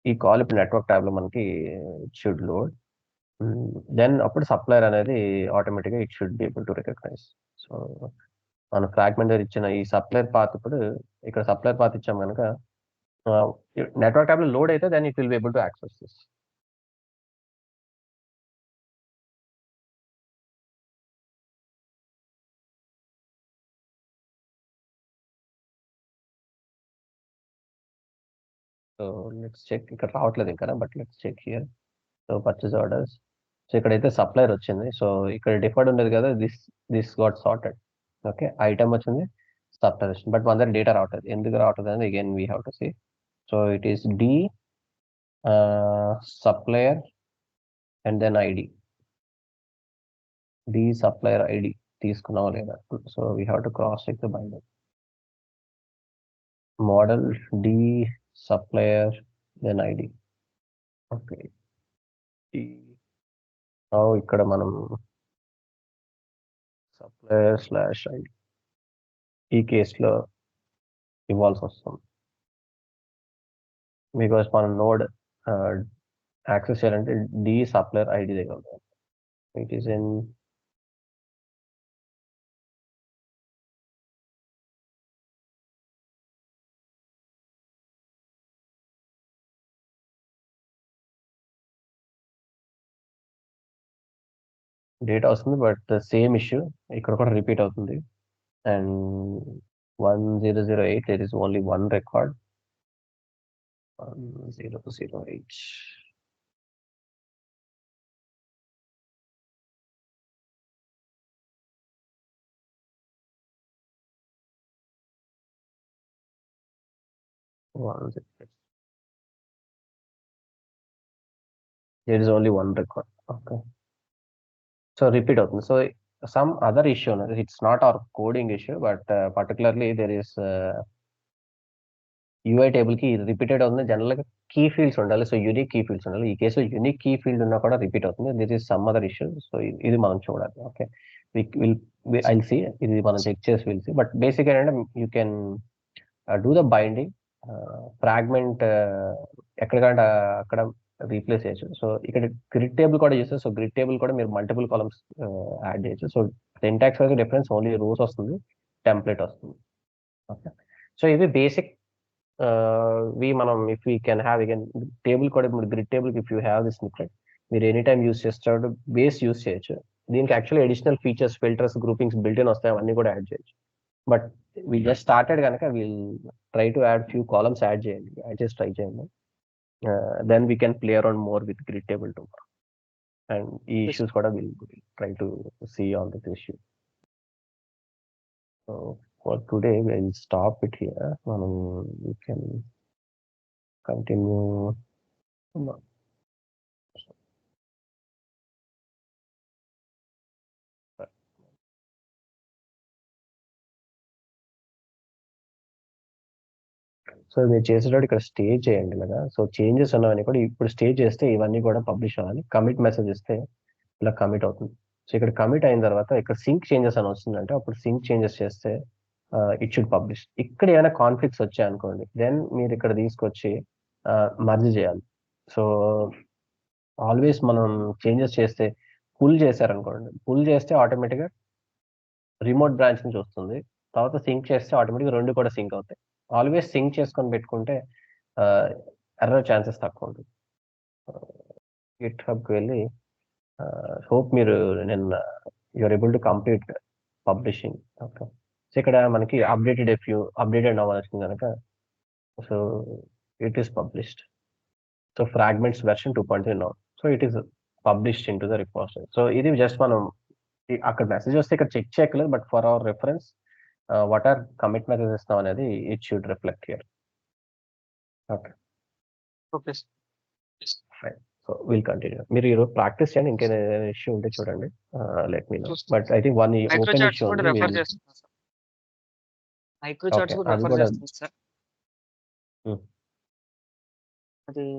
ఈ కాల్ ఇప్పుడు నెట్వర్క్ ట్యాబ్ లో మనకి షుడ్ లోడ్. దెన్ అప్పుడు సప్లైర్ అనేది ఆటోమేటిక్గా it should be able to recognise. So మన ఫ్రాగ్మెంట్ ఇచ్చిన ఈ సప్లైర్ పాత్ ఇప్పుడు ఇక్కడ సప్లైర్ పాత్ ఇచ్చాం కనుక నెట్వర్క్ ట్యాబ్ లో లోడ్ అయితే then it will be able to access this. So let's check, ఇక్కడ రావట్లేదు ఇంకా, but let's check here. So purchase orders so ఇక్కడైతే సప్లయర్ వచ్చింది. సో ఇక్కడ డిఫర్డ్ ఉండేది కదా, this got sorted. Okay, item వచ్చింది, సప్లయర్ వచ్చింది, బట్ మన దగ్గర డేటా రావట్లేదు. ఎందుకు రావట్లేదు అనేది again we have to see. So it is the supplier and then ID. The supplier ID తీసుకున్నావా లేదా? So we have to cross check the binder. Model the supplier then ID. Okay, ఇక్కడ మనం supplier slash ID ఈ కేసులో ఇవ్వాల్సి వస్తుంది, because మనం node access చేయాలంటే డి సప్లయర్ ఐడి దగ్గర ఉంటుంది. ఇట్ ఈస్ ఇన్ డేటా వస్తుంది, బట్ సేమ్ ఇష్యూ ఇక్కడ కూడా రిపీట్ అవుతుంది. And 1008 there is only one record. 1008. There is only one record. Okay. So repeat అవుతుంది. So some other issue, it's not our coding issue, but particularly there is UI table కి repeated అవుతుంది. General గా key fields ఉండాలి, so unique key fields ఉండాలి. ఈ కేసులో unique key field ఉన్నా కూడా రిపీట్ అవుతుంది. This is some other issue. So ఇది మనం చూడాలి. ఓకే, ఐ సీ, ఇది మనం చెక్ చేసి విల్ సీ. బట్ బేసిక్ ఏంటంటే you can do the binding fragment ఎక్కడికంటే అక్కడ రీప్లేస్ చేయొచ్చు. సో ఇక్కడ గ్రిడ్ టేబుల్ కూడా చేస్తారు. సో గ్రిడ్ టేబుల్ కూడా మీరు మల్టిపుల్ కాలమ్స్ యాడ్ చేయొచ్చు. So syntax wise difference, only rows వస్తుంది, టెంప్లెట్ వస్తుంది. ఓకే, సో ఇది బేసిక్. మనం if we can have again table కూడా, ఇప్పుడు grid table if you have this snippet మీరు ఎనీ టైమ్ యూస్ చేస్తాడు, బేస్ యూస్ చేయొచ్చు. దీనికి actually additional features, filters, groupings built in వస్తాయి, అవన్నీ కూడా యాడ్ చేయొచ్చు. బట్ వీ జస్ట్ స్టార్టెడ్ కనుక we'll try to add few columns add చేయండి, యాడ్ చేసి ట్రై చేయండి. Then we can play around more with grid table too. And ఈ issues కూడా will try to see on this issue. So for today we'll stop it here. We can continue. So మీరు చేసేటప్పుడు ఇక్కడ stage చేయండి కదా. So changes ఉన్నవన్నీ కూడా ఇప్పుడు స్టేజ్ చేస్తే ఇవన్నీ కూడా పబ్లిష్ అవ్వాలి. కమిట్ మెసేజ్ ఇస్తే ఇలా కమిట్ అవుతుంది. సో ఇక్కడ కమిట్ అయిన తర్వాత ఇక్కడ సింక్ చేంజెస్ అని వస్తుందంటే అప్పుడు సింక్ చేంజెస్ చేస్తే ఇట్ షుడ్ పబ్లిష్. ఇక్కడ ఏమైనా కాన్ఫ్లిక్ట్స్ వచ్చాయి అనుకోండి, దెన్ మీరు ఇక్కడ తీసుకొచ్చి మర్జ్ చేయాలి. సో ఆల్వేస్ మనం చేంజెస్ చేస్తే పుల్ చేశారనుకోండి, పుల్ చేస్తే ఆటోమేటిక్గా రిమోట్ బ్రాంచ్ నుంచి వస్తుంది. తర్వాత సింక్ చేస్తే ఆటోమేటిక్గా రెండు కూడా సింక్ అవుతాయి. ఆల్వేస్ సింక్ చేసుకొని పెట్టుకుంటే ఎర్రర్ ఛాన్సెస్ తక్కువ ఉంటుంది. గిట్ హబ్కి వెళ్ళి హోప్ మీరు నిన్న you're able to complete publishing. Okay, so ఇక్కడ మనకి అప్డేటెడ్ నవ్ వచ్చింది కనుక so it is published. So fragments version 2.3 now. So it is published in to the repository. So ఇది జస్ట్ మనం అక్కడ మెసేజ్ వస్తే ఇక్కడ చెక్ చేయట్లేదు, but for our reference what are commit message ఇస్తాం అనేది it should reflect here. Okay, okay fine. So will continue. మీరు ఈరోజు ప్రాక్టీస్ చేయండి, ఇంకేదైనా ఇష్యూ ఉంటే చూడండి, let me know. But I think one open issue ఉంది.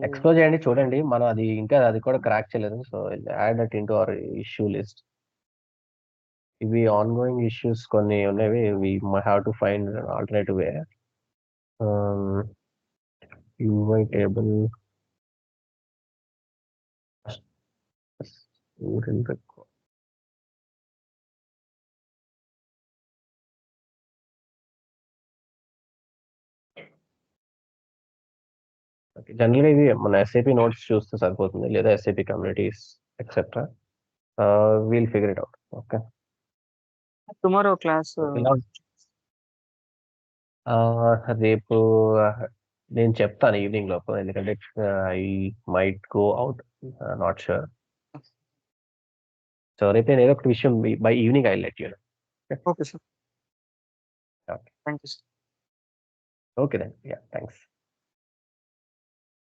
ఎక్స్ప్లోర్ చేయండి, చూడండి. మనం అది ఇంకా అది కూడా క్రాక్ చేయలేదు. So add that into our issue list. ఇవి ఆన్ గోయింగ్ ఇష్యూస్ కొన్ని ఉన్నవి. We have to find alternative way. UI table జనరల్గా ఇది మన SAP నోట్స్ చూస్తే సరిపోతుంది, లేదా SAP communities etcetera. We'll figure it out. Okay, tomorrow class రేపు నేను చెప్తాను ఈవినింగ్ లోపు, ఎందుకంటే I might go out, not sure. So రేపు నేను ఏదో ఒకటి విషయం by evening I let you. Okay sir. Okay. Thank you sir. Okay then. Yeah, thanks.